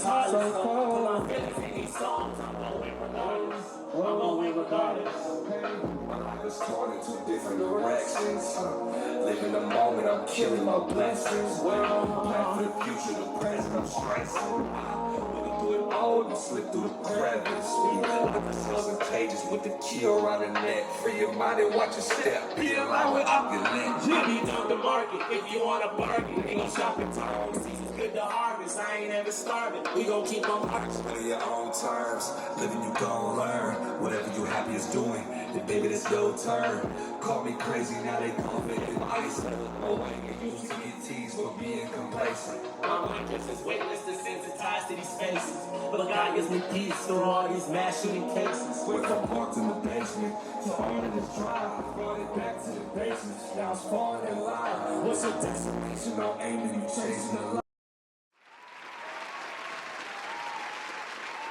So cold. My feelings in these songs, I'm going regardless. I'm going regardless. My life is torn in two different directions. Living the moment, I'm killing my blessings. Plan for the future, the present, I'm stressing. Looking through it all, I'm slip through the crevice. Put myself in cages with the key around the neck. Free your mind and watch your step. Be alive with opulent. Jimmie down the market if you want a bargain. Ain't no shopping time. Season's good to harvest. I ain't ever starving. We gon' keep on marching. On your own terms. Living you gon' learn. Whatever you happy is doing. Then baby, it's your turn. Call me crazy, now they confident in ice. Oh, I used to get teased for being complacent. My mind just is witness desensitized to these faces. But God gives me peace through all these mass shooting cases. Went from parked in the basement to all in this drive. Brought it back to the basement. Now it's falling in line. What's your destination? No aiming, you chasing the line.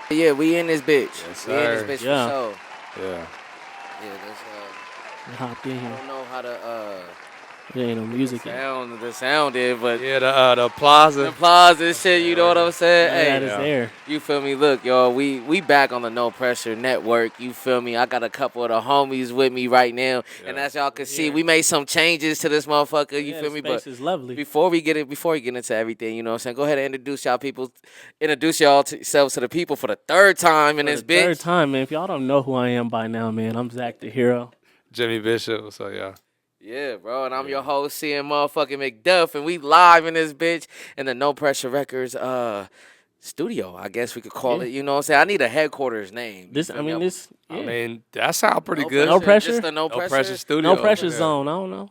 Yeah, we in this bitch. Yes, we in this bitch Yeah. for sure. Yeah. Yeah, that's We hopped in I here. don't know how to There ain't no music yet. the sound is, but Yeah, the plaza. the applause and shit, you know what I'm saying? That Hey, is there. you feel me? Look, y'all, we back on the No Pressure Network. You feel me? I got a couple of the homies with me right now, and as y'all can see, we made some changes to this motherfucker. You Yeah, feel the me? space But is lovely. before we get into everything, you know what I'm saying? Go ahead and introduce y'all yourselves to the people for the third time in For this the bitch. third time, man. If y'all don't know who I am by now, man, I'm Zach the Hero. Jimmie Bishop. So yeah. Yeah, bro, and I'm your host, seeing motherfucking Mcduff, and we live in this bitch in the No Pressure Records studio, I guess we could call it. You know what I'm saying? I need a headquarters name. This, I mean, this. Yeah. I mean, that sounds pretty No good. No pressure? Just the No No Pressure. pressure studio. No pressure Yeah. zone. I don't know.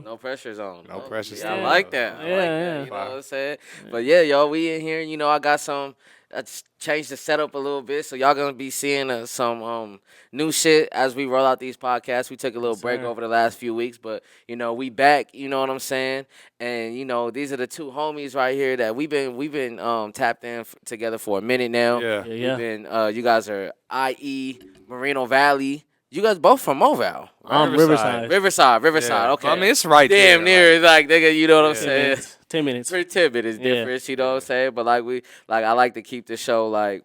No pressure zone. No pressure Yeah, I studio. like that. I like that. Yeah. You know what I'm saying? But yeah, y'all, we in here. You know, I got some. I changed the setup a little bit, so y'all gonna be seeing some new shit as we roll out these podcasts. We took a little break over the last few weeks, but you know we back. You know what I'm saying? And you know these are the two homies right here that we've been tapped in together for a minute now. Yeah. Yeah. We've been. You guys are IE Moreno Valley. You guys both from Moval. Riverside. Riverside. Yeah. Okay. I mean, it's right there. Damn near. It's like nigga, you know what I'm 10 saying? minutes. 10 minutes. For 10 minutes difference, you know what I'm saying? But I like to keep the show like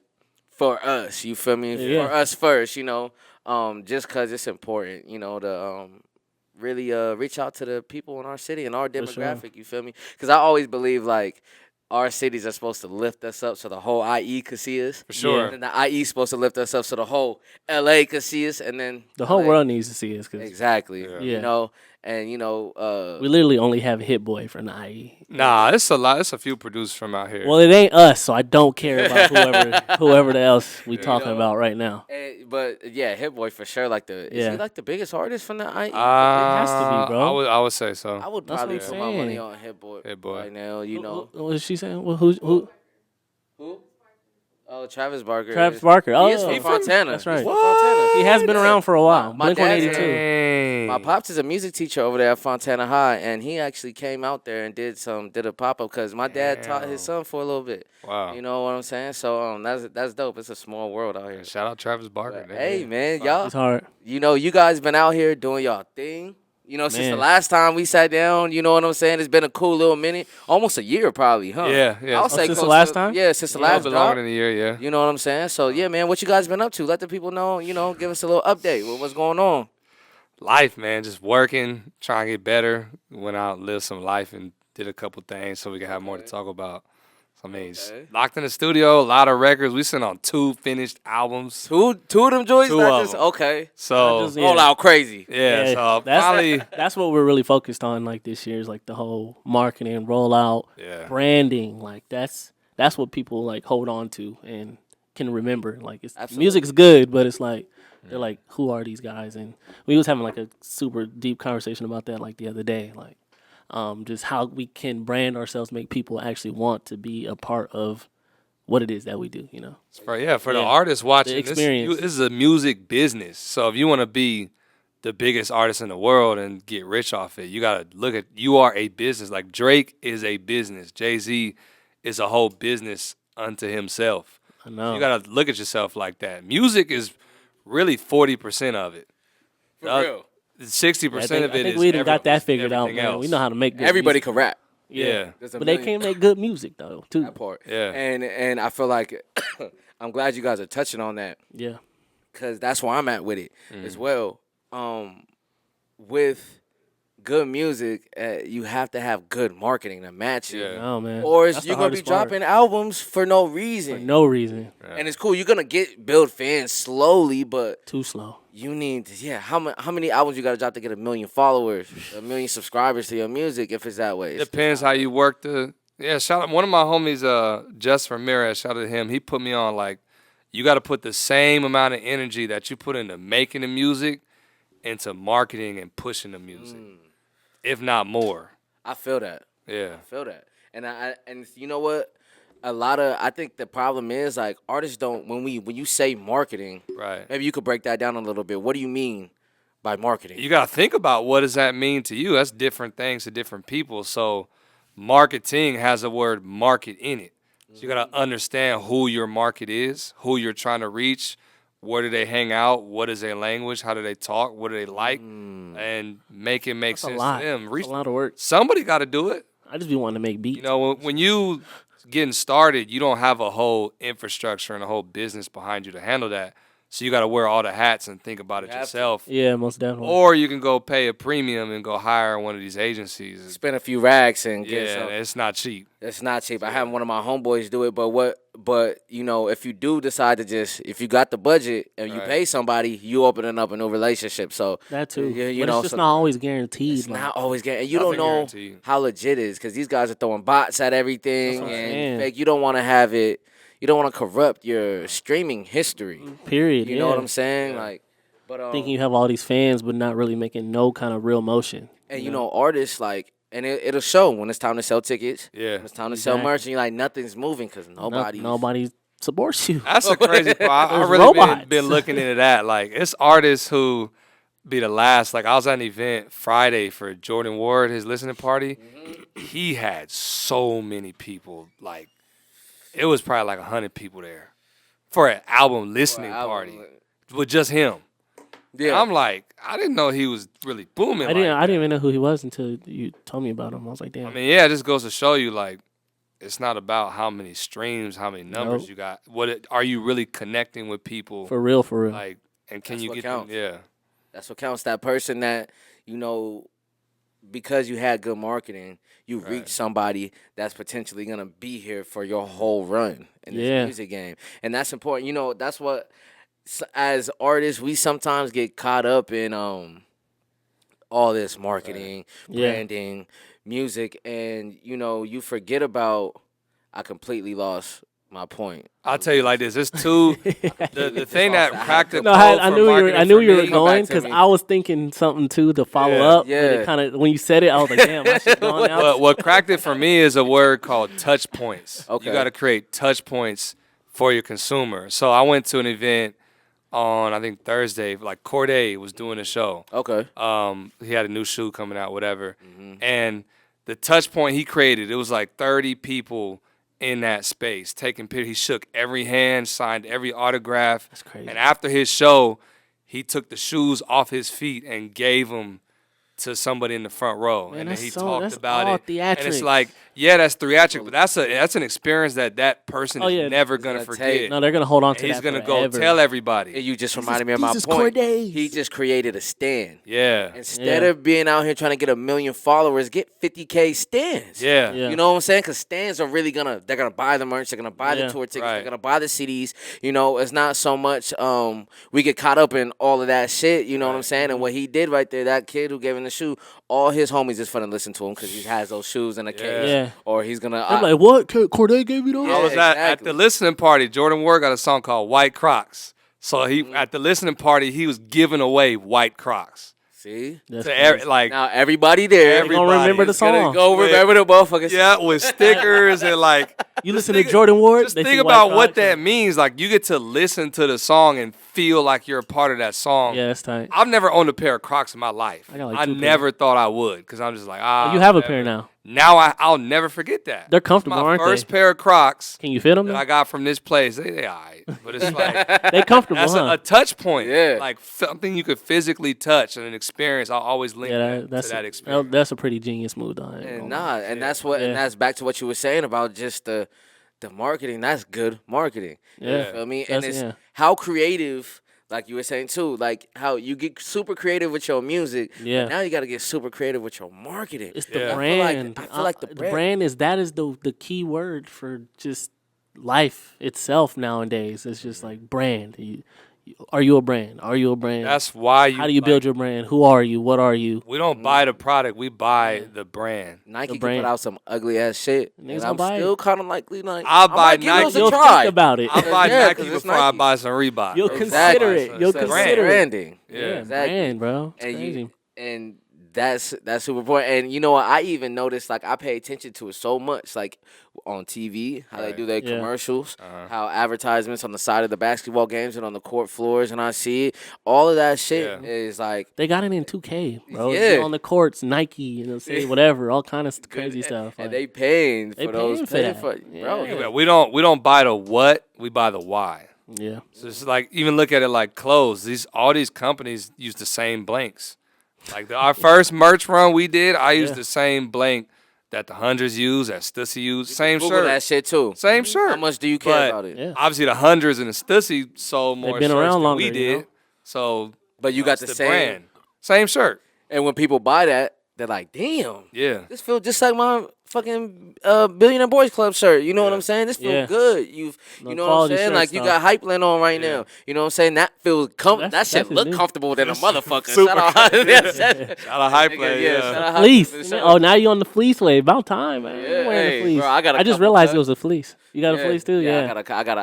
for us, you feel me? Yeah. For us first, you know, just cause it's important, you know, to really reach out to the people in our city and our demographic, you feel me? Cause I always believe like our cities are supposed to lift us up so the whole IE could see us. For sure. And then the IE is supposed to lift us up so the whole LA could see us, and then The whole LA. world needs to see us. Cause Exactly. Yeah. You know, and you know, we literally only have Hit Boy from the IE. Nah, it's a lot. It's a few producers from out here. Well, it ain't us, so I don't care about whoever else we talking about right now. But yeah, Hit Boy for sure. Like is he like the biggest artist from the IE? It has to be, bro. I would say so. I would That's probably what put I'm my money saying. on Hit Boy. Hit Boy. Right now, you know. What is she saying? Well, who? Who? Oh, Travis Barker. Travis Barker. Oh, He is from Fontana. That's right. He's from Fontana. He has been around for a while. My dad's Blink-182. My pops is a music teacher over there at Fontana High, and he actually came out there and did a pop up because my dad taught his son for a little bit. Wow. You know what I'm saying? So that's dope. It's a small world out here. Shout out Travis Barker. But, hey man, y'all. It's hard. You know, you guys been out here doing y'all thing. You know, since the Man. last time we sat down, you know what I'm saying? It's been a cool little minute. Almost a year probably, huh? Yeah. I'll say since close the last to- time? Yeah, since the A little last bit drop. longer than a year, yeah. You know what I'm saying? So, yeah, man, what you guys been up to? Let the people know, you know, give us a little update with what's going on. Life, man, just working, trying to get better. Went out, lived some life, and did a couple things so we can have more to talk about. So, I mean, locked in the studio, a lot of records. We sent on 2 finished albums. Two of them joints? Two Not of just, them. okay. So, All out crazy. yeah, so finally, that's what we're really focused on. Like this year is like the whole marketing, rollout, branding. Like that's what people like hold on to and can remember. Like music's good, but it's like they're like, who are these guys? And we was having like a super deep conversation about that like the other day. Like just how we can brand ourselves, make people actually want to be a part of what it is that we do, you know? For the artists watching, The experience. This is a music business. So if you want to be the biggest artist in the world and get rich off it, you got to look at, you are a business. Like Drake is a business. Jay-Z is a whole business unto himself. I know. You got to look at yourself like that. Music is really 40% of it. For real. 60% of it I think is we done got that figured out, everything man. else. We know how to make good Everybody music. can rap. Yeah. But they can make good music though too. That part. Yeah. And I feel like I'm glad you guys are touching on that. Yeah. Because that's where I'm at with it as well. With good music, you have to have good marketing to match it. Yeah. Oh man. Or That's the you're gonna be hardest part. dropping albums for no reason. For no reason. And it's cool. You're gonna build fans slowly, but Too slow. you need to, how many albums you gotta drop to get 1 million followers, 1 million subscribers to your music if it's that way? Depends how you work shout out one of my homies, Jess Ramirez, shout out to him. He put me on like, you got to put the same amount of energy that you put into making the music into marketing and pushing the music, if not more. I feel that. Yeah. I feel that. And you know what? I think the problem is like artists don't when you say marketing, Right. maybe you could break that down a little bit. What do you mean by marketing? You got to think about what does that mean to you. That's different things to different people. So marketing has the word market in it. So you got to understand who your market is, who you're trying to reach, where do they hang out, what is their language, how do they talk, what do they like, and make it make sense to them. That's a lot of work. Somebody got to do it. I just be wanting to make beats. You know, when you getting started, you don't have a whole infrastructure and a whole business behind you to handle that. So you got to wear all the hats and think about it yourself. Yeah, most definitely. Or you can go pay a premium and go hire one of these agencies. Spend a few racks and get Yeah, some. it's not cheap. It's not cheap. I had one of my homeboys do it, but you know, if you do decide to if you got the budget and you pay somebody, you opening up a new relationship. So that too. you but know, it's just not always guaranteed. it's like, not always and you Nothing don't know guaranteed. how legit it is because these guys are throwing bots at everything That's what I'm and saying. fake. You don't want to have it. You don't want to corrupt your streaming history. period. You know what I'm saying? Like, but Thinking you have all these fans, but not really making no kind of real motion. and you know artists like. And it'll show when it's time to sell tickets. Yeah. When it's time to sell Exactly. merch, and you're like, nothing's moving because Nobody supports you. That's a crazy part. I There's really robots. been looking into that. Like, it's artists who be the last. Like, I was at an event Friday for Jordan Ward, his listening party. He had so many people. Like, it was probably like 100 people there for an album listening party with just him. Yeah. I'm like, I didn't know he was really booming. I didn't even know who he was until you told me about him. I was like, damn. I mean, yeah, it just goes to show you, like, it's not about how many streams, how many numbers Nope. you got. Are you really connecting with people? For real. Like, and can That's you what get counts. them? Yeah. That's what counts. That person that, you know, because you had good marketing, you reach somebody that's potentially going to be here for your whole run in this music game. And that's important. You know, that's what, as artists, we sometimes get caught up in all this marketing, branding, music, and, you know, you forget about, I completely lost my point. I'll tell you like this. It's two. The thing that cracked the No, code I for knew marketing I knew for you were me- going to because me. I was thinking something too to follow Yeah. up. Yeah. But it when you said it, I was like, damn, I should go now. But what cracked it for me is a word called touch points. Okay. You got to create touch points for your consumer. So I went to an event on, I think, Thursday. Like, Corday was doing a show. Okay. He had a new shoe coming out, whatever. And the touch point he created, it was like 30 people in that space taking pictures. He shook every hand, signed every autograph. That's crazy. And after his show, he took the shoes off his feet and gave them to somebody in the front row. Man, and then that's he so- talked that's about all it. And it's theatrics. like, yeah, that's theatric, but that's an experience that person Oh, yeah. is never going to gonna forget. take- No, they're gonna hold on And to he's that going to go forever. tell everybody. You just reminded me of my Jesus point. Cordays. He just created a stand. Yeah. Instead of being out here trying to get 1 million followers, get 50K stands. Yeah. Yeah. You know what I'm saying? Because stands are really they're gonna buy the merch, they're gonna buy the Yeah. tour tickets, Right. they're gonna buy the CDs. You know, it's not so much we get caught up in all of that shit. You know what I'm saying? And what he did right there, that kid who gave him the shoe, all his homies is finna listen to him because he has those shoes in a case, Yeah. or he's gonna. I'm like, what? Corday gave you those? Yeah. I was at exactly. the listening party. Jordan Ward got a song called White Crocs. So he at the listening party, he was giving away white Crocs. See, That's To crazy. like now everybody there, Everybody gonna remember the is gonna song. go with- remember the motherfuckers. Yeah, with stickers and like You listen to Jordan Ward. just they think see about White what Crocs, that means. Like you get to listen to the song and feel like you're a part of that song. Yeah, that's tight. I've never owned a pair of Crocs in my life. I got like I 2 pairs. never thought I would because I'm just like, You have a whatever. pair now. Now I'll never forget that. They're comfortable, My aren't they? first pair of Crocs. Can you fit them? That I got from this place. They all right, but it's like They comfortable, that's huh? a touch point. Yeah. Like something you could physically touch and an experience. I'll always link that's to that experience. That's a pretty genius move, though. And that's what, and that's back to what you were saying about just the marketing. That's good marketing. Yeah. You feel me? And That's- it's how creative, like you were saying too, like how you get super creative with your music. Yeah. But now you got to get super creative with your marketing. It's the Yeah. brand. I feel like the brand is the key word for just life itself nowadays. It's just like brand. Are you a brand? Are you a brand? That's why you. How do you build your brand? Who are you? What are you? We don't buy the product. We buy the brand. Nike can brand. put out some ugly ass shit, Niggas and gonna I'm buy it. still kind of likely like I'll buy might give Nike. those a You'll try. think about it. I'll buy Yeah, Nike 'cause it's before I Nike. buy some Reebok. You'll Exactly. consider it. You'll It's a consider it. branding. Yeah. Exactly. Brand, bro. It's and crazy. and that's super important. And you know what? I even noticed, like, I pay attention to it so much, like on TV, how they do their Yeah. commercials, how advertisements on the side of the basketball games and on the court floors, and I see it. All of that shit Yeah. is like, They got it in 2K, bro. Yeah. It's on the courts, Nike, say whatever, all kind of crazy stuff. and Like, they paying for They those. paying for Paying that. for, bro. Yeah. Yeah, we don't buy the what. We buy the why. yeah. So it's like even look at it like clothes. All these companies use the same blanks. Like our first merch run we did, I used Yeah. the same blank that the Hundreds use, that Stussy used. Same Google shirt. that shit too. Same shirt. How much do you care But about it? Yeah. obviously the Hundreds and the Stussy sold more been shirts around than longer, we you did. know? So But you got it's the same. brand. Same shirt. And when people buy that, they're like, damn. Yeah. This feels just like my fucking Billionaire Boys Club shirt. You know what I'm saying? This feels Yeah. good. You know what I'm quality saying? shirts, Like you though. got Hypeland on right now. You know what I'm saying? That feels that That's shit look new. comfortable than a motherfucker. super Shout out, Shout out Hypeland, yeah. shout out Fleece. Hypeland, shout Oh, out- now you on the fleece wave. About time, man. Yeah, You wearing hey, the fleece. bro, I got a just couple realized tucks. it was a fleece. You got a fleece too? Yeah. I got a Yeah, I got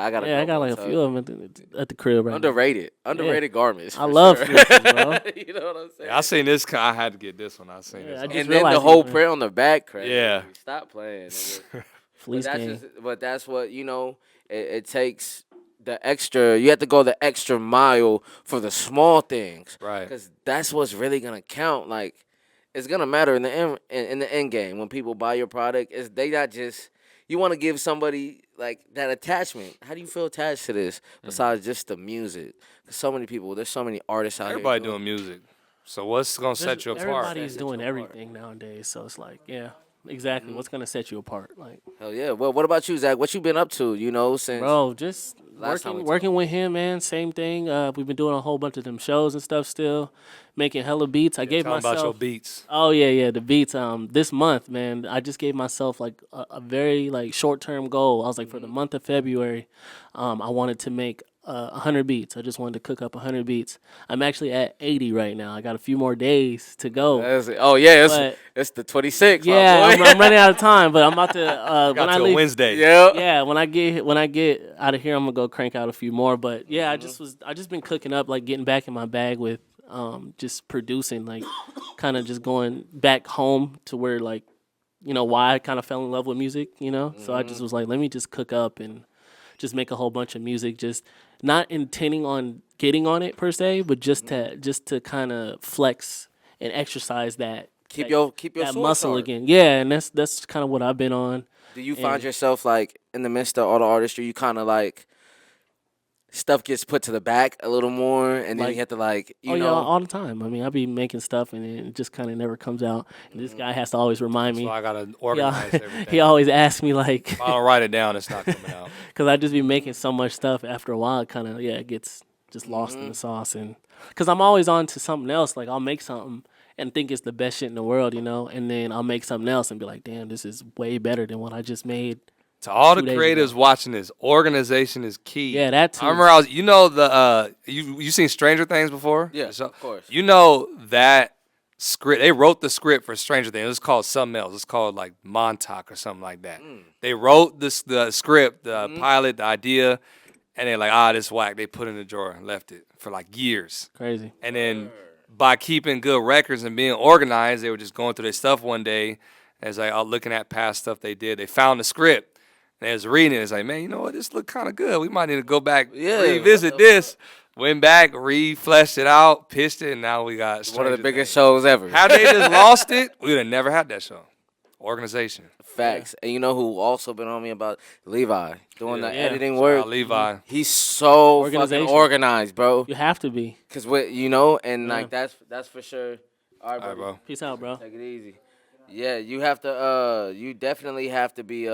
couple like a tucks. few of them at the crib right now. Underrated garments. I for love sure. fleeces, bro. You know what I'm saying? I seen this. I had to get this one. I seen Yeah, this. I one. just And then the realized whole it, print on the back, crazy. Yeah. Stop playing. Nigga. Fleece game. But that's what, it takes the extra. You have to go the extra mile for the small things. Right. Because that's what's really going to count. Like, it's going to matter in the end game when people buy your product. They not just, you want to give somebody, like, that attachment. How do you feel attached to this besides just the music? 'Cause so many people, there's so many artists out Everybody here. doing music. So what's gonna set you apart? Everybody's doing everything nowadays, so it's like, yeah, exactly. What's gonna set you apart? Like, Hell yeah. Well, what about you, Zach? What you been up to, since... bro, just Last time we working with him, man. Same thing. We've been doing a whole bunch of them shows and stuff still, making hella beats. I gave Talking myself about your beats. Oh yeah, the beats. This month, man, I just gave myself like a very like short term goal. I was like, for the month of February, I wanted to make 100 beats. I just wanted to cook up 100 beats. I'm actually at 80 right now. I got a few more days to go. But- it's the 26th. Yeah, my boy. I'm running out of time, but I'm about to Got when I till leave. Wednesday. Yeah. Yeah, when I get out of here, I'm gonna go crank out a few more. But yeah, I just been cooking up, like getting back in my bag with just producing, like kind of just going back home to where like why I kind of fell in love with music, So I just was like, let me just cook up and just make a whole bunch of music, just not intending on getting on it per se, but just to kind of flex and exercise that. Keep your that sword muscle sharp. again. Yeah, and that's kind of what I've been on. Do you find yourself like in the midst of all the artistry, you kind of like stuff gets put to the back a little more, and then Like- you have to like Yeah, all the time. I mean, I be making stuff and it just kind of never comes out. And this guy has to always remind me. So I gotta organize everything. He always asks me like, If I don't write it down, it's not coming out. because I just be making so much stuff. After a while, it kind of it gets just lost in the sauce, and because I'm always on to something else. Like I'll make something and think it's the best shit in the world, and then I'll make something else and be like, damn, this is way better than what I just made. To all the 2 days creatives ago. watching this, organization is key. Yeah, that too. I remember you seen Stranger Things before? Yeah, The show? of course. You know that script. They wrote the script for Stranger Things. It's called something else. It's called like Montauk or something like that. They wrote the script, the pilot, the idea, and they're like, this whack. They put it in the drawer and left it for like years. Crazy. And then by keeping good records and being organized, they were just going through their stuff one day. And it's like, looking at past stuff they did. They found the script. And they was reading it. It's like, man, you know what? This look kind of good. We might need to go back, revisit this. Went back, fleshed it out, pitched it, and now we got One of Stranger the biggest Things. shows ever. Had they just lost it, we would have never had that show. Organization. Facts. And you know who also been on me about Levi doing the editing Shout work. out Levi. He's so fucking Organization. organized, bro. You have to be. Cause what you know, and Yeah. like that's for sure. All right, Bro. Peace out, bro. Take it easy. Yeah, you have to. You definitely have to be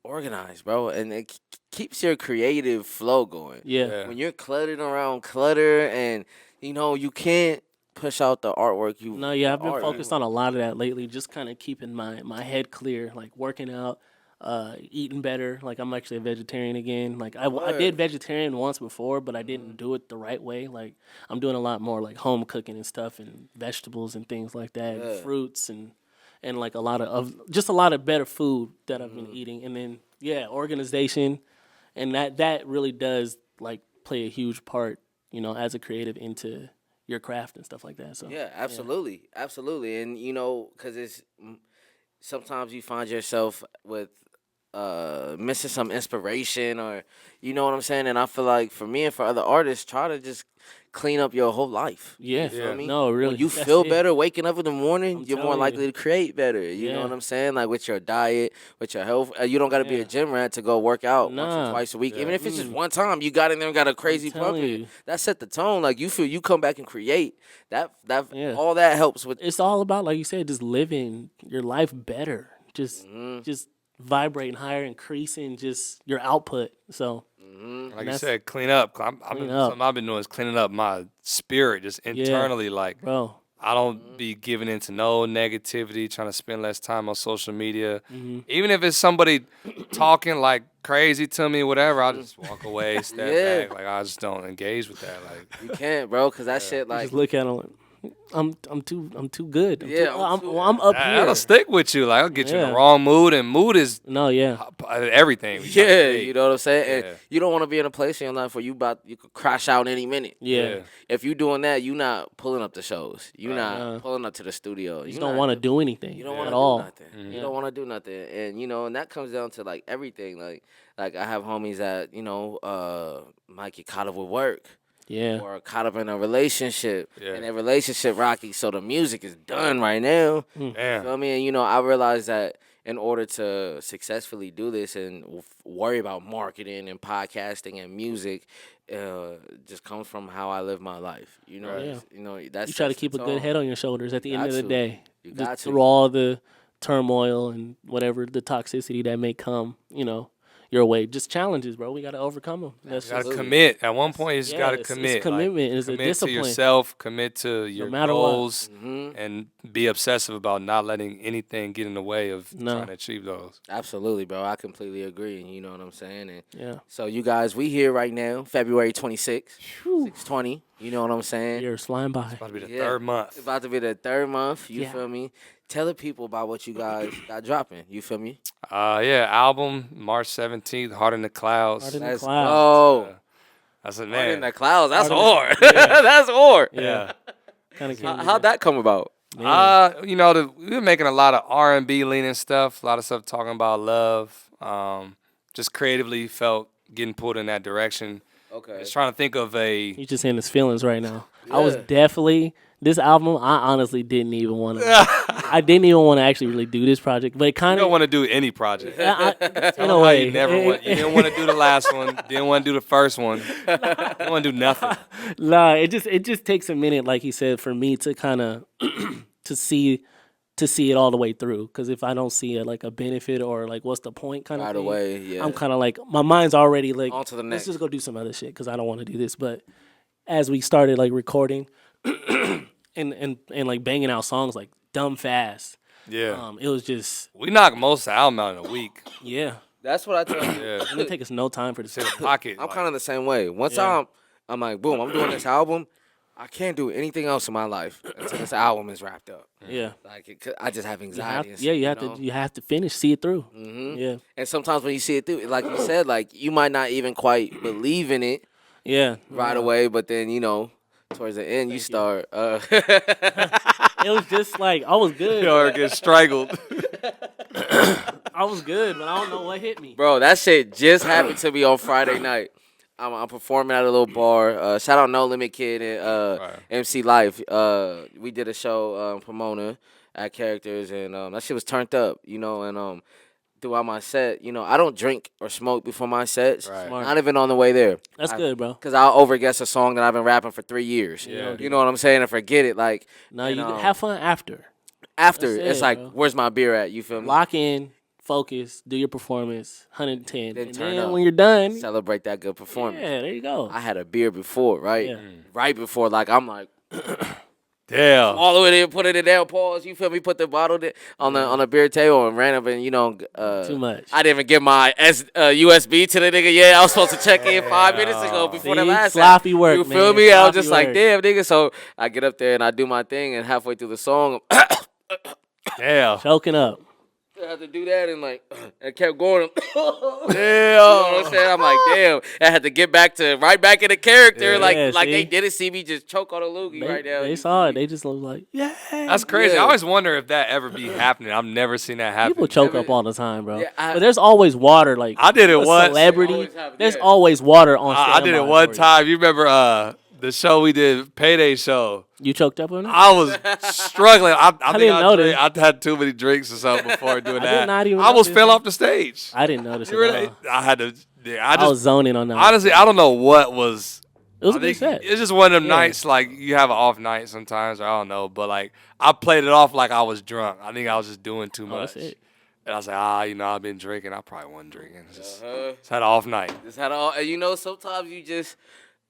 organized, bro, and it keeps your creative flow going. Yeah. When you're cluttered around clutter, and you know you can't push out the artwork. I've been focused on a lot of that lately. Just kind of keeping my head clear, like working out, eating better. Like I'm actually a vegetarian again. Like I did vegetarian once before, but I didn't do it the right way. Like I'm doing a lot more like home cooking and stuff, and vegetables and things like that, and fruits and like a lot of better food that I've been eating. And then organization, and that really does like play a huge part, as a creative into your craft and stuff like that. So absolutely, and because it's sometimes you find yourself with missing some inspiration, or you know what I'm saying. And I feel like for me and for other artists, try to just clean up your whole life. Yeah, you feel me? No, really. When you That's feel it. better waking up in the morning, you're more telling likely you. to create better. You know what I'm saying? Like with your diet, with your health. You don't got to be a gym rat to go work out once or twice a week. Even if it's just one time, you got in there and got a crazy pump in. That set the tone. Like you feel you come back and create. That all that helps with. It's all about, like you said, just living your life better. Just vibrating higher, increasing just your output. So like you said, clean up. Something I've been doing is cleaning up my spirit, just internally. Like, bro, I don't be giving into no negativity, trying to spend less time on social media. Even if it's somebody talking like crazy to me, whatever, I'll just walk away, step back. Like, I just don't engage with that. Like, you can't, bro, because that shit like. just look at them. I'm too good. I'm up here. That'll stick with you. Like, I'll get you in the wrong mood, and mood is everything. You know what I'm saying? And you don't want to be in a place in your life where you could crash out any minute. Yeah. If you doing that, you not pulling up the shows. You not pulling up to the studio. You don't want to do anything. You don't want to at all. do nothing. You don't want to do nothing. And and that comes down to like everything. Like I have homies that might get caught up with work. Yeah. Or caught up in a relationship. Yeah. And that relationship rocky. So the music is done right now. Yeah. You feel me? And I realized that in order to successfully do this and worry about marketing and podcasting and music, just comes from how I live my life. That's you try to keep a good head on your shoulders at the end of the day. You got to. Through all the turmoil and whatever the toxicity that may come, your way. Just challenges, bro. We got to overcome them. You got to commit. At one point, you just got to commit. It's commitment. It's a discipline. Commit to yourself. Commit to your goals. What. And be obsessive about not letting anything get in the way of trying to achieve those. Absolutely, bro. I completely agree. You know what I'm saying? And so you guys, we here right now, February 26th, 6/20. You know what I'm saying? Years flying by. It's about to be the third month. It's about to be the third month. You feel me? Tell the people about what you guys got dropping. You feel me? Album March 17th, Heart in the Clouds. Heart in the Let's Clouds. go. That's a Heart man. in the Clouds. That's hard. That's hard. Yeah. Kind of. How'd that come about? We've been making a lot of R&B leaning stuff, a lot of stuff talking about love. Just creatively felt getting pulled in that direction. Okay. Just trying to think of He's just in his feelings right now. I was definitely this album. I honestly didn't even want to. I didn't even want to actually really do this project, but it kind of. You don't want to do any project. In a way, you didn't want to do the last one. Didn't want to do the first one. You don't want to do nothing. Nah, it just takes a minute, like he said, for me to kind of to see it all the way through. Because if I don't see it like a benefit or like what's the point kind of Right thing, away, I'm kind of like my mind's already like on to the let's next. just go do some other shit because I don't want to do this. But as we started like recording and like banging out songs like dumb fast, it was just we knocked most of the album out in a week. Yeah, that's what I tell you. Yeah, it didn't take us no time for this. Pocket. I'm kind of the same way. Once I'm like, boom, I'm doing this album. I can't do anything else in my life until this album is wrapped up. Yeah, like I just have anxiety. You have to finish, see it through. Mm-hmm. Yeah, and sometimes when you see it through, like you said, like you might not even quite believe in it. Yeah, right away, but then towards the end you start. It was just like I was good. Or get strangled. I was good, but I don't know what hit me. Bro, that shit just happened to me on Friday night. I'm performing at a little bar. Shout out No Limit Kid and MC Life. We did a show in Pomona at characters, and that shit was turned up, you know, and throughout my set, you know, I don't drink or smoke before my sets. Right. Smart. Not even on the way there. That's good, bro. Because I'll overguess a song that I've been rapping for 3 years. Yeah. You know what I'm saying? And forget it. Like, No, and, you have fun after. after, That's it's it, like, bro. where's my beer at? You feel me? Lock in, focus, do your performance, 110. Then And turn then up. when you're done, Celebrate that good performance. yeah, there you go. I had a beer before, right? Yeah. Right before, like, I'm like, Damn. all the way there, put it down, pause. You feel me? Put the bottle there on the beer table and ran up and, you know, Too much. I didn't even give my USB to the nigga yet. I was supposed to check in 5 minutes ago before the See? last Sloppy work, You feel man. me? I was Sloppy just like, work. damn, nigga. So I get up there and I do my thing, and halfway through the song, Damn. Choking up. I had to do that and like, and kept going. Damn, you know what I'm saying? I'm like, damn. I had to get right back in the character, Yeah. like Yeah, they see? didn't see me just choke on a loogie right now. They saw it. They just was like, yeah. That's crazy. Yeah. I always wonder if that ever be happening. I've never seen that happen. People choke Never- up all the time, bro. Yeah, but there's always water. Like I did it a once. Celebrity. Always happen, There's yeah. always water on. I did it standby one for you. time. You remember the show we did, Payday Show? You choked up on it? I was struggling. I think didn't notice. I had too many drinks or something before doing I that. did not even I almost notice fell it. off the stage. I didn't notice it. You at really? all. I had to. Yeah, I was zoning on that. honestly, I don't know what was. It was I a good think set. it's just one of them Yeah. nights like you have an off night sometimes, or I don't know, but like I played it off like I was drunk. I think I was just doing too Oh, much. that's it. And I was like, you know, I've been drinking. I probably wasn't drinking. Just Uh-huh. had an off night. Just had all, and you know, sometimes you just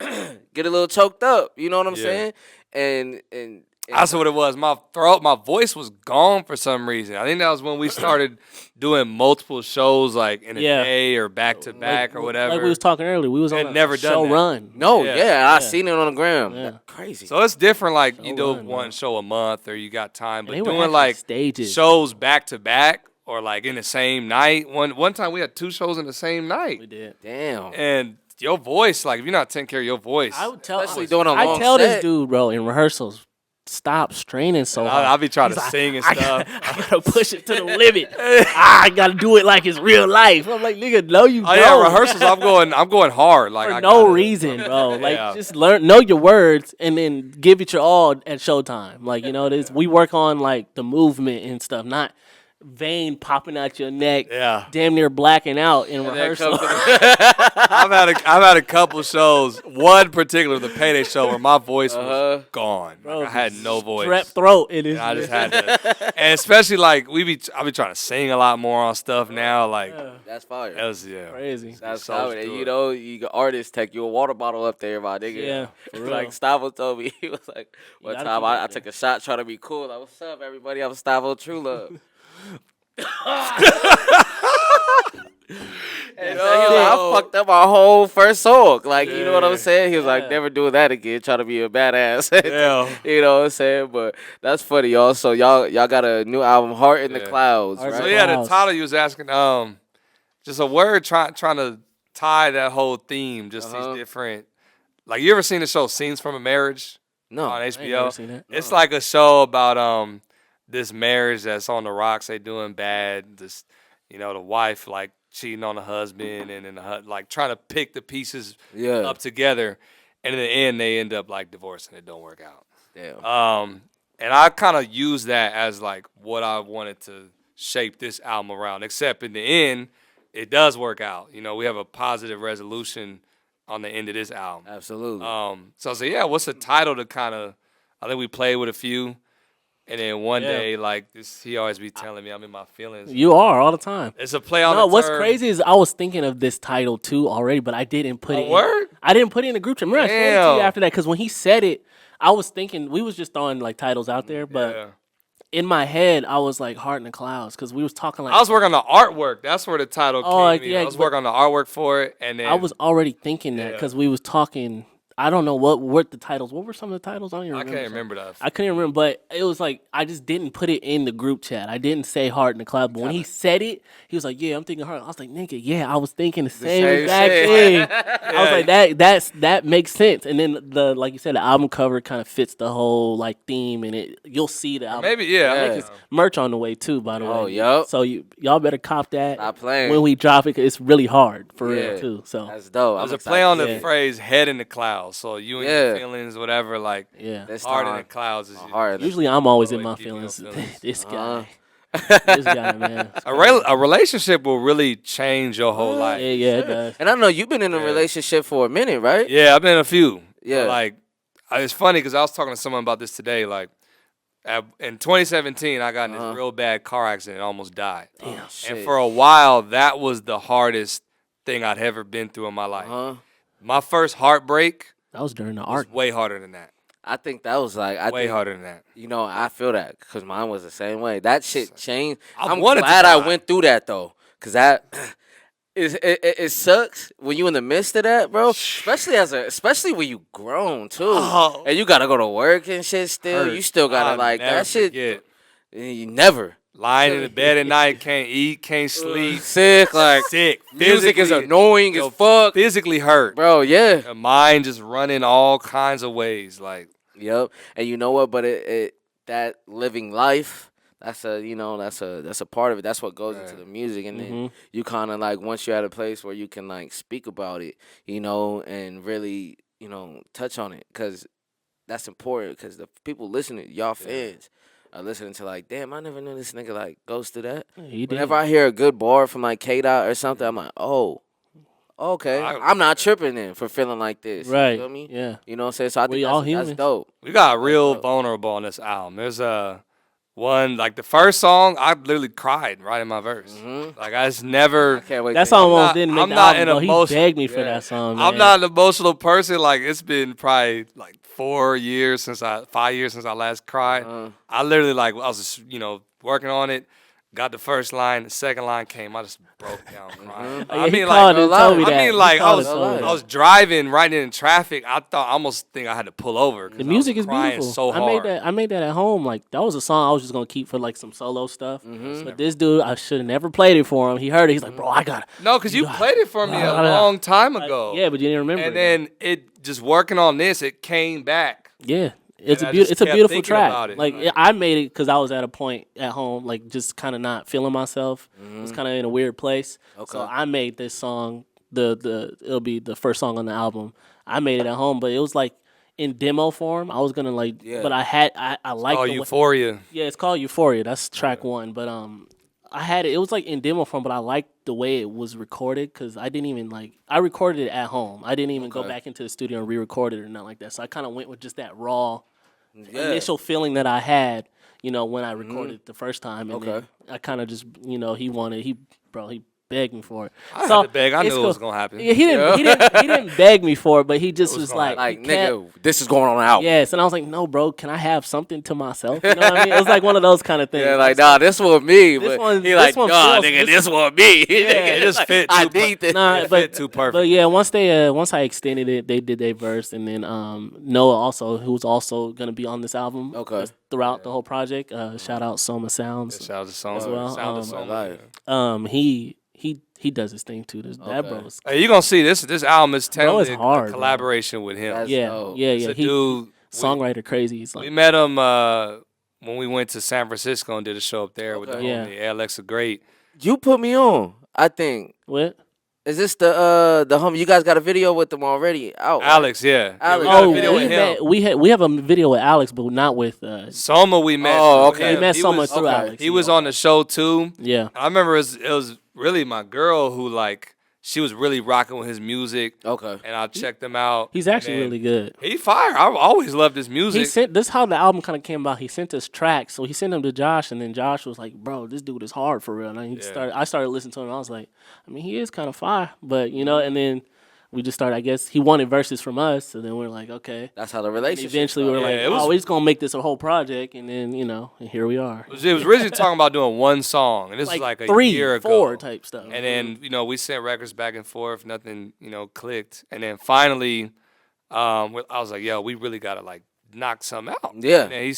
get a little choked up. You know what I'm Yeah. saying? And That's what it was. My throat, my voice was gone for some reason. I think that was when we started doing multiple shows, like in a Yeah. day or back to back or whatever. Like we was talking earlier, we was on Had a never done show that. run. no, Yeah. yeah, I Yeah. seen it on the gram. Yeah. That's crazy. So it's different. Like you do run, one man. show a month, or you got time. But they were doing actually like stages. shows back to back, or like in the same night. One time we had 2 shows in the same We night, did. Damn. and your voice, like if you're not taking care of your voice, I would tell. Especially doing a I long tell this set. dude, bro, in rehearsals, stop straining so hard. I'll be trying He's to like, sing and I stuff. gotta push it to the limit. I gotta do it like it's real life. I'm like, nigga, no, you Oh don't. yeah, rehearsals. I'm going hard. Like For I no gotta- reason, bro. Like, Yeah. just know your words and then give it your all at showtime. Like, you know, we work on like the movement and stuff, not vein popping out your neck, Yeah. damn near blacking out in Then rehearsal. come to the- I've had a couple shows. One particular, the Payday Show, where my voice was gone. Bro, Like, I had no voice. Strep throat. It is. And I just had to, and especially like I be trying to sing a lot more on stuff now. Like That's fire. that was crazy. That's so how it. through You it. know, you got artists take you a water bottle up there, my nigga. Yeah, for real. Like Stavo told me, he was like, one gotta time keep it I up took a shot trying to be cool. Like, what's up, everybody? I'm Stavo True Love. And so he was like, I fucked up our whole first song. Like, you know what I'm saying? He was like, Yeah. never doing that again, trying to be a badass. Yeah. You know what I'm saying? But that's funny, y'all. So y'all got a new album, Heart in the Yeah. Clouds, Heart in So right? yeah, the Clouds. title you was asking, just a word trying to tie that whole theme, just Uh-huh. these different. Like you ever seen the show Scenes from a Marriage No. on I ain't never HBO? seen that. It's like a show about this marriage that's on the rocks. They doing bad. This the wife like cheating on the husband, and then like trying to pick the pieces Yeah. up together, and in the end they end up like divorcing. It don't work out. Damn. And I kind of use that as like what I wanted to shape this album around. Except in the end, it does work out. You know, we have a positive resolution on the end of this album. Absolutely. So I said, yeah, what's the title to kind of? I think we played with a few, and then one Yeah. day, like this, he always be telling me I'm in my feelings. You are all the time. It's a play on. No, the what's term. crazy is I was thinking of this title too already, but I didn't put it. word? I didn't put it in the group chat. Remember, I said it to Damn. you after that because when he said it, I was thinking we was just throwing like titles out there, but Yeah. in my head I was like Heart in the Clouds because we was talking like I was working on the artwork. That's where the title came. like, in. yeah, I was but- working on the artwork for it, and then I was already thinking that Yeah. because we was talking. I don't know what the titles. What were some of the titles? I don't even I remember. can't remember that. I couldn't remember, but it was like I just didn't put it in the group chat. I didn't say Heart in the Cloud, but when he said it, he was like, "Yeah, I'm thinking Heart." I was like, "Nigga, yeah, I was thinking the same same exact shit. thing." I was like, that makes sense." And then like you said, the album cover kind of fits the whole like theme, and you'll see the album. Maybe yeah. Yeah. It's merch on the way too, by the Oh, way. yup. So y'all better cop that. Stop playing. When we drop it, 'cause it's really hard for Yeah. real too. So That's dope. There's I'm a play on the Yeah. phrase "head in the clouds." So you and your feelings, whatever, like This Harder Than Clouds is usually I'm always in my feelings. This guy. This guy, man. A relationship will really change your whole life. Yeah, it does. And I know you've been in a relationship for a minute, right? Yeah, I've been in a few. Yeah. But like, it's funny because I was talking to someone about this today. Like, in 2017, I got in this real bad car accident and almost died. Damn, and for a while, that was the hardest thing I'd ever been through in my life. My first heartbreak that was during the was way harder than that. I think that was like way harder than that. You know, I feel that because mine was the same way. That shit changed. I'm glad I went through that though, because that it sucks when you in the midst of that, bro. Especially when you grown too, and you gotta go to work and shit. Still, you still gotta that shit. You never. Lying in the bed at night, can't eat, can't sleep. Sick. Music is annoying as fuck. Physically hurt. Bro, yeah. Your mind just running all kinds of ways. Yep. And you know what? But that living life, that's a part of it. That's what goes into the music. And then you kind of once you're at a place where you can speak about it, and really, touch on it. Because that's important. Because the people listening, y'all fans, are listening to damn, I never knew this nigga goes through that. Whenever I hear a good bar from K-Dot or something, I'm like, oh, okay. I'm not tripping then for feeling like this. Right. You feel me? Yeah. You know what I'm saying? So I think that's dope. We got real vulnerable on this album. There's one, the first song, I literally cried right in my verse. I just never. I can't wait. That song almost didn't make the album, though. He begged me for that song, man. I'm not an emotional person. It's been probably 5 years since I last cried. I literally I was just working on it. Got the first line, the second line came. I just broke down crying. I was driving right in traffic. I almost think I had to pull over. The music is beautiful. So hard. I made that at home. That was a song I was just gonna keep for some solo stuff. But this dude, I should have never played it for him. He heard it. He's like, bro, I got it. No, because you played it for me a long time ago. Yeah, but you didn't remember. And then it just working on this, it came back. Yeah. It's a beautiful track. I made it because I was at a point at home, just kind of not feeling myself. I was kind of in a weird place. Okay. So I made this song. It'll be the first song on the album. I made it at home, but it was in demo form. I was gonna but I liked. Oh, Euphoria. Yeah, it's called Euphoria. That's track one. But I had it. It was in demo form, but I liked the way it was recorded because I didn't even I recorded it at home. I didn't even go back into the studio and re-record it or nothing like that. So I kind of went with just that raw. Initial feeling that I had, when I recorded it the first time, and then I kind of just, he begged me for it. I had to beg. I knew it was gonna happen. Yeah, he didn't beg me for it, but he just was nigga, this is going on out. Yes, and I was like, no, bro, can I have something to myself? You know what I mean? It was one of those kind of things. Yeah, nah, this one me. But he nah, nigga, this one me. Yeah, it just fit. I need this. Nah, fit too perfect. But yeah, once I extended it, they did their verse, and then Noah also, who's also gonna be on this album. Okay. Throughout the whole project, shout out Soma Sounds. Yeah, shout out to Soma as well. Sound of Soma. He does his thing too. That bro is. Hey, you gonna see this album is technically hard, a collaboration with him. Yeah. He, dude, songwriter crazy. He's we met him when we went to San Francisco and did a show up there with the homie Alexa Great. You put me on, I think. What? Is this the homie? You guys got a video with them already out? Alex, yeah. Alex. We got a video with him. We have a video with Alex, but not with Soma. We met. Oh, okay. We met Soma through Alex. He was on the show too. Yeah. I remember it was really my girl who she was really rocking with his music. Okay. And I checked him out. He's actually really good. He fire. I always loved his music. This is how the album kind of came about. He sent us tracks. So he sent them to Josh, and then Josh was like, bro, this dude is hard for real. And I started listening to him, and I was like, I mean, he is kind of fire. But, and then we just started, I guess, he wanted verses from us. So then we're like, okay. That's how the relationship and eventually we were like, we're just going to make this a whole project. And then, and here we are. It was originally talking about doing one song. And this was a 3, year ago. 4 type stuff. And then, we sent records back and forth. Nothing, clicked. And then finally, I was like, yo, we really got to, knock something out. Yeah. And he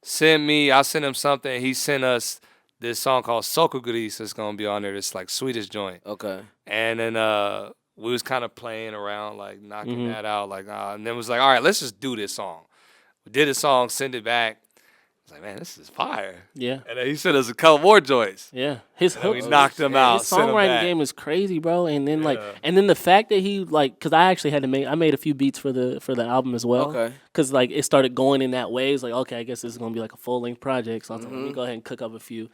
sent me, I sent him something. He sent us this song called Sokugris that's going to be on there. This, Swedish joint. Okay. And then, we was kind of playing around, knocking that out, and then it was like, all right, let's just do this song. We did a song, send it back. was like, man, this is fire. Yeah. And then he sent us a couple more joints. Yeah, his And then we hooks, knocked him out. his sent him songwriting back. game is crazy, bro. And then Yeah. and then the fact that he because I actually had to I made a few beats for the album as well. Okay. Because like it started going in that way. It's like, okay, I guess this is gonna be like a full length project. So I was like, let me go ahead and cook up a few.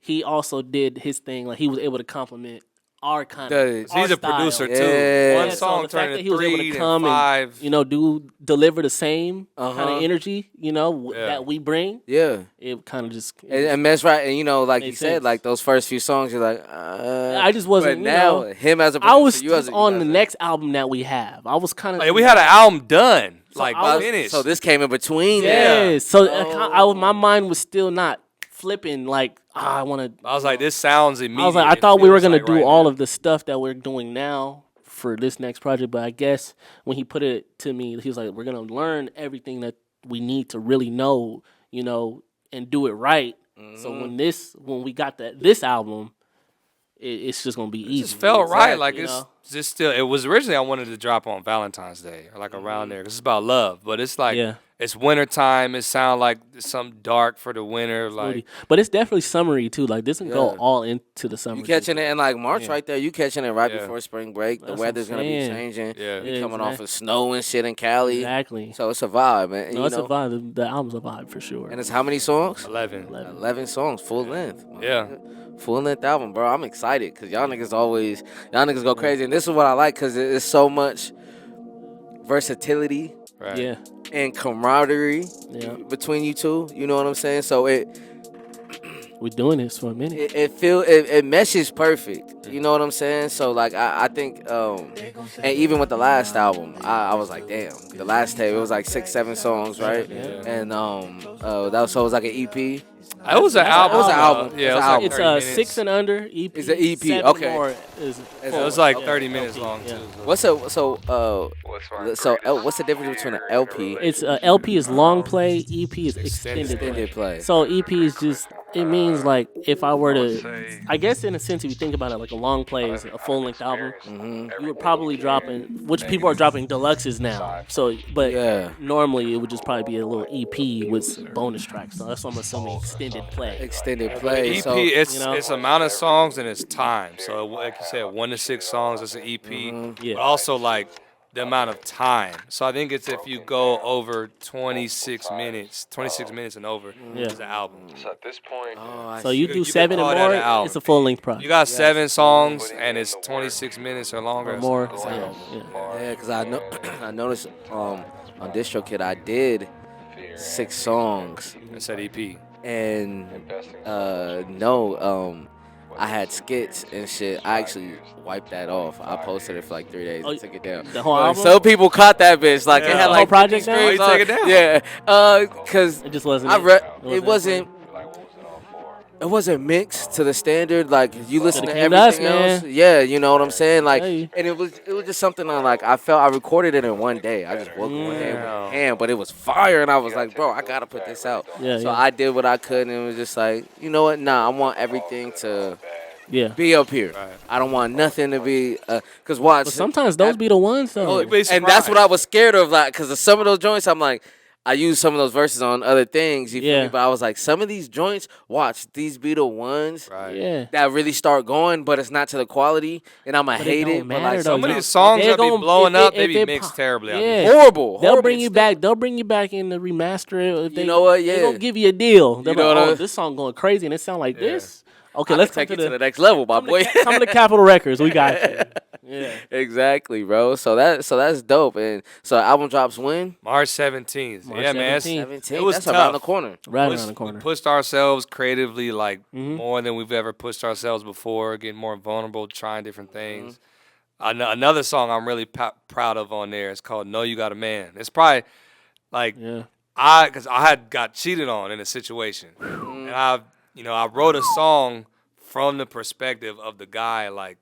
He also did his thing. Like he was able to complement our kind of. He's a style. producer too. Yeah. One So song the fact turned that into he was able 3 to come and 5. and deliver the same kind Uh-huh. of energy, that we bring. Yeah. It kind of just. And that's right. And like you Makes said, sense. like those first few songs, you're like, I just wasn't. But now, him as a producer, I was you as a, on you the guys are- next album that we have. I was kind of. Like, we had an album done, I was- finished. So this came in between. Yeah. Yeah. So my mind was still not flipping. Like I want to. I was like, this sounds immediate. I was like, I It thought we were feels gonna like do right all now. of the stuff that we're doing now for this next project, but I guess when he put it to me, he was like, "We're gonna learn everything that we need to really know, and do it right." So when we got this album, it's just gonna be easy. It just felt right. Exactly, Like you it's know? just still. It was originally I wanted to drop on Valentine's Day or like around there because it's about love. But it's like it's wintertime. It sounds like something dark for the winter. Like But it's definitely summery too. Like this can go Yeah. all into the summer. You catching it in like March right there. You catching it right Yeah. before spring break. That's The what weather's I'm gonna be saying. changing. Yeah. We Yeah, coming off exactly. of snow and shit in Cali. Exactly. So it's a vibe, man. And, No, it's a vibe. The album's a vibe for sure. And it's how many songs? 11. 11 songs, full length. Yeah. Full length album, bro. I'm excited because y'all niggas go crazy. And this is what I like because it's so much versatility Right. Yeah. and camaraderie Yeah. between you two. You know what I'm saying? So We're doing this for a minute. it meshes perfect. You know what I'm saying? So like I think and even with the last album, I was like, damn, the last tape it was like 6-7 songs, right? And it was like an EP. It was an album. It was an album. Yeah, it was It's an like album. It's 30 minutes. 6 and under EP. It's an EP, 7 okay. more is It was like Okay. 30 minutes long Yeah. too. What's the difference between an LP It's LP is long play, EP is extended extended play. play? So EP is just it means like if I were to, I guess in a sense if you think about it, like a long play is a full length album. You would probably dropping, which people are dropping deluxes now. So but Yeah. normally it would just probably be a little EP with some bonus tracks. So that's what I'm assuming extended play. Extended play. EP, So it's amount of songs and it's time. So like you said, 1 to 6 songs is an EP. Yeah. But also like the amount of time. So I think it's if you go over 26 minutes and over, it's an album. So at this point, So you You do can 7 call and that more, an album. it's a full length project. You got 7 songs and it's 26 minutes or longer. or more. It's an album. yeah, because I know I noticed on DistroKid I did 6 songs It's an EP. and I had skits and shit. I actually wiped that off. I posted it for like 3 days and took it down. The whole Like, album? some people caught that bitch. Like it Yeah. had The like whole project 50 down? streams Why you take on- it Yeah, down? because It just wasn't. it wasn't. It wasn't mixed to the standard. Like you listen to Coulda came to us, everything else, man. yeah, you know what I'm saying. Like, Hey. and it was just something I felt. I recorded it in one day. I just woke up one day with Yeah. a hand, but it was fire, and I was like, bro, I gotta put this out. Yeah, so yeah. I did what I could, and it was just like, you know what? Nah, I want everything to Yeah. be up here. I don't want nothing to be, cause watch. But sometimes those be the ones though. Oh, You'd be and that's what surprised. I was scared of, like, cause of some of those joints, I'm like, I use some of those verses on other things, you feel Yeah. me? But I was like, some of these joints, watch, these be the ones Right. Yeah. that really start going, but it's not to the quality, and I'ma But it hate don't it. But matter, like though. Some of Yeah. these songs They're that be gonna- blowing if up, they- they if be they mixed pop- terribly. I Yeah. think. horrible. They'll horrible bring you extent. back. They'll bring you back in the remaster it. If You know what? Yeah. They're gonna give you a deal. They're know like, what oh, I- this song going crazy, and it sound like this. Okay, I let's can take come it to the next level, my boy. Come to Capitol Records. We got you. Yeah. Exactly, bro. So that's dope. And so album drops when? March 17th. March Yeah, man. 17th. It was That's tough. around the corner. Right Pushed- around the corner. We pushed ourselves creatively like Mm-hmm. more than we've ever pushed ourselves before, getting more vulnerable, trying different things. Another song I'm really proud of on there is called "Know You Got a Man." It's probably like Yeah. because I had got cheated on in a situation, and I wrote a song from the perspective of the guy, like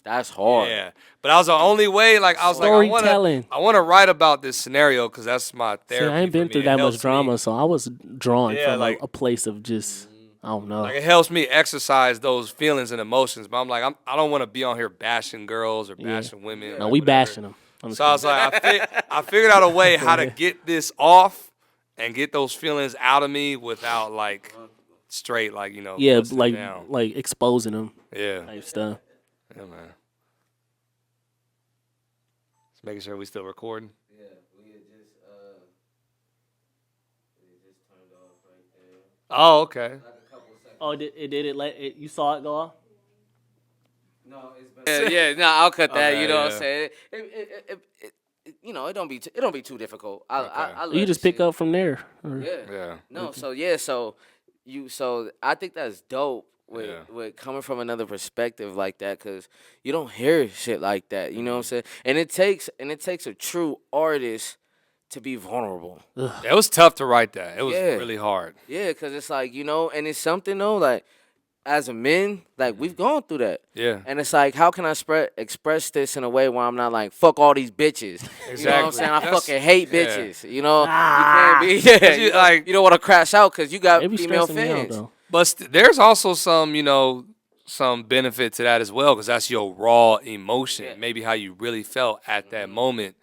That's hard. yeah. But that was the only way. Like I was like, Storytelling. I want to write about this scenario because that's my See, therapy. I ain't been for through me. It that much helps drama, me. so I was drawn Yeah, from like- a place of just I don't know. Like it helps me exercise those feelings and emotions. But I'm like, I don't want to be on here bashing girls or bashing women. no, or we whatever. bashing them. So I was like, I figured out a way how to get this off and get those feelings out of me without like straight like Yeah, busting like down. like exposing them Yeah, type stuff. yeah, man. Just making sure we still recording. Yeah, we had just turned off right there. Oh, okay. Like a couple seconds. Oh, you saw it go off? No, it's been. Yeah, no, I'll cut that. Okay, You know what yeah. I'm saying? It don't be too difficult. I You just pick up from there. Or- Yeah. Yeah. No, so I think that's dope with coming from another perspective like that, because you don't hear shit like that. You know what I'm saying? And it takes a true artist to be vulnerable. It was tough to write that. It was Yeah. really hard. Yeah, because it's like, and it's something though, like, as a men, like, we've gone through that. Yeah. And it's like, how can I express this in a way where I'm not like, fuck all these bitches? You know what I'm Exactly. saying? I That's- fucking hate yeah. bitches. You know? You can't be, yeah. You, like- you don't want to crash out because you got It be female stressing me out, fans. though. But there's also some, some benefit to that as well, because that's your raw emotion, Yeah. maybe how you really felt at that moment,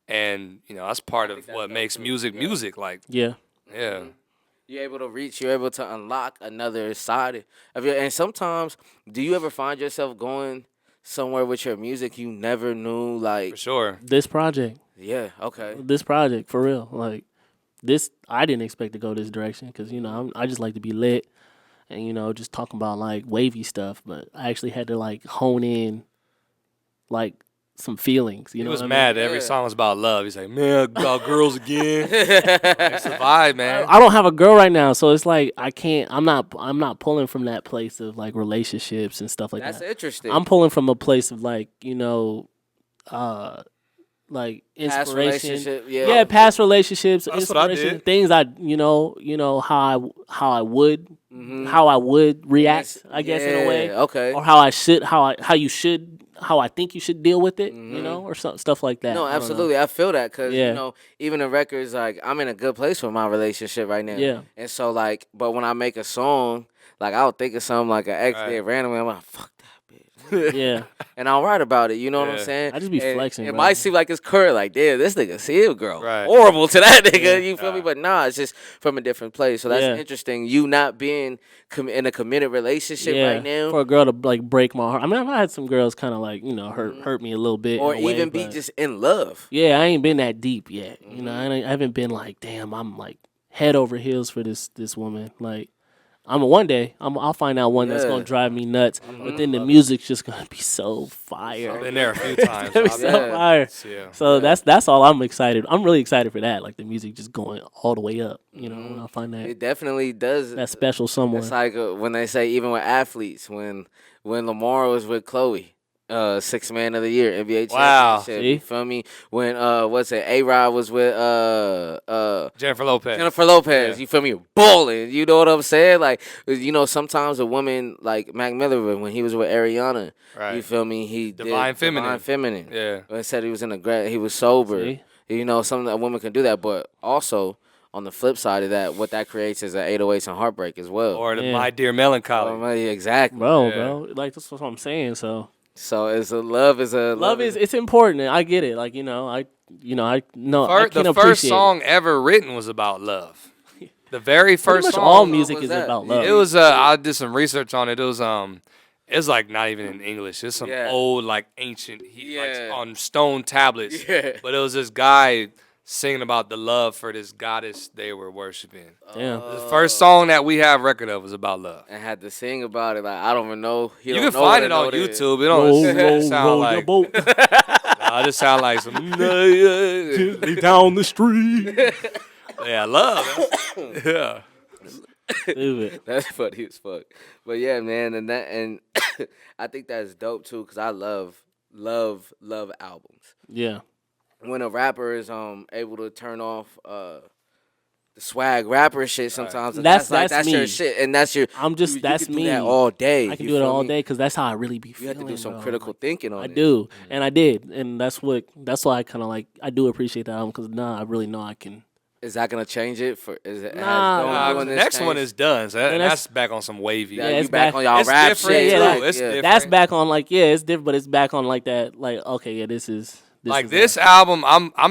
and that's part of what makes music music. Like, Yeah. yeah, You're able to unlock another side of your. And sometimes, do you ever find yourself going somewhere with your music you never knew? Like, for sure. This project, for real, like this, I didn't expect to go this direction because I just like to be lit and just talking about like wavy stuff, but I actually had to like hone in, like some feelings. He know was what I mad. Yeah. Every song was about love. He's like, man, about girls again. It's a vibe, man. I don't have a girl right now, so it's like I can't. I'm not pulling from that place of like relationships and stuff like That's that. interesting. I'm pulling from a place of like like Past inspiration. relationship, yeah. Past relationships, That's what I inspiration, did. things I how I would react, I guess, in a way, Okay. or how I think you should deal with it, or stuff like that. No, I don't know. absolutely. I feel that because, Yeah. even the records, like, I'm in a good place with my relationship right now. Yeah. And so, like, but when I make a song, like, I'll think of something like an ex Right. did randomly. I'm like, fuck that bitch. Yeah, And I'll write about it. You know what I'm Yeah. saying? I just be And flexing, It bro. might seem like it's current. Like, damn, this nigga see a girl. Right. Horrible to that nigga. Yeah. You feel me? But nah, it's just from a different place. So that's Yeah. interesting. You not being in a committed relationship right now. for a girl to like break my heart. I mean, I've had some girls kind of like hurt me a little bit, or in a way, even be but- just in love. Yeah, I ain't been that deep yet. I haven't been like, damn, I'm like head over heels for this woman. Like, one day I'll find out one that's Yeah. gonna drive me nuts. But then the music's just gonna be so fire. I've been there a few times. It's so Yeah. fire. Yeah. So that's all I'm excited. I'm really excited for that. Like the music just going all the way up. When I find It definitely does. that special someone. It's like when they say, even with athletes, when Lamar was with Chloe, 6th man of the year, NBA Wow. championship. See? You feel me? When A-Rod was with Jennifer Lopez. Jennifer Lopez, Yeah. you feel me? Balling. You know what I'm saying? Like, sometimes a woman like Mac Miller, when he was with Ariana, Right. you feel me? He Divine did Feminine. Divine Feminine. Yeah. When it said he was he was sober. See? Something that a woman can do that, but also on the flip side of that, what that creates is an 808s and heartbreak as well. Or the Yeah. My Dear Melancholy. Exactly. Bro, like that's what I'm saying. So So love is it's important. I get it. Like I know I can The appreciate first it. song ever written was about love. The very Pretty first much song. all music was is that? about love. It was I did some research on it. It was it's like not even in English. It's some Yeah. old like ancient Yeah. like on stone tablets. Yeah. But it was this guy singing about the love for this goddess they were worshiping. Damn. The first song that we have record of was about love. and had to sing about it. Like, I don't even know. You can find it on YouTube. It don't sound like boat it just sound like some gently down the street. yeah, love. Yeah. Stupid. That's funny as fuck. But yeah, man, and I think that's dope too, because I love albums. Yeah. When a rapper is able to turn off the swag rapper shit sometimes, and That's that's me. your shit, and that's your. I'm just you that's can me. do that all day. I can you do it feel all me? day because that's how I really be You feeling. have to do some bro. critical thinking on I it. do, and I did, and that's why I kind of like I do appreciate that album because I really know I can. Is that gonna change it? Is it? Nah, The next one is done. So And that's back on some wavy. Yeah, it's you back back- on y'all it's rap different shit. too. Yeah, like, It's yeah. different. That's back on like it's different, but it's back on like that. Like okay, yeah, this is Like this album, I've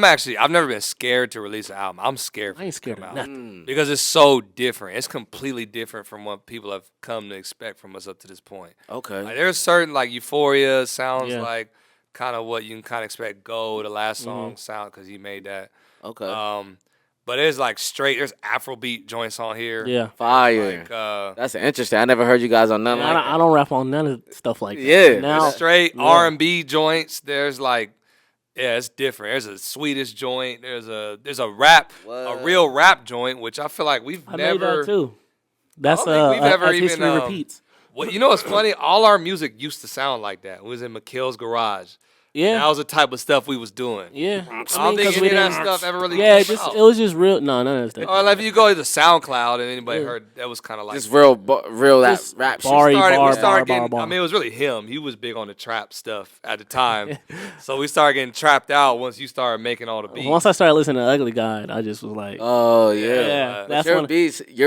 never been scared to release an album. I'm scared for I ain't it to scared come of out nothing. because it's so different. It's completely different from what people have come to expect from us up to this point. Okay. Like there's certain like Euphoria sounds Yeah. like kind of what you can kind of expect. Go the last song sound because he made that. Okay. But there's like there's Afrobeat joints on here. Yeah. Fire. Like That's interesting. I never heard you guys on nothing Yeah, like that. I don't rap on none of stuff like that. Yeah. Now, there's straight yeah. R&B joints. There's like it's different. There's a Swedish joint. There's a real rap joint, which I feel like I made that too. That's think we've ever as even, history repeats. Well, you know what's funny? All our music used to sound like that. We was in McKill's garage. Yeah. That was the type of stuff we was doing. Yeah. I don't think 'cause any we of that didn't- stuff ever really Yeah, came out. it was just real. No, none of that stuff. Or like if you go to the SoundCloud and anybody heard, that was kind of like Just real rap Just rap shit. bar-y, we bar, started bar, getting. bar. I mean, it was really him. He was big on the trap stuff at the time, so we started getting trapped out once you started making all the beats. Once I started listening to Ugly God, I just was like, Oh yeah. yeah, But that's your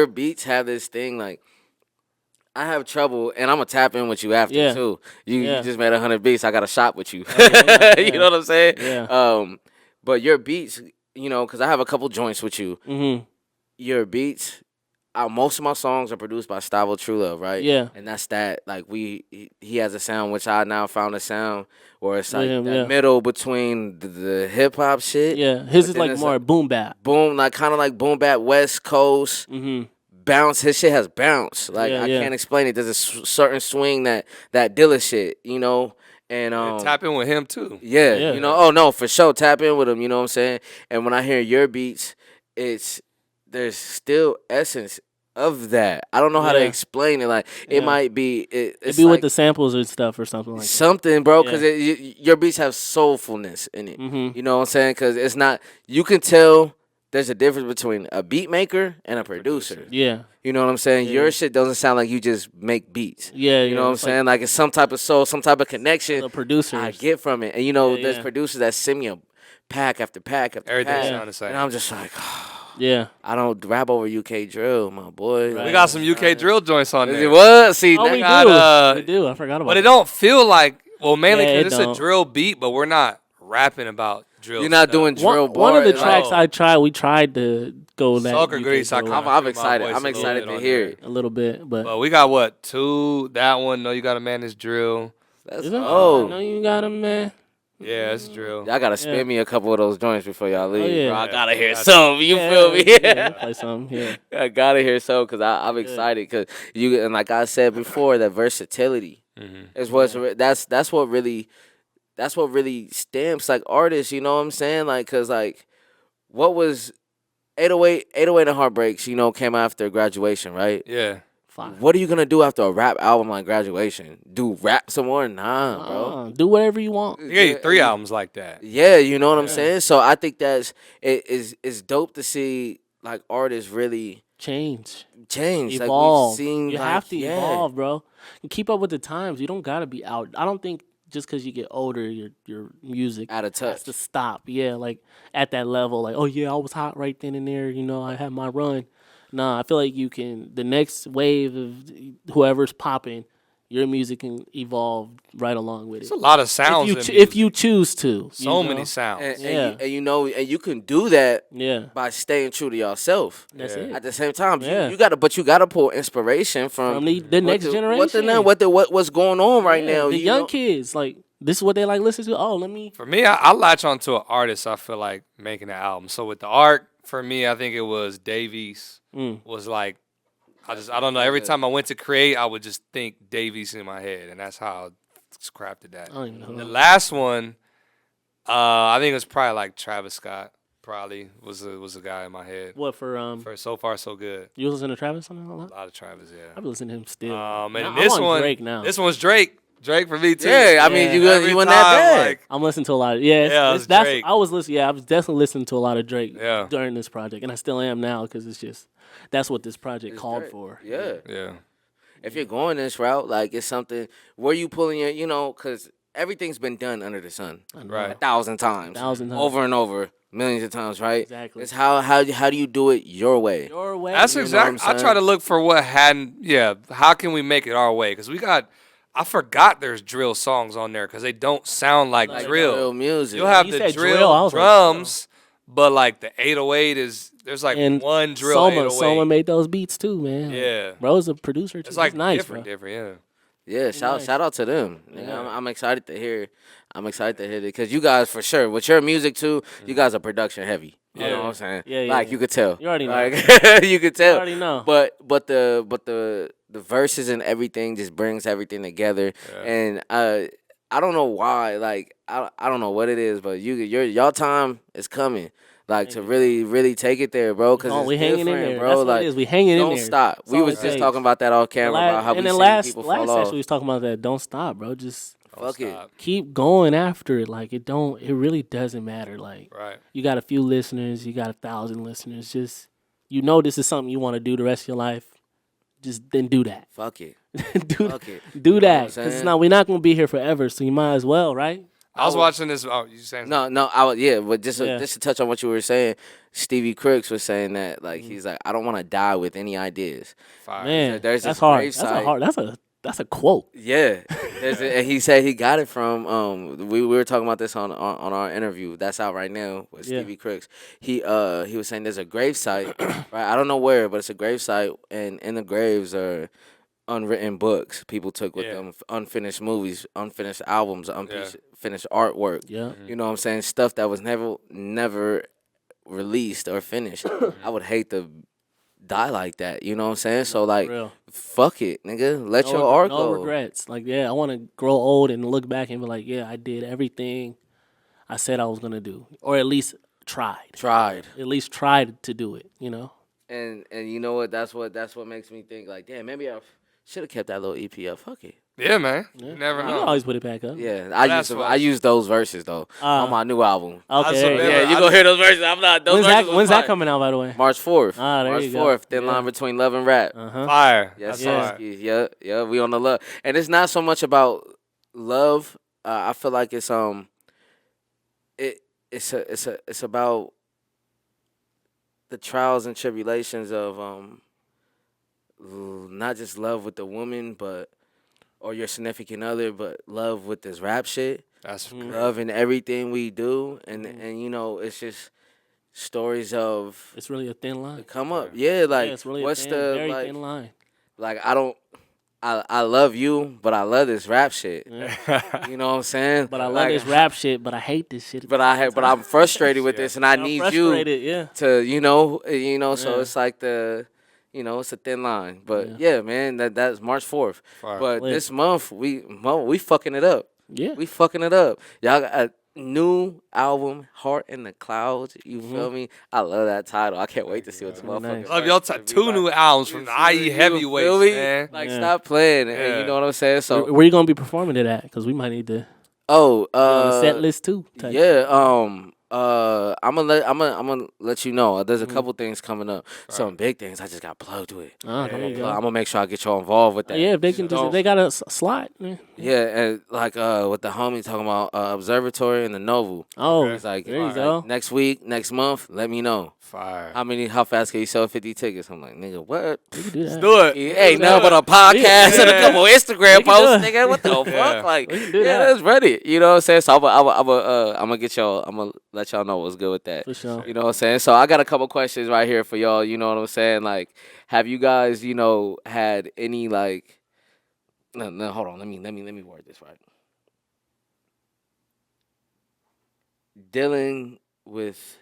when beats have this thing like I have trouble, and I'm gonna tap in with you after Yeah. too. You Yeah. just made 100 beats. I got a shot with you. yeah, You know what I'm saying? Yeah. But your beats, because I have a couple joints with you. Mm-hmm. Your beats, most of my songs are produced by Stavo True Love, right? Yeah. And that's that. Like he has a sound which I now found a sound where it's like him, that yeah. middle between the hip hop shit. Yeah, his but is then like it's more boom bap. boom, like kind of like boom bap West Coast. Mm-hmm. Bounce. His shit has bounce. Like Yeah, I yeah. can't explain it. There's a certain swing that Dilla shit, and And tap in with him too. yeah, Yeah. oh no, for sure, tap in with him. You know what I'm saying? And when I hear your beats, there's still essence of that. I don't know how to Yeah. explain it. Like Yeah. it might be It'd it's be like with the samples and stuff or something like that. something, bro, Yeah. because your beats have soulfulness in it. Mm-hmm. You know what I'm saying? Because it's not. You can tell there's a difference between a beat maker and a producer. Yeah. You know what I'm saying? Yeah. Your shit doesn't sound like you just make beats. Yeah. You know what I'm saying? Like it's some type of soul, some type of connection The producers. I get from it. And Yeah, there's yeah. producers that send me a pack after pack after Everything pack. sound the same. And I'm just like, Yeah. I don't rap over UK drill, my boy. Right. We got some UK drill joints on there. What? See, Oh, we nigga, do. We do. I forgot about But it that. don't feel like, well, mainly Yeah, because it it's don't. a drill beat, but we're not rapping about drill. you're not stuff. doing drill One of the bars. tracks we tried to go that Soccer UK Grease, I drill kinda I'm hear my excited. voice I'm a little excited bit to on hear there. it. a little bit, but But we got what? 2? That one, No You Gotta Man This Drill. That's is it? oh. No, you got him, man. Yeah, it's drill. Y'all gotta spin Yeah. me a couple of those joints before y'all leave. yeah. Bro. I gotta hear Yeah. some. You feel me? Yeah, play something. Yeah. I gotta hear some because I'm excited because and like I said before, that versatility is that's what really stamps like artists. You know what I'm saying? Like, cause like what was 808 and Heartbreaks? Came after Graduation, right? Yeah. Fine. What are you gonna do after a rap album like Graduation? Do rap some more? Nah, bro. Do whatever you want. He gave you 3 albums like that. Yeah, you know what I'm saying. So I think it's dope to see like artists really Change. change, Evolve. Like we've seen, You like, have to yeah. evolve, bro. You keep up with the times. You don't gotta be out. I don't think just because you get older, your music Out of has touch. to stop. Yeah, like at that level, like, oh yeah, I was hot right then and there. I had my run. Nah, I feel like you can. The next wave of whoever's popping, your music can evolve right along with it. It's a lot of sounds. If you choose to. so many sounds. And, Yeah. and you can do that Yeah, by staying true to yourself. that's Yeah. it. At the same time, Yeah. you gotta pull inspiration from From the next generation. What's going on right Yeah, now. the you young know? kids, like this is what they like listen to. Oh, let me. For me, I latch onto an artist. I feel like making an album. So with the art, for me, I think it was Davies. Was like, I don't know. Every time I went to create, I would just think Davies in my head, and that's how I crafted that. I don't even know. The last one, I think it was probably like Travis Scott. Probably was a guy in my head. What for? For So Far So Good. You listen to Travis on that a A lot? lot of Travis, yeah. I've been listening to him still. And I'm this on one, Drake now. This one's Drake. Drake for me too. Yeah, I mean, Yeah. you went that bad. Like, I'm listening to a lot of it's it's Drake. I was listening. Yeah, I was definitely listening to a lot of Drake Yeah. during this project, and I still am now because it's just that's what this project It's called Drake. for. Yeah. yeah. If you're going this route, like it's something where you pulling your, because everything's been done under the sun, Right. 1,000 times, 1,000 times. over and over, millions of times, right? Exactly. It's how do you do it your way? Your way. That's You know what I'm exactly. I try saying? to look for what hadn't. Yeah, how can we make it our way? Because we got I forgot there's drill songs on there because they don't sound like drill. Real music. You'll have You the said drill drill, I was like, drums, but like the 808 there's like And one drill Soma 808. made those beats too, man. Yeah. Bro's a producer too. It's like He's nice, different, bro. yeah. Yeah, shout out to them. Yeah. I'm excited to hear. I'm excited to hear it because you guys for sure with your music too. You guys are production heavy. You know what I'm saying? Yeah, yeah, Like yeah. you could tell. You already know. Like you could tell. You already know. But the verses and everything just brings everything together. Yeah. And I don't know why. Like I don't know what it is, but y'all time is coming. Like to really take it there, bro. Because we hanging in there, bro. That's what like it is. We hanging in there. don't stop. That's We all was it just takes. talking about that off camera about how we then see people fall off. session we was talking about that. Don't stop, bro. Just Fuck it. keep going after it. Like it really doesn't matter. Like Right. you got a few listeners, you got 1,000 listeners. Just this is something you want to do the rest of your life. Just then do that. Fuck it. do Fuck it. do You know that what I'm because saying? we're not gonna be here forever. So you might as well, right? I was watching this. Oh, you saying No, but just to touch on what you were saying, Stevie Crooks was saying that like he's like I don't want to die with any ideas. fire? Man, there's that's this hard. gravesite. That's a quote. Yeah, and he said he got it from we were talking about this on our interview that's out right now with Stevie Crooks. He was saying there's a gravesite, right? I don't know where, but it's a gravesite, and in the graves are unwritten books people took with them, unfinished movies, unfinished albums, unfinished artwork. Yeah. You know what I'm saying? Stuff that was never released or finished. I would hate to die like that. You know what I'm saying? So like, real. fuck it, nigga. Let your art no go. regrets. Like, I want to grow old and look back and be like, I did everything I said I was gonna do, or at least tried. At least tried to do it. You know. And you know what? That's what makes me think like, damn, maybe I should have kept that little EP up. Fuck it. Yeah, man. You never You know. can always put it back up. Yeah, Well, I use those verses though on my new album. Okay. Yeah, You gonna hear those verses? I'm not. Those When's that coming out, by the way? March 4th. There March you 4th. go. Thin line between love and rap. Fire. Yes, That's fire. yeah. We on the love, and it's not so much about love. I feel like it's it's about the trials and tribulations of not just love with the woman, or your significant other, but love with this rap shit. That's Love in everything we do, and it's just stories of It's really a thin line. come up. Yeah, like it's really what's a the thin line. like I love you, but I love this rap shit. You know what I'm saying? But I love this rap shit, but I hate this shit. But I'm frustrated with this, and I need you to So it's like it's a thin line. But yeah, man, that's March 4th. Fire. But this month we fucking it up. Yeah. We fucking it up. Y'all got a new album, Heart in the Clouds. You feel me? I love that title. I can't wait to see what the motherfucker. Love y'all. Two new albums from the IE Heavyweights, man. Like stop playing. And you know what I'm saying? So where you gonna be performing it at? Because we might need to set list too. I'm gonna let you know. There's a couple things coming up. Some big things. I just got plugged with. There you go. I'm gonna make sure I get y'all involved with that. Yeah, if they can if they got a slot. Yeah, and like with the homie talking about Observatory and the Novel. Oh, He's like, there you go. Next week, next month, let me know. Fire. How fast can you sell 50 tickets? I'm like, nigga, what? We can do that. Do it. It ain't nothing but a podcast and a couple Instagram We can posts, do it. nigga. What the fuck? Like, We can do that. that's ready. You know what I'm saying? So I'm gonna get y'all. I'm gonna let y'all know what's good with that. For sure. You know what I'm saying? So I got a couple questions right here for y'all. You know what I'm saying? Like, have you guys, had any like? No, hold on. Let me word this right. Dealing with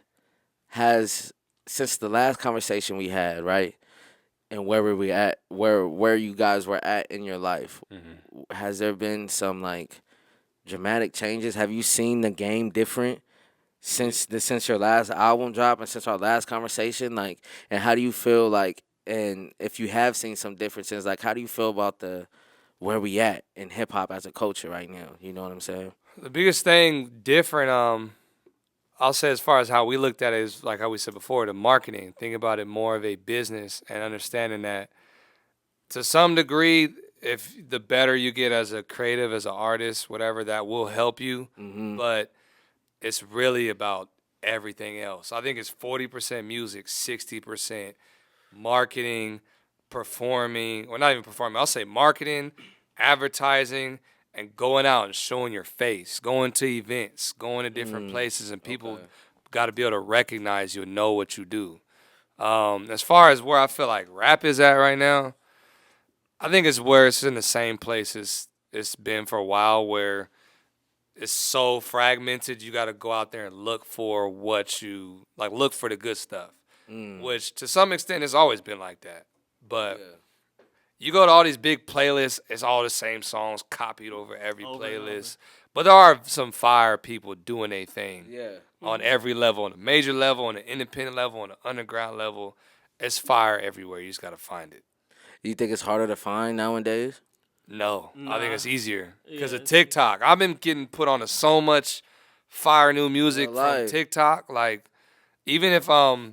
since the last conversation we had, right? And where were we at? Where you guys were at in your life? Has there been some like dramatic changes? Have you seen the game different since your last album drop and since our last conversation? Like, and how do you feel like? And if you have seen some differences, like, how do you feel about where we at in hip hop as a culture right now? You know what I'm saying? The biggest thing different, I'll say as far as how we looked at it is like how we said before, the marketing. Think about it more of a business and understanding that to some degree, if the better you get as a creative, as an artist, whatever, that will help you. But it's really about everything else. I think it's 40% music, 60% marketing, performing, or not even performing. I'll say marketing, advertising and going out and showing your face, going to events, going to different places, and people got to be able to recognize you and know what you do. As far as where I feel like rap is at right now, I think it's where it's in the same place as it's been for a while, where it's so fragmented. You got to go out there and look for what you like. Look for the good stuff, which to some extent has always been like that. But you go to all these big playlists, it's all the same songs copied over every playlist. But there are some fire people doing their thing on every level, on the major level, on the independent level, on the underground level. It's fire everywhere. You just got to find it. You think it's harder to find nowadays? No, I think it's easier because of TikTok. I've been getting put on to so much fire new music from TikTok. Like, even if I've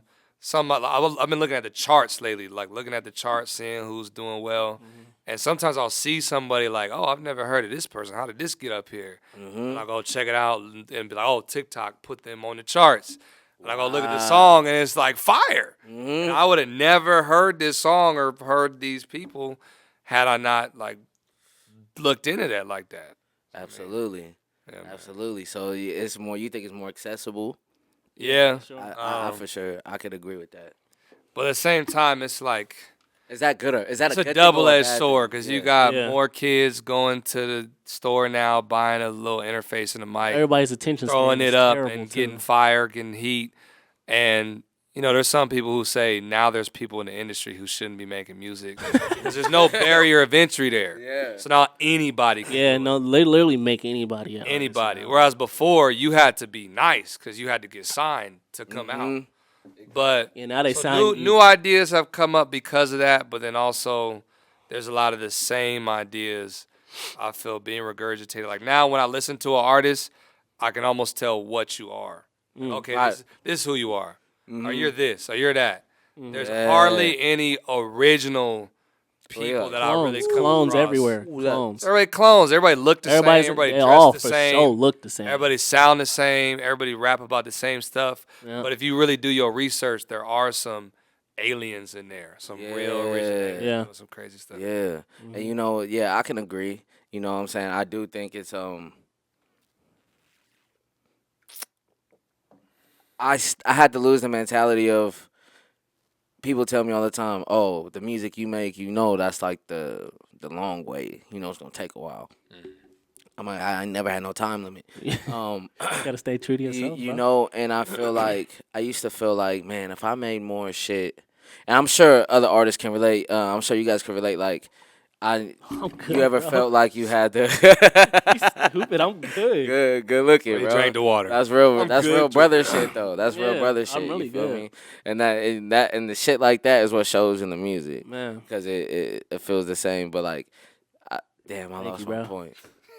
been looking at the charts lately, like looking at the charts, seeing who's doing well. And sometimes I'll see somebody like, oh, I've never heard of this person. How did this get up here? And I'll go check it out and be like, oh, TikTok put them on the charts. And I go look at the song, and it's like fire. And I would have never heard this song or heard these people had I not like looked into that like that. Absolutely. Absolutely. So it's more. You think it's more accessible? Yeah. I for sure. I could agree with that. But at the same time, it's like, is that good or is that it's a a good double-edged thing or a bad sword thing? because you got more kids going to the store now, buying a little interface and a mic, Everybody's attention throwing span it is up terrible, and too. getting fire, getting heat. And, you know, there's some people who say now there's people in the industry who shouldn't be making music because there's no barrier of entry there. Yeah. So now anybody can do it. No, they literally make anybody out. Anybody. Whereas before, you had to be nice because you had to get signed to come out. But now they so sign new ideas have come up because of that, but then also there's a lot of the same ideas I feel being regurgitated. Like now when I listen to an artist, I can almost tell what you are. Okay, this is who you are. Or you're this, or you're that. There's hardly any original people that I really come clones across. everywhere. Clones. Everybody clones. Everybody look the same. Everybody they dress all the for same. sure look the same. Everybody sound the same. Everybody rap about the same stuff. Yeah. But if you really do your research, there are some aliens in there. Some real originators. Doing some crazy stuff. Yeah. And you know, I can agree. You know what I'm saying? I do think it's I had to lose the mentality of people tell me all the time, oh, the music you make, you know, that's like the long way. You know, it's going to take a while. I'm like, I never had no time limit. Gotta stay true to yourself. You know, and I feel like, I used to feel like, man, if I made more shit, and I'm sure other artists can relate, I'm sure you guys can relate, like, you ever felt like you had to Stupid, I'm good. good looking, bro. Drank the water. That's real brother shit though. That's real brother shit. I'm really you feel good. me? And and the shit like that is what shows in the music, Man. because it feels the same. But like, I lost you, my bro. point.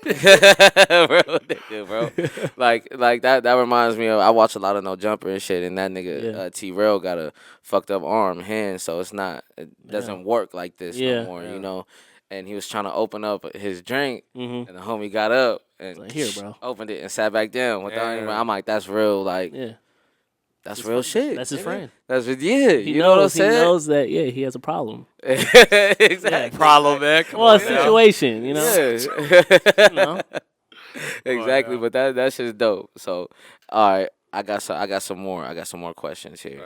Real nigga, bro. like that reminds me of, I watch a lot of No Jumper and shit, and that nigga T-Rail got a fucked up hand, so it doesn't work like this no more, you know. And he was trying to open up his drink, and the homie got up and like, here, bro. opened it and sat back down without even. I'm like, that's real, like, that's real shit. That's his friend. That's what, He you know what I'm saying? He knows that, he has a problem. Exactly. Problem, man. Well, a situation, you know? Yeah. You know? Exactly, but that shit is dope. So, all right, I got some more questions here.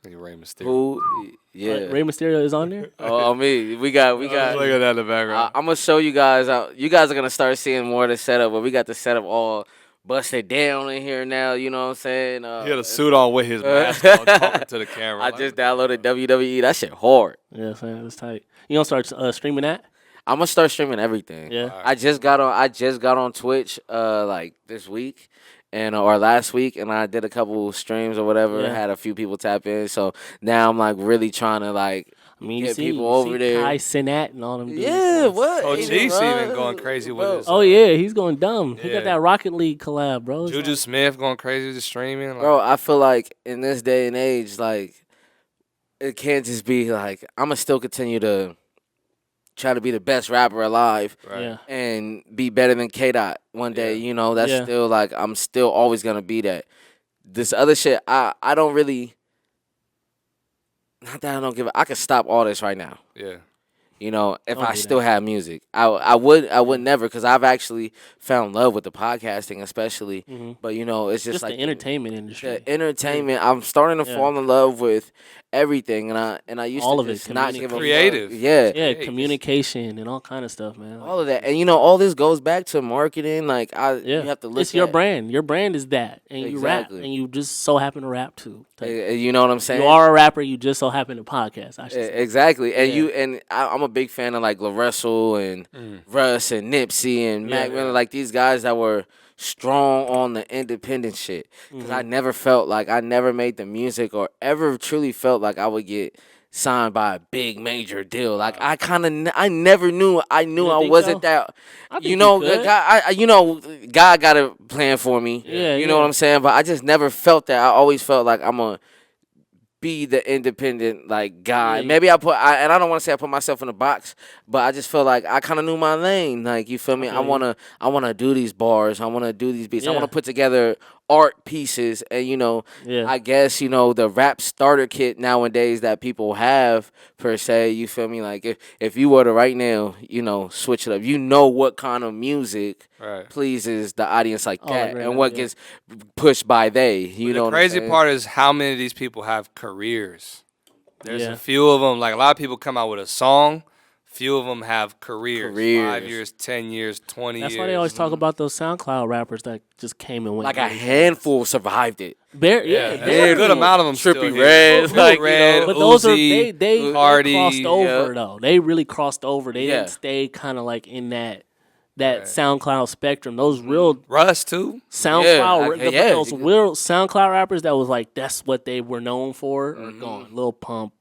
Rey Mysterio. Who? Yeah. Rey Mysterio is on there? Oh, me. We got. Look at that in the background. I'm gonna show you guys. You guys are gonna start seeing more of the setup, but we got the setup all busted down in here now. You know what I'm saying? He had a suit on with his mask on, talking to the camera. I just downloaded WWE. That shit hard. Yeah, man, it's tight. You gonna start streaming that? I'm gonna start streaming everything. Yeah. Right. I just got on Twitch like this week. Or last week, and I did a couple streams or whatever. Yeah. Had a few people tap in, so now I'm like really trying to get people over there. Kai Sinat and all them dudes. Yeah, what? Oh, Chiefs even going crazy with his. Oh yeah, he's going dumb. He got that Rocket League collab, bro. Juju Smith going crazy with streaming. Like, bro, I feel like in this day and age, like it can't just be like I'm gonna still continue to try to be the best rapper alive, and be better than K-Dot one day. You know, that's still like I'm still always gonna be that. This other shit, I don't really. not that I don't give. I could stop all this right now. Yeah. You know, if Don't I do still that. had music, I would never, because I've actually found love with the podcasting, especially. But you know, it's just like the entertainment industry. the entertainment. I'm starting to Yeah. fall in love with everything, and I used All to of it, just not give a Creative. fuck. Yeah, Yeah, communication and all kind of stuff, man. all of that, and you know, all this goes back to marketing. Like you have to look. It's your at, brand. Your brand is that, and you rap, Exactly. and you just so happen to rap too. You know what I'm saying? You are a rapper. You just so happen to podcast. I should say. Exactly, and Yeah. I'm a big fan of like LaRussell and Russ and Nipsey and Mac Miller, yeah. like these guys that were strong on the independent shit. Because I never felt like I never made the music or ever truly felt like I would get signed by a big major deal. Like I never knew. I knew You I think wasn't so? that. I think You you know, could. God got a plan for me. Yeah, you know yeah. what I'm saying. But I just never felt that. I always felt like I'm a be the independent like guy. Yeah. Maybe and I don't want to say I put myself in a box, but I just feel like I kind of knew my lane. Like, you feel me? I wanna do these bars. I wanna do these beats. I Yeah. wanna put together art pieces, and Yeah. I guess the rap starter kit nowadays that people have per se. You feel me? Like if you were to right now, switch it up. You know what kind of music Right. pleases the audience like that, right, and what yeah. gets pushed by they. You know The what I'm crazy saying? part is how many of these people have careers. There's Yeah. a few of them. Like, a lot of people come out with a song. Few of them have careers. 5 years, 10 years, 20 That's years. why they always talk about those SoundCloud rappers that just came and went. Like a handful survived it. Yeah, Yeah, there's a good amount of them. Trippie still here. Redd, like, Red, But those Uzi, are they Cardi, crossed over yeah. though. They really crossed over. They Yeah. didn't stay kind of like in that Right. SoundCloud spectrum. Those real Russ too. SoundCloud, Yeah, those real SoundCloud rappers that was like that's what they were known for are gone. Lil Pump,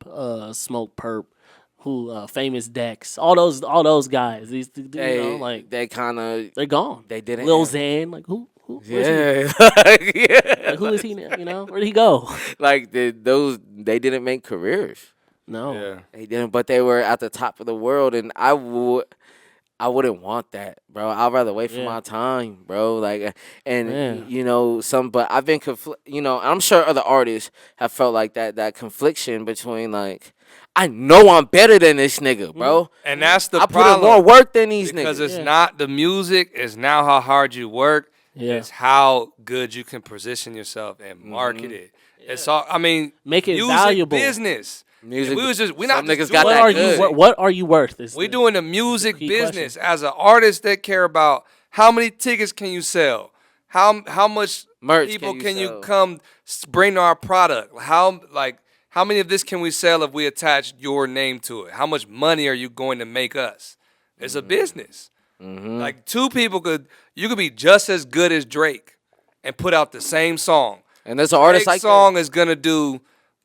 Smoke Perp, Famous Dex, all those guys. These like they kind of they're gone. they didn't Lil have- Xan, like who where's he? yeah, Like, who is he now? Where'd he go? like they didn't make careers. No. Yeah. They didn't, but they were at the top of the world, and I wouldn't want that, bro. I'd rather wait for Yeah. my time, bro. Like, and Yeah. but I've been I'm sure other artists have felt like that confliction between like, I know I'm better than this nigga, bro. And that's the I put problem. in more work than these Because niggas. it's not the music, it's now how hard you work. Yeah. It's how good you can position yourself and market it. It's all, I mean, Make it music valuable. business. Music. We was just, we some not niggas just got doing that What are good. you? What are you worth? We doing the music key business. As an artist, they care about how many tickets can you sell, how much Merch people can you sell? come bring our product, how many of this can we sell if we attach your name to it? How much money are you going to make us? It's a business. Like, two people you could be just as good as Drake and put out the same song. And there's an artist Drake's like song is gonna do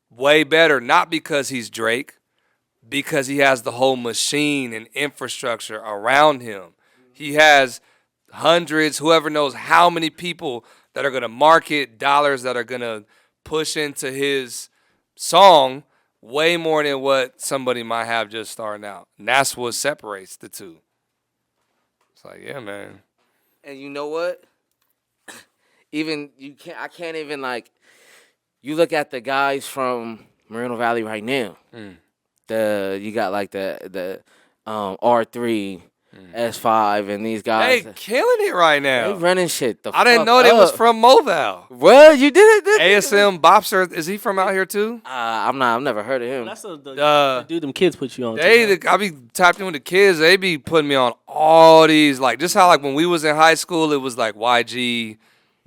way better, not because he's Drake, because he has the whole machine and infrastructure around him. He has hundreds, whoever knows how many people that are gonna market, dollars that are gonna push into his song way more than what somebody might have just starting out. And that's what separates the two. It's like, yeah, man. And you know what? I can't even like. You look at the guys from Moreno Valley right now. You got like the R3, S5, and these guys. They killing it right They now. running shit. I didn't know they was from Moval. Well, you did it. ASM Bopster, is he from out here too? I've never heard of him. That's the dude them kids put you on. I be tapped in with the kids. They be putting me on all these, like, just how like when we was in high school, it was like YG,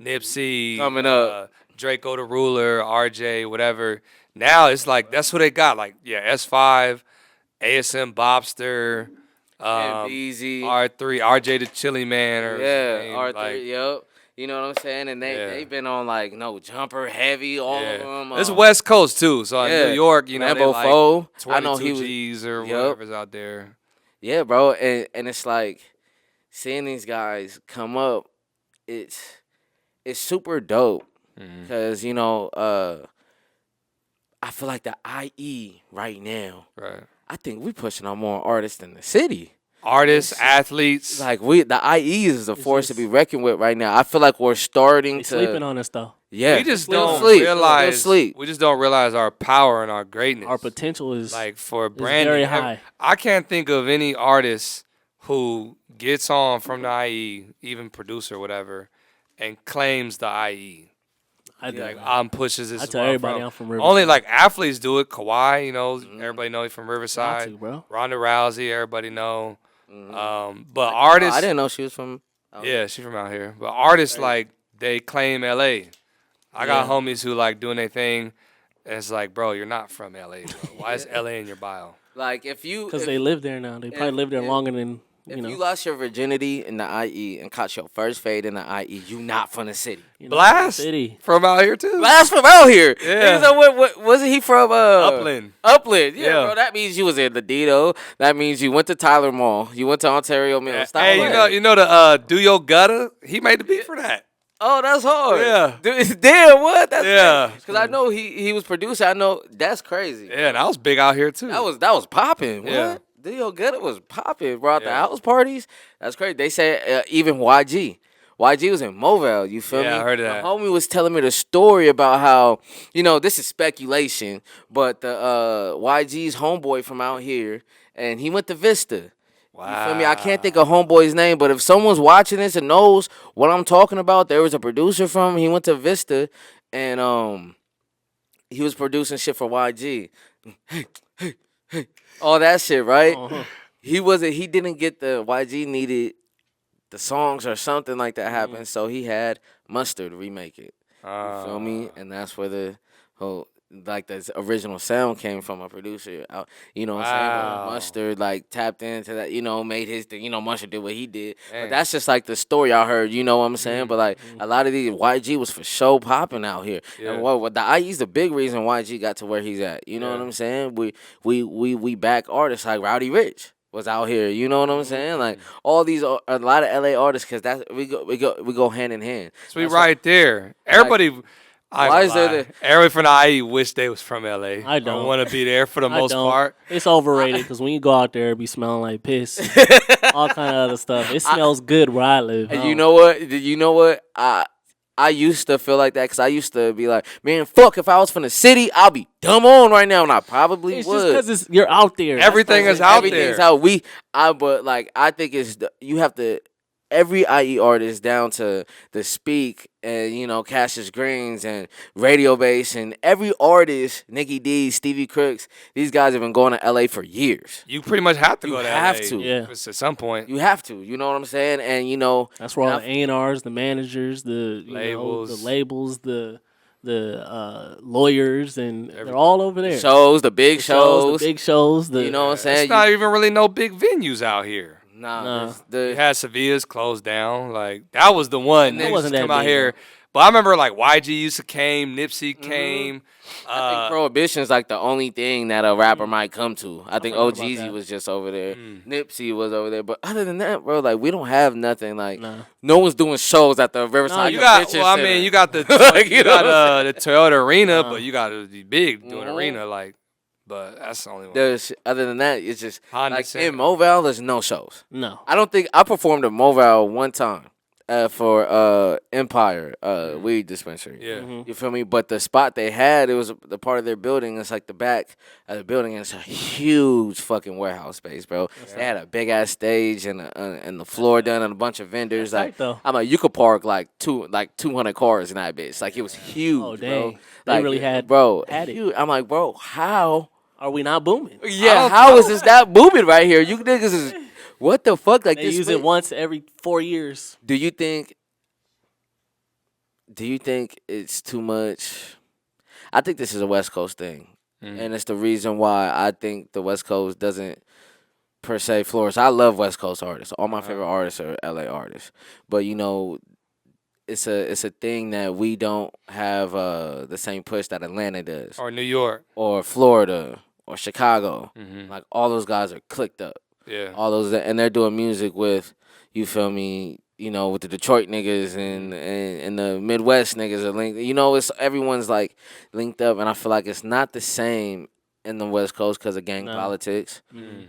Nipsey, Coming up. Draco the Ruler, RJ, whatever. Now it's like that's who they got. Like, yeah, S5, ASM Bopster, Easy. R3, RJ the Chili Man, or R3. like, Yep. You know what I'm saying? And they've been on like No Jumper, Heavy, all of them. It's West Coast too. So in New York, you know, Lambo they like Foe. 22 I know he was. G's or Yup. whatever's out there. Yeah, bro, and it's like seeing these guys come up. It's super dope because I feel like the IE right now. Right. I think we pushing on more artists than the city. Artists, athletes. Like the IE is a force to be reckoned with right now. I feel like we're starting They to sleeping on us though. Yeah, We just still don't sleep. realize. Still sleep. We just don't realize our power and our greatness. Our potential is like for is branding. very high. I can't think of any artist who gets on from the IE, even producer, whatever, and claims the IE. I do. Like I'm pushes this. I is tell where I'm everybody from. I'm from Riverside. Only like athletes do it. Kawhi, everybody know he's from Got Riverside. to, bro. Ronda Rousey, everybody know. But Oh, artists, I didn't know she was from. yeah, she's from out here. But artists like they claim LA. I got homies who like doing their thing, and it's like, bro, you're not from LA, bro. Why is LA in your bio? Like if you Because they live there now. They probably live there longer than if you lost your virginity in the IE and caught your first fade in the IE, you not from the city. Blast City. from out here too. Blast from out here. Yeah. So what wasn't he from? Upland. Upland. Yeah, Yeah. bro. That means you was in the Dito. That means you went to Tyler Mall. You went to Ontario Mill. Yeah. Stop Hey, playing. you know the Do Your Gutter? He made the beat for that. Oh, that's hard. Yeah. Dude, damn, what? That's Yeah. Because I know he was producer. I know that's crazy. Yeah, and I was big out here too. That was popping. Yeah. What? Dio Gutter was popping. Bro, at the house parties. That's crazy. They said even YG. YG was in Moville, you feel me? Yeah, I heard of that. The homie was telling me the story about how, this is speculation, but the YG's homeboy from out here, and he went to Vista. Wow. You feel me? I can't think of homeboy's name, but if someone's watching this and knows what I'm talking about, there was a producer from, he went to Vista, and he was producing shit for YG. Hey, all that shit, right? Uh-huh. He didn't get the YG needed the songs or something like that happened, so he had Mustard remake it. You feel me? And that's where the whole the original sound came from a producer. You know what I'm saying? Wow. But Mustard tapped into that, made his thing. Mustard did what he did. Dang. But that's just the story I heard, you know what I'm saying? But a lot of these YG was for show popping out here. Yeah. And what the IE's the big reason YG got to where he's at. You know what I'm saying? We back artists like Rowdy Rich was out here. You know what I'm saying? Like all these a lot of LA artists, because that's we go hand in hand. So we right there. Everybody. Why is there Everybody from the IE wish they was from LA. I don't. want to be there for the I most don't. part. It's overrated because when you go out there, it be smelling like piss, all kind of other stuff. It smells good where I live. And you know what? I used to feel like that because I used to be like, man, fuck, if I was from the city, I'll be dumb on right now, and I probably it's would. just because you're out there. Everything is out Everything's there. how but I think you have to. Every IE artist down to the Speak and Cassius Greens and Radio Bass and every artist, Nicky D, Stevie Crooks, these guys have been going to LA for years. You pretty much have to You go to have LA. to. Yeah. At some point. You have to, you know what I'm saying? And That's where all the A&Rs, the managers, the Labels. the labels, the lawyers, and they're all over there. shows, the big shows, the big shows. you know what I'm saying? It's not even really no big venues out here. Nah. You had Sevilla's closed down. Like that was the one. That Niggas wasn't used to that come out big, here. But I remember YG used to came, Nipsey came. I think Prohibition's the only thing that a rapper might come to. I think forgot about OGZ that. was just over there. Nipsey was over there. But other than that, bro, we don't have nothing. Nah. No one's doing shows at the Riverside you got. Convention Well, I Center. mean, you got the the Toyota Arena, but you got to be big doing arena But that's the only one. Other than that, it's just Honda Center. in Mobile, there's no shows. No. I don't think I performed at Mobile one time for Empire weed dispensary. Yeah. You feel me? But the spot they had, it was the part of their building. It's the back of the building, and it's a huge fucking warehouse space, bro. They had a big ass stage and the floor done and a bunch of vendors. That's tight, though. I'm you could park 200 cars in that bitch. It was huge, Oh, bro. dang. They really had it. Huge. I'm bro, how? Are we not booming? Yeah, how is this not booming right here? You niggas is what the fuck? They This use it once every 4 years. Do you think it's too much? I think this is a West Coast thing. And it's the reason why I think the West Coast doesn't per se flourish. I love West Coast artists. All my favorite artists are LA artists. But it's a thing that we don't have the same push that Atlanta does. Or New York. Or Florida or Chicago. Mm-hmm. All those guys are clicked up. Yeah. All those, and they're doing music with, you feel me, with the Detroit niggas and the Midwest niggas are linked. It's everyone's linked up, and I feel like it's not the same in the West Coast because of gang politics.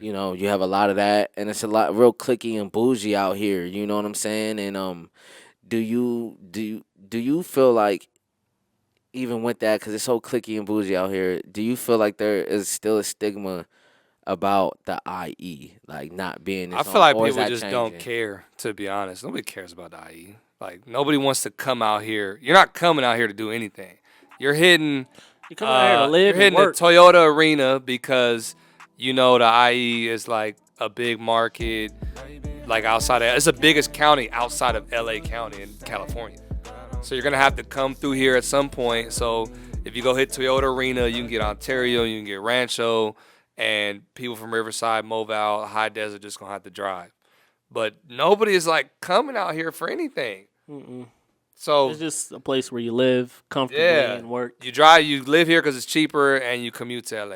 You have a lot of that, and it's a lot real cliquey and bougie out here. You know what I'm saying? And do you feel like even with that, because it's so clicky and bougie out here, do you feel like there is still a stigma about the IE, like not being? I feel like people just don't care. To be honest, nobody cares about the IE. Like nobody wants to come out here. You're not coming out here to do anything. You're hitting. You come out here to live You're hitting and work. the Toyota Arena because you know the IE is like a big market, like outside of. It's the biggest county outside of LA County in California. So you're gonna have to come through here at some point. So if you go hit Toyota Arena, you can get Ontario, you can get Rancho, and people from Riverside, Mobile, High Desert just gonna have to drive. But nobody is like coming out here for anything. So it's just a place where you live comfortably and work. You live here because it's cheaper, and you commute to LA.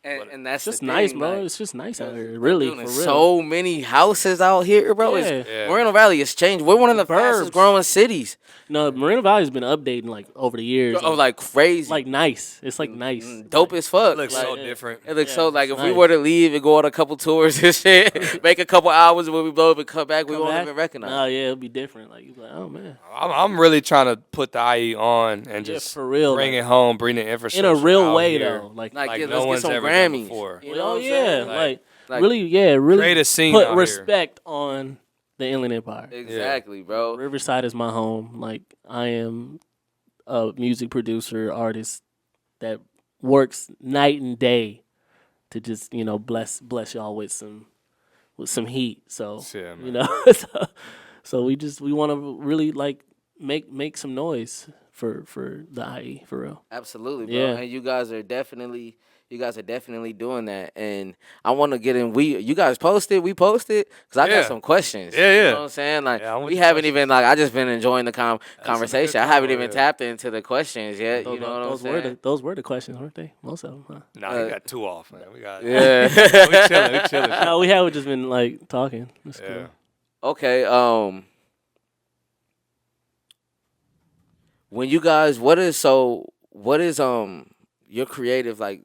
And that's just the nice, thing, bro. like, It's just nice out here, really. For real. So many houses out here, bro. Yeah. Moreno Valley has changed. We're one of the fastest growing cities. No, Moreno Valley's been updating like over the years. Oh, like crazy. Like nice. It's like nice. Dope as fuck. It looks like, so different. It looks so like if we nice. were to leave and go on a couple tours and shit, make a couple hours when we blow up and come back, we won't even recognize. No, yeah, it'll be different. Like, you're like, oh man. I'm really trying to put the IE on and just for real, bring like, it home, bring the infrastructure in a real out way here. though. Like yeah, no let's get one's some ever done Grammys. before. You know what I'm yeah, saying? Like, really create a scene put out respect on the Inland Empire. Exactly, bro. Riverside is my home. Like, I am a music producer, artist that works night and day to just, you know, bless y'all with some heat. So Yeah, man. you know, so we want to really like make some noise for the IE for real. Absolutely, bro. Yeah. And you guys are definitely doing that. And I want to get in. You guys posted, we posted, because I got some questions. Yeah, yeah. You know what I'm saying? Like, Yeah, we haven't even, like, I just been enjoying the conversation. I haven't even yeah. tapped into the questions yet. You know what I'm saying? Those were the questions, weren't they? Most of them, huh? Nah, we got two off, man. We got Yeah. we chilling. No, we have just been like talking. That's Yeah. cool. Okay, when you guys, what is your creative, like,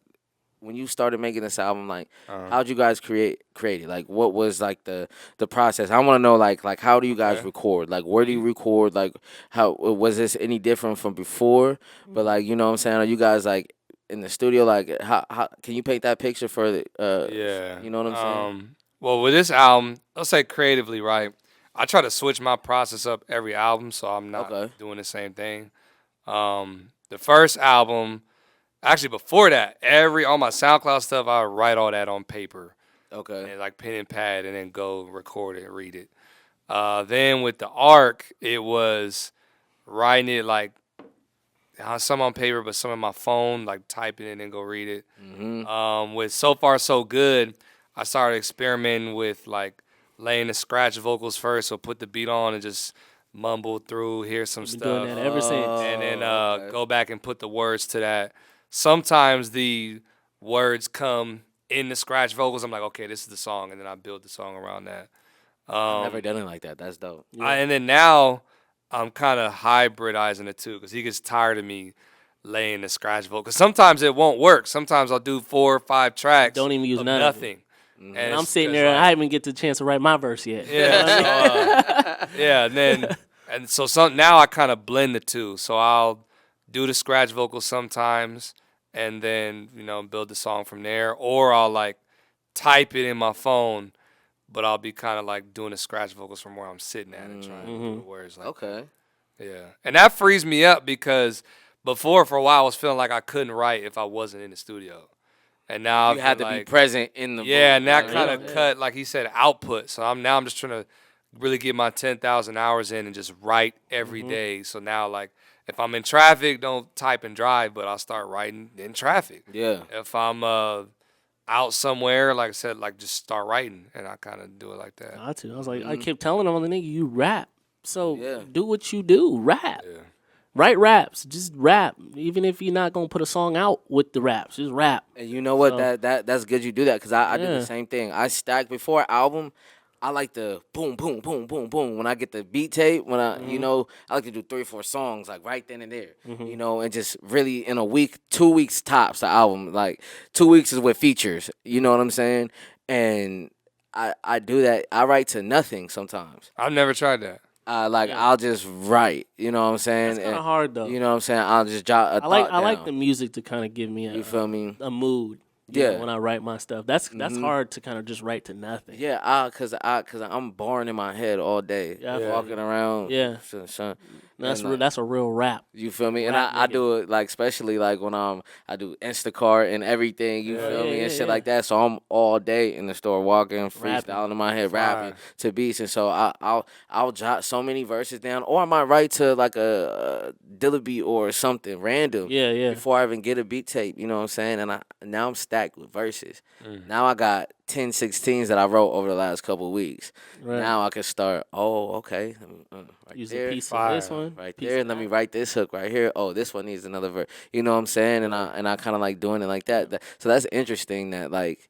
when you started making this album, like, how'd you guys create it? Like, what was like the process? I want to know, like how do you guys record? Like, where do you record? Like, how was this any different from before? But like, you know what I'm saying? Are you guys like in the studio? Like, how can you paint that picture for the you know what I'm saying? Well, with this album, let's say creatively, right? I try to switch my process up every album, so I'm not doing the same thing. The first album. Actually, before that, all my SoundCloud stuff, I would write all that on paper. Okay. And like pen and pad, and then go record it and read it. Then with the ARC, it was writing it like some on paper, but some on my phone, like typing it and then go read it. Mm-hmm. With So Far So Good, I started experimenting with like laying the scratch vocals first, so put the beat on and just mumble through, hear some stuff. Doing that ever since. And then go back and put the words to that. Sometimes the words come in the scratch vocals. I'm like, okay, this is the song, and then I build the song around that. I've never done it like that. That's dope. And then now I'm kind of hybridizing it too, because he gets tired of me laying the scratch vocals. Sometimes it won't work. Sometimes I'll do 4 or 5 tracks. Don't even use of none nothing. Of it. And I'm sitting there, and I haven't get the chance to write my verse yet. Yeah. And so now I kind of blend the two. So I'll do the scratch vocals sometimes, and then, you know, build the song from there. Or I'll like type it in my phone, but I'll be kind of like doing the scratch vocals from where I'm sitting at and trying to do the words like that. Yeah. And that frees me up, because before, for a while, I was feeling like I couldn't write if I wasn't in the studio. And now you had to be present in the and that kind of cut, like he said, output. So I'm just trying to really get my 10,000 hours in and just write every day. So now, like, if I'm in traffic, don't type and drive, but I'll start writing in traffic. Yeah. If I'm out somewhere, like I said, like, just start writing, and I kind of do it like that. I was like, I kept telling him, nigga, you rap. So do what you do, rap. Yeah. Write raps, just rap. Even if you're not gonna put a song out with the raps, just rap. And you know what? That's good you do that, because I do the same thing. I stack before an album. I like the boom, boom, boom, boom, boom. When I get the beat tape, when I, you know, I like to do 3 or 4 songs, like right then and there, you know, and just really in a week, 2 weeks tops the album. Like 2 weeks is with features, you know what I'm saying? And I do that. I write to nothing sometimes. I've never tried that. I'll just write. You know what I'm saying? That's kind of hard though. You know what I'm saying? I'll just jot a I thought like down. the music to kind of give me You feel me? a mood. Yeah. When I write my stuff, that's hard to kind of just write to nothing. Yeah, cause I'm boring in my head all day, walking around. Yeah, that's a real rap. You feel me? And I do it like especially like when I do Instacart and everything. You feel me and shit like that. So I'm all day in the store walking, freestyling in my head, rapping to beats, and so I'll jot so many verses down, or I might write to like a Dilla beat or something random. Before I even get a beat tape, you know what I'm saying? And now I'm stacked with verses. Now I got 10 16s that I wrote over the last couple of weeks. Right. Now I can start. Oh, okay. Right Use there, a piece of this one right there. Let me write this hook right here. Oh, this one needs another verse. You know what I'm saying? And I kind of like doing it like that. So that's interesting. That like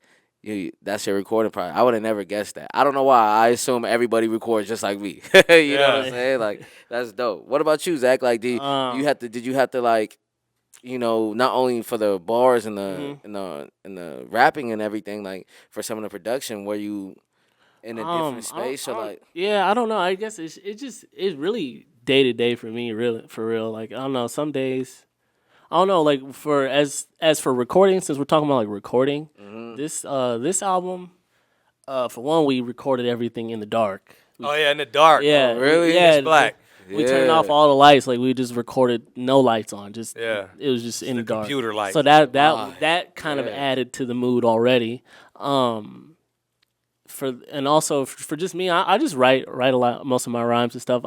that's your recording process. I would have never guessed that. I don't know why. I assume everybody records just like me. You know what I'm saying? Like that's dope. What about you, Zach? Like, did you have to like, you know, not only for the bars and the and the rapping and everything, like for some of the production, were you in a different space or like? Yeah, I don't know. I guess it's really day to day for me, really for real. Like I don't know. Some days, I don't know. Like for as for recording, since we're talking about like recording, this album, for one, we recorded everything in the dark. In the dark. Yeah, really? Yeah, it's black. We turned off all the lights. Like we just recorded no lights on. Just it was just in the dark. Computer lights. So that kind of added to the mood already. For just me, I just write a lot, most of my rhymes and stuff.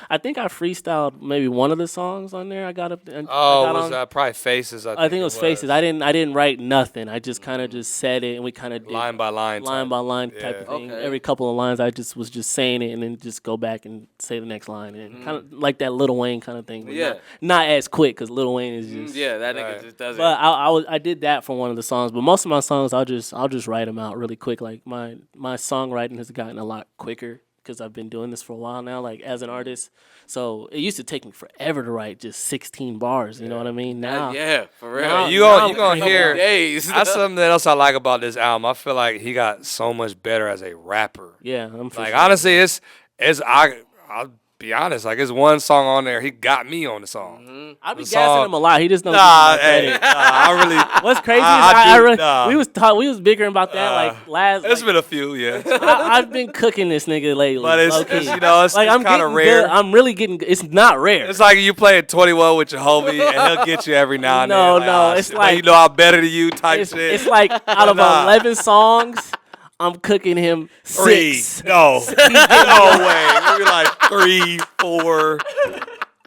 I think I freestyled maybe one of the songs on there. I got up. Was that probably Faces? I think it was Faces. I didn't write nothing. I just kind of just said it, and we kind of did line by line type of thing. Okay. Every couple of lines, I just was just saying it, and then just go back and say the next line, and kind of like that Lil Wayne kind of thing. But not as quick because Lil Wayne is just that nigga just does it. But I did that for one of the songs. But most of my songs, I'll just write them out really quick. Like my songwriting has gotten a lot quicker because I've been doing this for a while now, like as an artist. So it used to take me forever to write just 16 bars. You know what I mean? Now, for real. You gonna hear days. That's something else I like about this album. I feel like he got so much better as a rapper. Yeah, honestly, I'll be honest. Like, it's one song on there. He got me on the song. I be gassing him a lot. He just don't. I really. What's crazy is we was bickering about that like last. It's been a few, I've been cooking this nigga lately. But it's like I'm kind of rare. Good. I'm really getting. It's not rare. It's like you playing 21 with your homie, and he'll get you every now and then. No, it's like you know I'm better than you type shit. It's like out of 11 songs. I'm cooking him 6. No way. Maybe like 3, 4.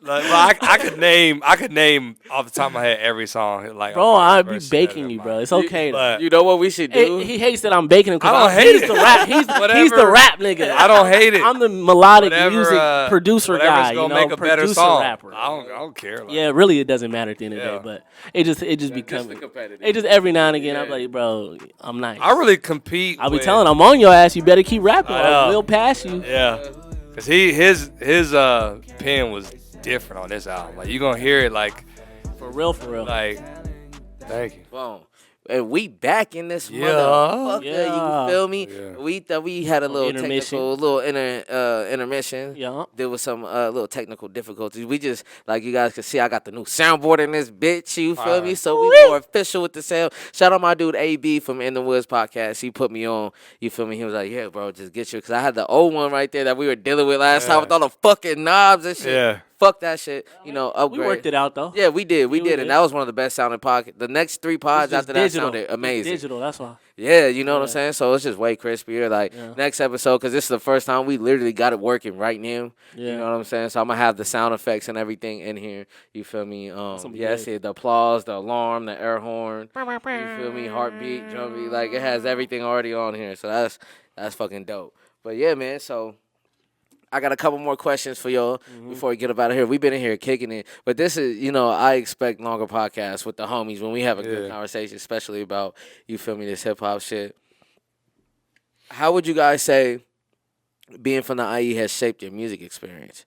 Like, I could name off the top of my head every song. Like, bro, I'd be baking you, bro. It's okay. You know what we should do? He hates that I'm baking him. I don't hate it. He's the rap nigga. I don't hate it. I'm the melodic music producer guy. Gonna make a better song. Rapper. I don't care. Yeah, really, it doesn't matter at the end of the day. But it just becomes it just every now and again. I'm like, bro, I'm nice. I really compete. I'll be telling I'm on your ass. You better keep rapping. I will pass you. Yeah, because his pen was different on this album. Like, you gonna hear it like for real. Like, thank you. Boom. And we back in this motherfucker. You feel me? Yeah. We thought we had a little intermission. Yeah. There was some little technical difficulties. We just, like you guys can see, I got the new soundboard in this bitch. You feel me? So we more official with the sound. Shout out my dude AB from In the Woods podcast. He put me on. You feel me? He was like, yeah, bro, just get you. Because I had the old one right there that we were dealing with last time with all the fucking knobs and shit. Yeah. Fuck that shit. You know, upgrade. We worked it out, though. Yeah, we did. We did. And that was one of the best sounding podcasts. The next 3 pods after that sounded amazing. Digital, that's why. Yeah, you know what I'm saying? So it's just way crispier. Like, next episode, because this is the first time we literally got it working right now. Yeah. You know what I'm saying? So I'm going to have the sound effects and everything in here. You feel me? The applause, the alarm, the air horn. You feel me? Heartbeat, drum beat. Like, it has everything already on here. So that's fucking dope. But yeah, man, so I got a couple more questions for y'all before we get up out of here. We've been in here kicking it. But this is, you know, I expect longer podcasts with the homies when we have a good conversation, especially about, you feel me, this hip-hop shit. How would you guys say being from the IE has shaped your music experience?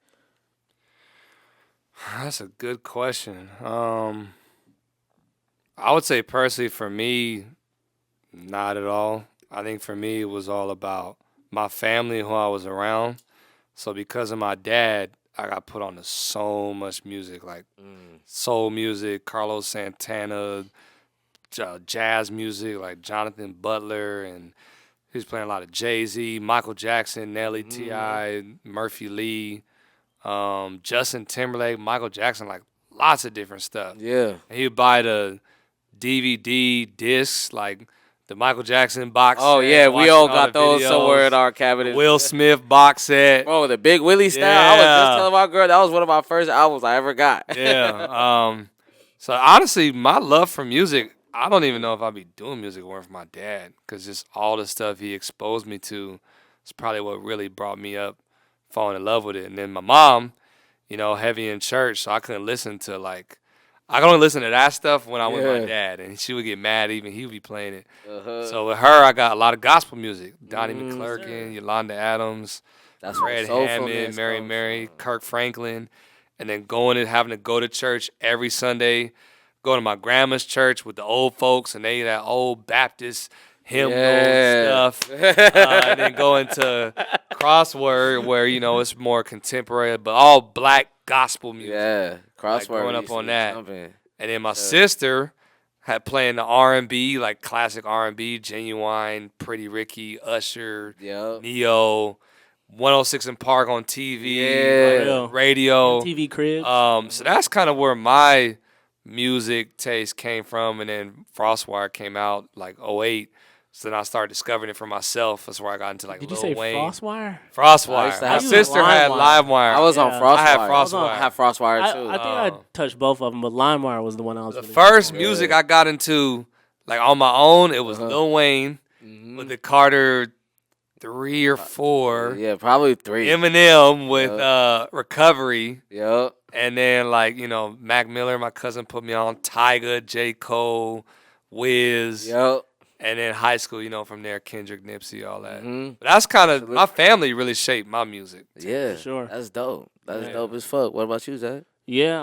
That's a good question. I would say personally for me, not at all. I think for me it was all about my family, who I was around. So because of my dad, I got put on to so much music, like soul music, Carlos Santana, jazz music, like Jonathan Butler, and he was playing a lot of Jay-Z, Michael Jackson, Nelly, T.I., Murphy Lee, Justin Timberlake, Michael Jackson, like lots of different stuff. Yeah. And he would buy the DVD discs, like the Michael Jackson box Oh, set, yeah, we all got those videos, somewhere in our cabinet. Will Smith box set. Oh, the Big Willie style. I was just telling my girl that was one of my first albums I ever got. Yeah. So honestly, my love for music, I don't even know if I'd be doing music if it weren't for my dad, because just all the stuff he exposed me to is probably what really brought me up, falling in love with it. And then my mom, heavy in church, so I couldn't listen to I could only listen to that stuff when I went with my dad, and she would get mad even he would be playing it. So with her, I got a lot of gospel music. Donnie McClurkin, Yolanda Adams, That's Fred Hammond, Mary, Kirk Franklin, and then having to go to church every Sunday, going to my grandma's church with the old folks, and they that old Baptist hymnal stuff, and then going to Crossword where it's more contemporary, but all black gospel music. Yeah, Crossword. Like growing up on that, jumping. And then my sister had playing the R&B, like classic R&B, Genuine, Pretty Ricky, Usher, Neo, 106 in Park on TV, radio, TV crib. So that's kind of where my music taste came from, and then Frostwire came out like '08. So then I started discovering it for myself. That's where I got into Did Lil you say Wayne. Frostwire? Frostwire. My sister had LimeWire. I was on Frostwire. I had Frostwire. I had Frostwire too. I think I touched both of them, but LimeWire was the one I was. The first music I got into, like on my own, it was Lil Wayne with the Carter 3 or 4. Yeah, probably 3. Eminem with Recovery. Yep. And then Mac Miller, my cousin, put me on Tyga, J. Cole, Wiz. Yep. And then high school, from there, Kendrick, Nipsey, all that. But that's kind of, my family really shaped my music. Yeah, for sure. That's dope. That's dope as fuck. What about you, Zach? Yeah,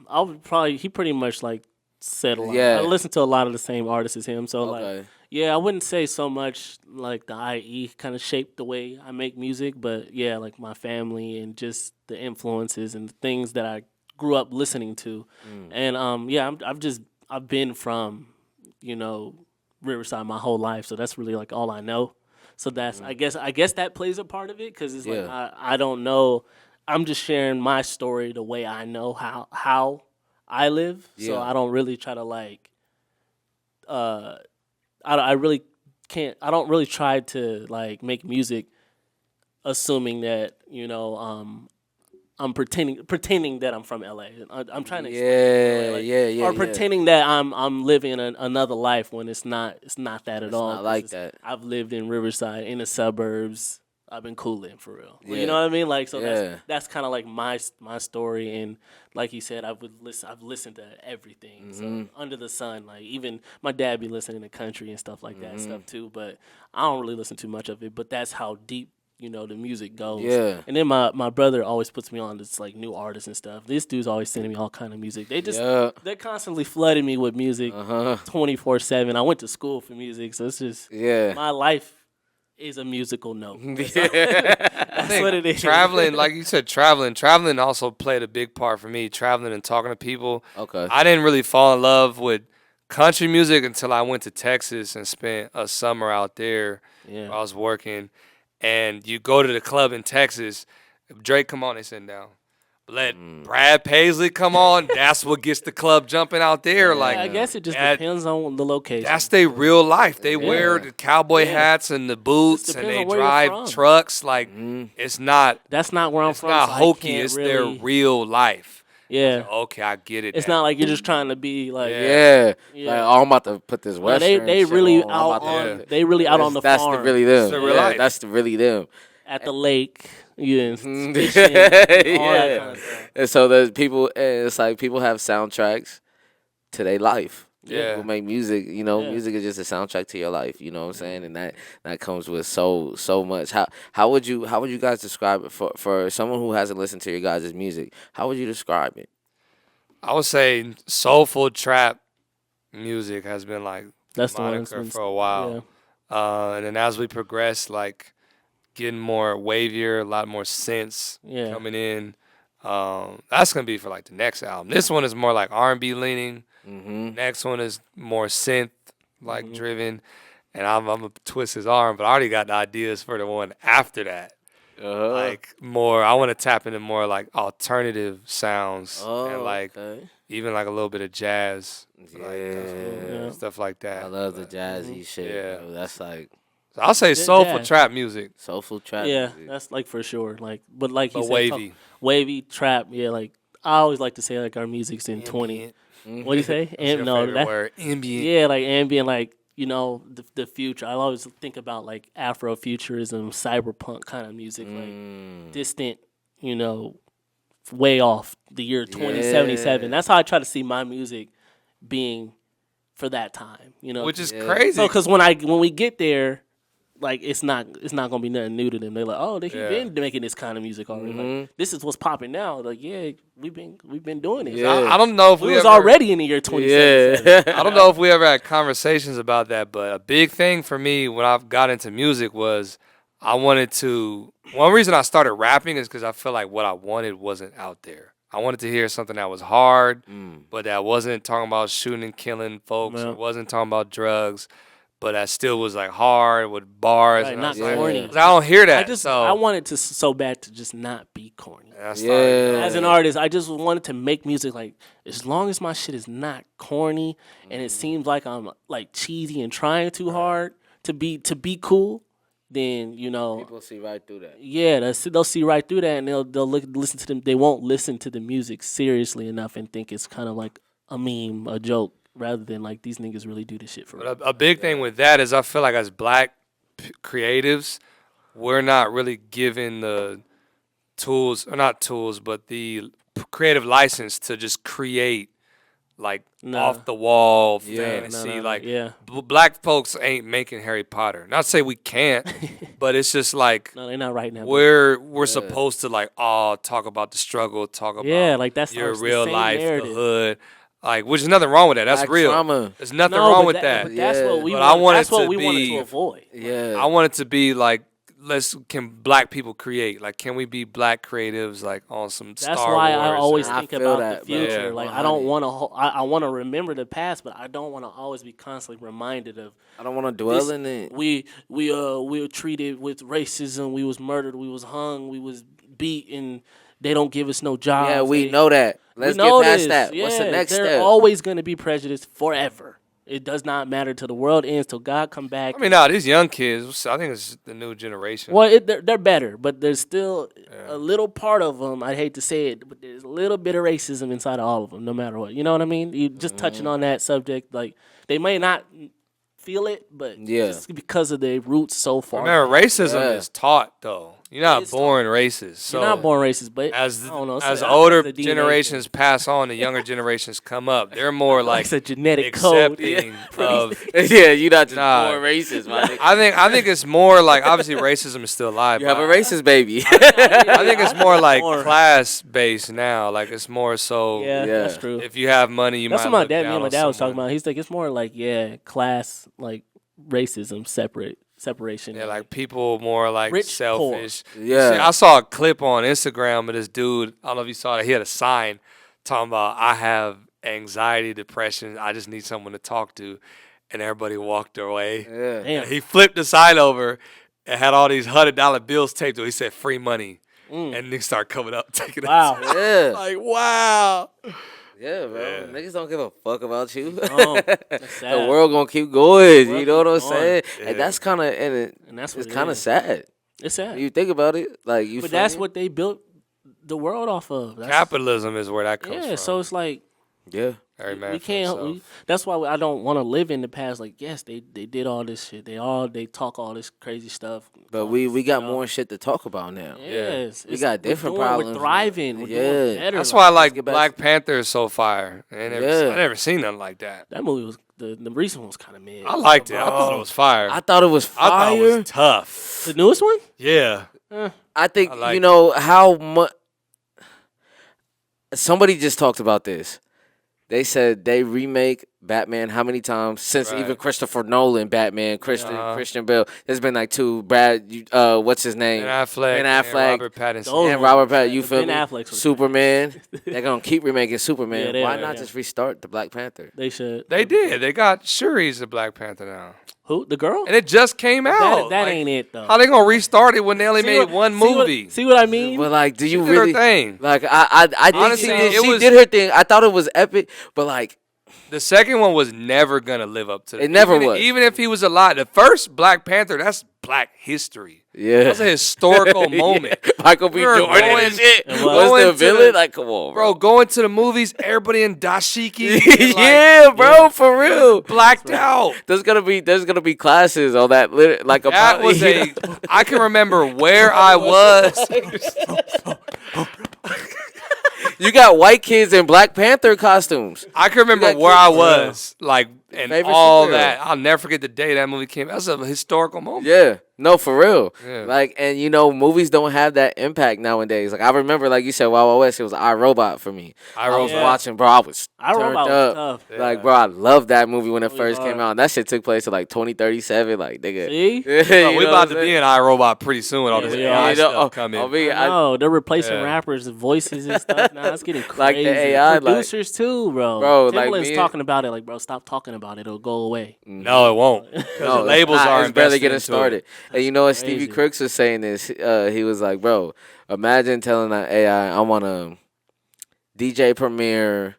I would he pretty much said a lot. Yeah. I listen to a lot of the same artists as him, so I wouldn't say so much like the IE kind of shaped the way I make music, but yeah, like my family and just the influences and the things that I grew up listening to. And I've been from, Riverside my whole life, so that's really like all I know. So that's I guess that plays a part of it, because it's like I don't know. I'm just sharing my story the way I know how I live. So I don't really try to I really can't. I don't really try to make music assuming that I'm pretending that I'm from LA. I'm trying to explain or pretending that I'm living another life when it's not that at all. Not like that. I've lived in Riverside, in the suburbs. I've been cooling for real. You know what I mean? That's kind of like my story. And like you said, I've listened to everything. So under the sun, like even my dad be listening to country and stuff like that stuff too. But I don't really listen too much of it. But that's how deep the music goes. Yeah. And then my brother always puts me on this new artists and stuff. This dude's always sending me all kind of music. They're constantly flooding me with music 24/7. I went to school for music, so it's just my life is a musical note. That's what it is. Traveling, like you said, traveling also played a big part for me. Traveling and talking to people. Okay. I didn't really fall in love with country music until I went to Texas and spent a summer out there. Yeah. I was working. And you go to the club in Texas, if Drake come on, they sit down. Let Brad Paisley come on, that's what gets the club jumping out there. I guess it just depends on the location. That's their real life. They wear the cowboy hats and the boots, and they drive trucks. It's not. That's not where I'm from. It's not hokey. So it's their real life. Yeah. Okay, I get it. It's not like you're just trying to be like. Yeah. I'm about to put this Western. They really out on. They really out on the farm. That's really them. Real life. That's really them. At the lake. Yeah, fishing, all that kind of stuff. And so the people, it's like people have soundtracks to their life. Yeah. People make music, music is just a soundtrack to your life, you know what I'm saying? And that comes with so much. How would you guys describe it for someone who hasn't listened to your guys' music? How would you describe it? I would say soulful trap music has been that's the moniker for a while. Yeah. And then as we progress, getting more wavier, a lot more synths Yeah. coming in. That's gonna be for like the next album. This one is more like R&B leaning. Next one is more synth like driven, and I'm gonna twist his arm, but I already got the ideas for the one after that. Like more, I want to tap into more like alternative sounds and like even like a little bit of jazz, like stuff like that. I love the jazzy shit. Yeah. Bro. That's like So I'll say soulful jazz. trap music, soulful trap. Yeah, music. that's like for sure. Like, but like you but said, wavy. wavy trap. Yeah, like I always like to say like our music's in 20. What do you say? That's your favorite word, ambient. Yeah, like ambient, like the future. I always think about like Afrofuturism, cyberpunk kind of music, like distant, way off the year 2077. That's how I try to see my music being for that time. Which is crazy. So because when we get there, like it's not gonna be nothing new to them. They're like, oh, they've been making this kind of music already. Like, this is what's popping now. Like, yeah, we've been doing it. Yeah. I don't know if We was already in the year 2077. Yeah. I don't know if we ever had conversations about that, but a big thing for me when I got into music was one reason I started rapping is because I feel like what I wanted wasn't out there. I wanted to hear something that was hard, but that wasn't talking about shooting and killing folks. It wasn't talking about drugs, but that still was like hard with bars. Right, and not I was corny. Like, I don't hear that. I wanted to so bad to just not be corny. That's As an artist, I just wanted to make music like as long as my shit is not corny and it seems like I'm like cheesy and trying too hard to be cool, then People see right through that. yeah, they'll see right through that and they'll listen to them. They won't listen to the music seriously enough and think it's kind of like a meme, a joke, rather than like these niggas really do this shit for real. But a big thing with that is I feel like as black creatives, we're not really given the tools, or not tools, but the creative license to just create like off the wall fantasy. Black folks ain't making Harry Potter. Not to say we can't, but it's just like No, they're not right now. we're supposed to like talk about the struggle, talk about like that's your the real same life, narrative. the hood. Like, which is nothing wrong with that. That's Black real. trauma. There's nothing No, wrong but with that. But that's what we But want. I want That's it what to we wanted be- to avoid. Yeah. I want it to be like, can black people create? Like, can we be black creatives like on some That's Star why Wars? I always I think feel about that, the bro. future. Yeah, like I don't want to. I want to remember the past, but I don't want to always be constantly reminded of. I don't want to dwell this- in it. We were treated with racism. We was murdered. We was hung. We was beat, and they don't give us no jobs. Yeah, we They- know that. Let's we know get past this. that. What's the Yeah, next they're step? always going to be prejudiced forever. It does not matter till the world ends, till God come back. I mean, no, these young kids. I think it's the new generation. Well, they're better, but there's still a little part of them. I hate to say it, but there's a little bit of racism inside of all of them, no matter what. You know what I mean? You just touching on that subject, like they may not feel it, but just because of their roots so far. Remember, racism is taught though. You're not born racist. So You're not born racist, but as I don't know, as I older think it's a DNA generations pass on, the younger generations come up. They're more like it's a genetic code. accepting of. Yeah, you're not just Nah. born racist, my nigga. I think it's more like obviously racism is still alive. You have a but racist baby. I think it's more like class based now. Like it's more so. Yeah, that's true. If you have money, you That's might what look me down and my on dad was talking someone. about. He's like, it's more like class, like racism, separation. Yeah, like people more like Rich, selfish. Yeah. See, I saw a clip on Instagram of this dude. I don't know if you saw it. He had a sign talking about, I have anxiety, depression. I just need someone to talk to. And everybody walked away. Yeah. Damn. He flipped the sign over and had all these $100 bills taped to it. He said, free money. And niggas start coming up, taking Wow. it. Yeah. Like, wow. Yeah, bro. Niggas don't give a fuck about you. Oh, that's The sad. world gonna keep going. World You know what I'm keep going. saying? Yeah. And that's kind of And that's what it's it kind of is. sad. It's sad. You think about it, like you. But feel that's me? what they built the world off of. That's, Capitalism is where that comes yeah, from. so it's like Yeah. Every man we for can't. himself. That's why I don't want to live in the past. Like, yes, they did all this shit. They talk all this crazy stuff. But we got more shit to talk about now. Yes, We got different we're problems. We're thriving. We're Yeah. doing better. That's why I like get back Black Panther is so fire. I Yeah. never seen nothing like that. that movie was the recent one was kind of mid. I liked it. I thought it was fire. I thought it was I thought fire. it was tough. The newest one. Yeah. I think I like you know how much. Somebody just talked about this. They said they remake Batman how many times since even Christopher Nolan Batman, Christian Bale. There's been like 2 what's his name? Ben Affleck, and Robert Pattinson. And Robert Pattinson, you feel Ben me? Affleck's Superman. They're gonna keep remaking Superman. Yeah, Why not just restart the Black Panther? They should. They did. They got Shuri's the Black Panther now. Who? The girl? And it just came out. That like, ain't it though. How they gonna restart it when they only made one movie? See what I mean? But like, do you She did really her thing? Like I think Honestly, she did her thing. I thought it was epic, but like the second one was never gonna live up to it. It never was. Even if he was alive. The first Black Panther, that's Black history. Yeah, that's a historical moment. Michael B. Jordan and shit. What's the villain? Like, come on, bro. Going to the movies, everybody in dashiki. Yeah, bro, for real. Blacked out. There's gonna be classes on that. Like that was I can remember where I was. You got white kids in Black Panther costumes. I can remember where I was, like, and all superhero. that. I'll never forget the day that movie came out. That's a historical moment. Yeah. No, for real. Yeah. Like, and you know, movies don't have that impact nowadays. Like, I remember, like you said, Wild Wild West, it was iRobot for me. I was watching, bro. I was turned iRobot up. was tough. Like, bro, I loved that movie when it first came out. And that shit took place in like 2037. Like, nigga. See? We about to be in iRobot pretty soon with all this AI stuff coming. No, they're replacing rappers' voices and stuff now. It's getting crazy. Like the AI, producers too, bro. Timbaland's talking about it. Like, bro, stop talking about it. It'll go away. No, it won't. No, the labels are barely getting started. It. And you know what, Stevie Crooks was saying this. He was like, bro, imagine telling that AI, I want to DJ Premier,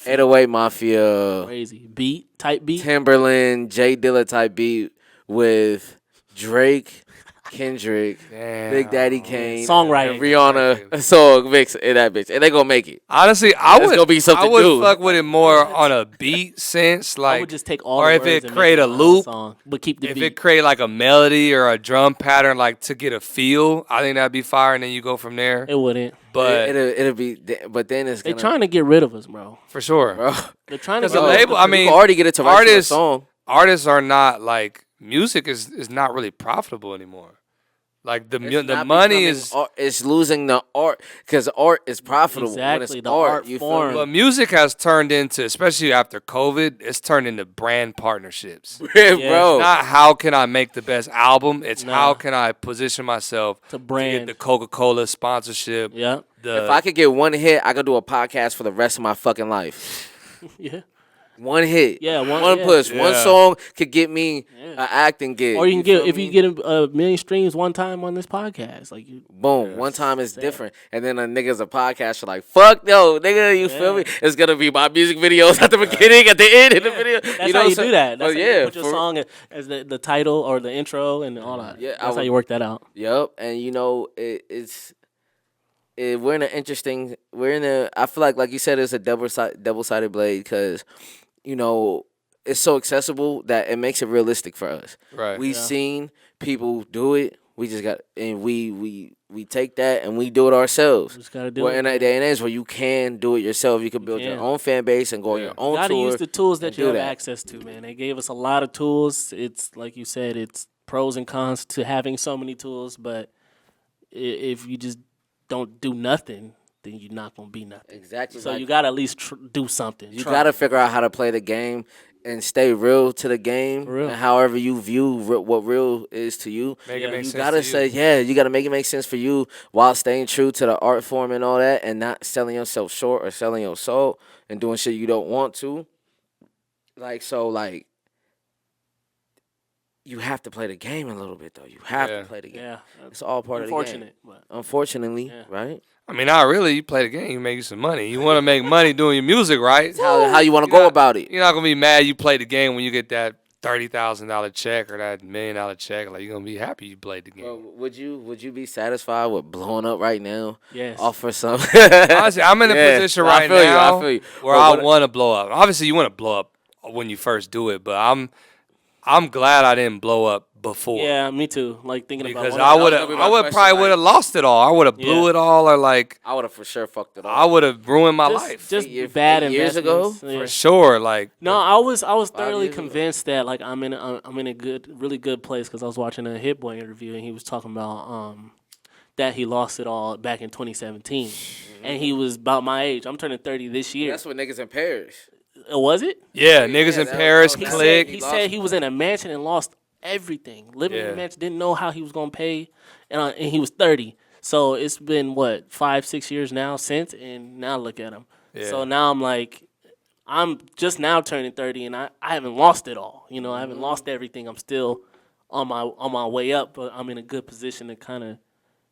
808 Mafia, crazy beat, Timberland, J Dilla type beat with Drake, Kendrick, Big Daddy Kane, songwriting, and Rihanna, a song mix in that bitch, and they gonna make it. Honestly, I would fuck with it more on a beat sense, like, I would just take all or the if words it and create make a it loop, song, but keep the if beat. it create like a melody or a drum pattern, like to get a feel, I think that'd be fire, and then you go from there. It wouldn't, but it'll be. But then it's they trying to get rid of us, bro. For sure, bro. They're trying to get the label. I mean, you can already get it to write a song. Artists are not like music is not really profitable anymore. Like the money is it's losing the art because art is profitable. Exactly, when it's the art you form. But music has turned into, especially after COVID, it's turned into brand partnerships. Bro. It's not how can I make the best album. It's how can I position myself to brand. get the Coca-Cola sponsorship. Yeah. If I could get one hit, I could do a podcast for the rest of my fucking life. Yeah. One hit, one push, yeah. one song could get me an acting gig. Or you can get if you get a million streams one time on this podcast, like you. Boom, one time is different, and then a nigga's a podcast. You're like, fuck no, nigga, you feel me? It's gonna be my music videos at the beginning, at the end of the video. That's you know how you do that. That's how you put your for, song as the title or the intro and all that. Yeah, that's how you work that out. Yep, and you know we're in an interesting. I feel like you said, it's a double-sided blade because. You know, it's so accessible that it makes it realistic for us. Right. We've seen people do it. We just got, and we take that and we do it ourselves. Just gotta do it. In that day and age where you can do it yourself, you can build your own fan base and go on your own tour. You gotta use the tools that you have access to, man. They gave us a lot of tools. It's like you said, it's pros and cons to having so many tools. But if you just don't do nothing, then you're not going to be nothing. Exactly. So you got to at least do something. You got to figure out how to play the game and stay real to the game. And however you view what real is to you. Make it make sense you got to say, you got to make it make sense for you while staying true to the art form and all that and not selling yourself short or selling your soul and doing shit you don't want to. You have to play the game a little bit, though. You have to play the game. Yeah. It's all part of the game. Unfortunately, right? I mean, not really. You play the game, you make you some money. You want to make money doing your music, right? How you want to go about it. You're not going to be mad you play the game when you get that $30,000 check or that $1 million check. Like, you're going to be happy you played the game. Well, would you be satisfied with blowing up right now? Yes. Offer some. Honestly, I'm in a position right now where I want to blow up. Obviously, you want to blow up when you first do it, but I'm glad I didn't blow up before. Yeah, me too. Like thinking about because I would probably have lost it all. I would have blew it all, or like I would have for sure fucked it all. I would have ruined my life. Just bad years ago, for sure. Like no, I was thoroughly convinced that like I'm in a really good place because I was watching a Hit Boy interview and he was talking about that he lost it all back in 2017, and he was about my age. I'm turning 30 this year. That's what niggas in Paris. Was it? Yeah, niggas in Paris He click. He said he was in a mansion and lost everything. Living in a mansion, didn't know how he was gonna pay, and he was 30. So it's been what 5-6 years now since, and now look at him. Yeah. So now I'm like, I'm just now turning 30, and I haven't lost it all. You know, I haven't lost everything. I'm still on my way up, but I'm in a good position to kind of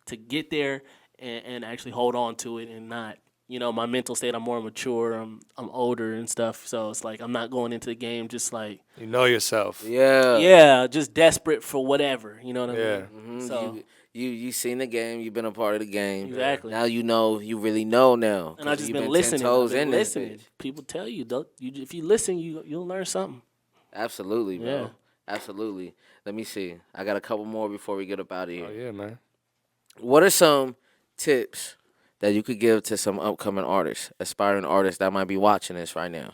to get there and actually hold on to it and not. You know, my mental state, I'm more mature, I'm older and stuff. So it's like I'm not going into the game just like You know yourself. yeah, just desperate for whatever. You know what I mean? Mm-hmm. So you seen the game, you've been a part of the game. Exactly. Now you know, you really know now. and I just you've been 10 listening. toes I've been in this listening. bitch. People tell you, if you listen, you'll learn something. Absolutely, bro. Yeah. Absolutely. Let me see. I got a couple more before we get up out of here. Oh yeah, man. What are some tips that you could give to some upcoming artists, aspiring artists that might be watching this right now?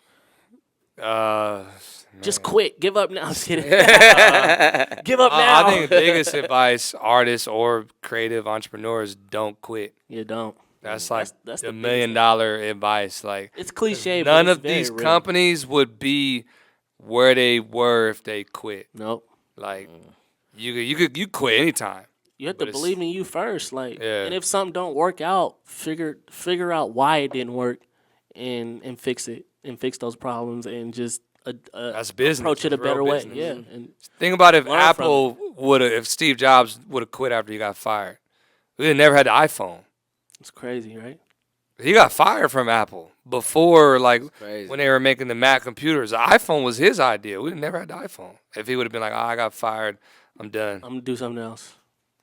Just quit. Give up now. I'm just kidding. Give up now. I think the biggest advice artists or creative entrepreneurs don't quit. You don't. That's like that's the the $1 million advice. Like It's cliche, but none it's of very these real. companies would be where they were if they quit. Nope. Like you quit anytime. You have But to it's- believe in you first, like, Yeah. and if something don't work out, figure out why it didn't work, and fix it, and fix those problems, and just That's business. approach it a It's real better way. business. Yeah, and Think about if Learn Apple would have, if Steve Jobs would have quit after he got fired. We would never had the iPhone. it's crazy, right? He got fired from Apple before, like crazy. when they were making the Mac computers. The iPhone was his idea. We never had the iPhone. If he would have been like, "Oh, I got fired, I'm done, I'm gonna do something else,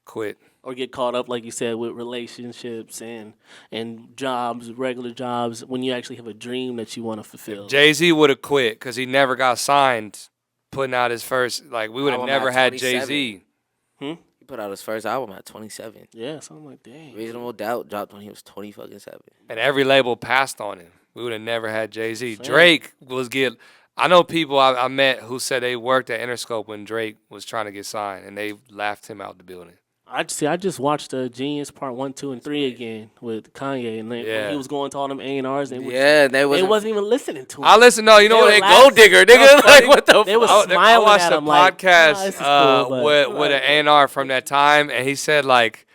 quit." or get caught up, like you said, with relationships and jobs, regular jobs, when you actually have a dream that you want to fulfill. Jay-Z would have quit because he never got signed, putting out his first. Like we would have Album never at had 27. Jay-Z. He put out his first album at 27. Yeah, so I'm like, dang. Reasonable Doubt dropped when he was 27. And every label passed on him. We would have never had Jay-Z. Drake was get. I know people I met who said they worked at Interscope when Drake was trying to get signed, and they laughed him out the building. I just watched Genius Part 1, 2, and 3 again with Kanye, and when Yeah. he was going to all them A&Rs, and Yeah, they they wasn't. wasn't even listening to him. I listen. No, you know They what? were Gold laughing. digger, nigga. Like what the They was fuck? I smiling watched at a him like, podcast "Nah, this is cool," but- with an A&R from that time, and he said like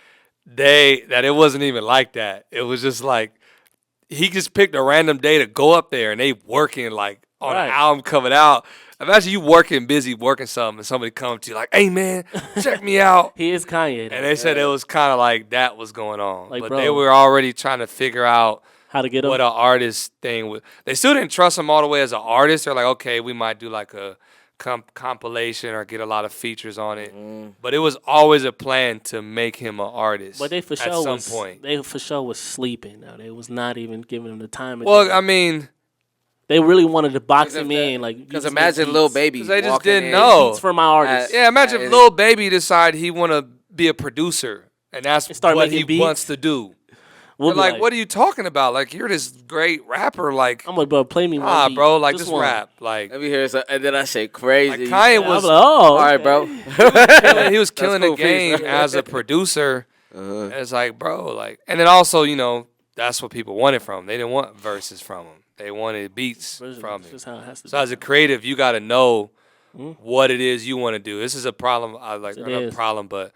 that it wasn't even like that. It was just like he just picked a random day to go up there, and they working like on Right. an album coming out. Imagine you busy working something, and somebody comes to you like, "Hey man, check me out." He is Kanye. And they said it was kind of like that was going on, Like, but bro. they were already trying to figure out How to get him? what an artist thing was. They still didn't trust him all the way as an artist. They're like, okay, we might do like a compilation or get a lot of features on it. But it was always a plan to make him an artist. But they for at sure some was point. they for sure was sleeping. Now they was not even giving him the time. of Well, day. I mean, they really wanted to box him Because in, like Because you just imagine make Lil beats. Baby. 'Cause they just walking didn't in. know. Beats for my artists. yeah, imagine if Lil Baby decide he want to be a producer, and that's And start what he making beats? wants to do. We'll They're be like, what are you talking about? Like, you're this great rapper. Like, I'm like, bro, play me one beat. bro, like, just one. rap. Like, Let me hear some, and then I say crazy. like Kanye I'm was like, oh, all right, bro. he was killing cool the game piece. as a producer. And it's like, bro, like, and then also, you know, that's what people wanted from him. They didn't want verses from him. They wanted beats That's from him. just how it has to So be. as a creative, you got to know what it is you want to do. This is a problem. Not It a is. problem, but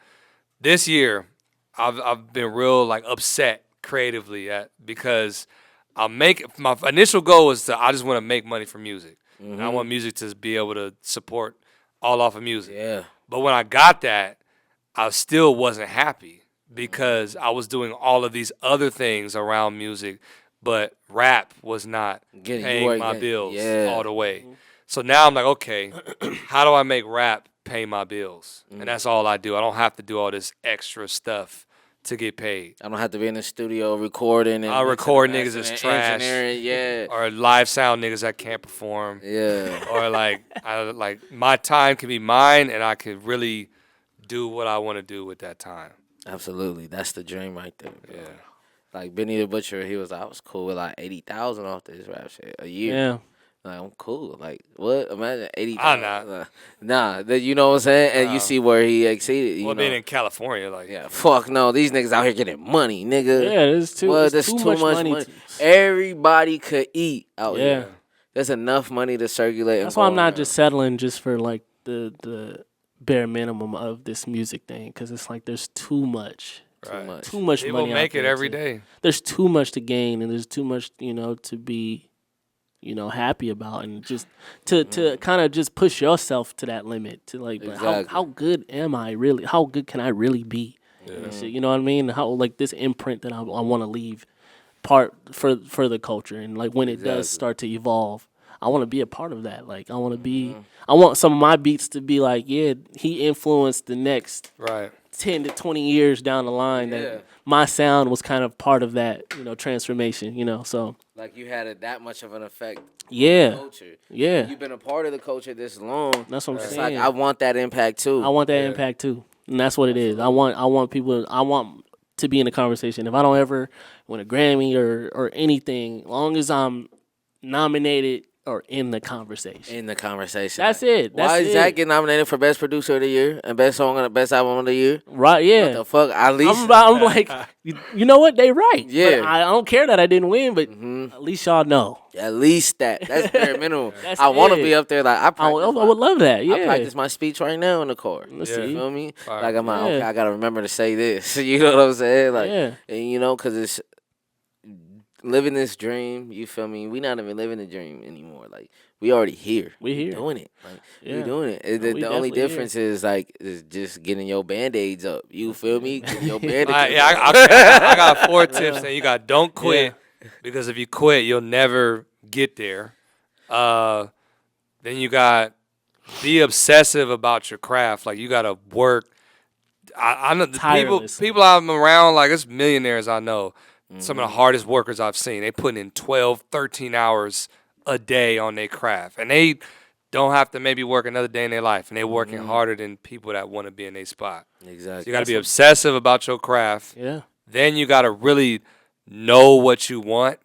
this year, I've been real like upset creatively because my initial goal was I just want to make money from music. And I want music to be able to support all off of music. Yeah. But when I got that, I still wasn't happy because I was doing all of these other things around music, but rap was not Getting- you paying weren't my getting- bills yeah. all the way. So now I'm like, okay, how do I make rap pay my bills? And that's all I do. I don't have to do all this extra stuff to get paid. I don't have to be in the studio recording. And I record niggas mixing as and trash. engineering, yeah. Or live sound niggas that can't perform. Yeah. Or like my time can be mine and I could really do what I want to do with that time. Absolutely. That's the dream right there, bro. Yeah. Like Benny the Butcher, I was cool with like 80,000 off this rap shit a year. Yeah. Like, I'm cool. Like, what? Imagine 80. I'm not. You know what I'm saying? And you see where he exceeded. You Well, know? being in California, like Yeah, fuck no. These niggas out here getting money, nigga. Yeah, there's too, Well, it's there's too too much much money. money. Everybody could eat out Yeah. here. There's enough money to circulate. That's why I'm not just settling just for like the bare minimum of this music thing, because it's like there's too much. Too much People money. make it every day. There's too much to gain, and there's too much, to be, happy about, and just to kind of just push yourself to that limit. To like, how good am I really? How good can I really be? And shit, you know what I mean? How like this imprint that I want to leave part for the culture, and like when it does start to evolve, I want to be a part of that. Like I want to be. I want some of my beats to be like, yeah, he influenced the next 10 to 20 years down the line, that my sound was kind of part of that, transformation, so. Like you had that much of an effect on the culture. Yeah. You've been a part of the culture this long. That's what I'm saying. Like I want that impact too. I want that impact too. And that's what it is. I want people, I want to be in the conversation. If I don't ever win a Grammy or anything, as long as I'm nominated or in the conversation. That's it. Why is Zach getting nominated for Best Producer of the Year and Best Song and Best Album of the Year? Right, yeah. What the fuck? At least I'm like, you know what? They right. Yeah. But I don't care that I didn't win, but at least y'all know. At least that. That's bare minimum. I want to be up there. Like I would love that. Yeah. I practice my speech right now in the car. Let's see. You feel me? Like I'm like, okay, I gotta remember to say this. You know what I'm saying? Like, and because it's living this dream. You feel me? We not even living the dream anymore. Like we already here. We here doing it. Like we doing it. The only difference is just getting your band-aids up. You feel me? Getting your band-aids I got 4 tips. And you got don't quit because if you quit, you'll never get there. Then you got be obsessive about your craft. Like you got to work. I know the people I'm around. Like it's millionaires I know. Some of the hardest workers I've seen. They put in 12, 13 hours a day on their craft. And they don't have to maybe work another day in their life. And they're working harder than people that want to be in their spot. Exactly. So you got to be obsessive about your craft. Yeah. Then you got to really know what you want.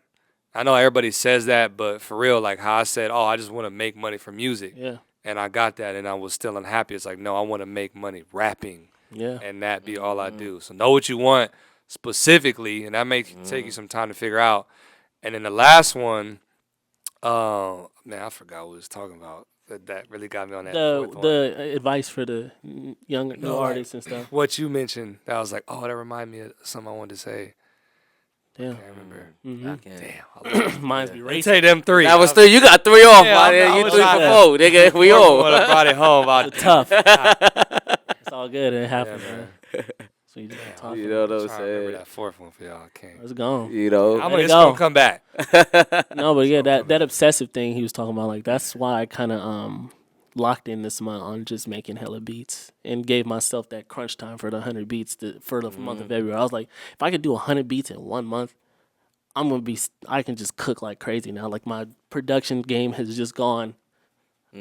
I know everybody says that, but for real, like how I said, I just want to make money from music. Yeah. And I got that, and I was still unhappy. It's like, no, I want to make money rapping. Yeah. And that be all I do. So know what you want specifically, and that may take you some time to figure out. And then the last one, man, I forgot what we was talking about. That really got me on that. The advice for the young new artists and stuff. What you mentioned, that was like, that reminded me of something I wanted to say. Yeah. I can't I remember. can't. Damn. Mine's be racing. Say them 3. That was 3. You got 3 off, Yeah, man. You 3 for 4, nigga. We all. Would have brought it home. About It's tough. It's all good. It happens, man. So you just talk. You know what I'm I'm trying to remember saying? that 4th one for y'all. I can't. It's gone. You know. I'm gonna come back. No, but yeah, that obsessive thing he was talking about, like that's why I kind of locked in this month on just making hella beats and gave myself that crunch time for the 100 beats for the month of February. I was like, if I could do 100 beats in 1 month, I can just cook like crazy now. Like my production game has just gone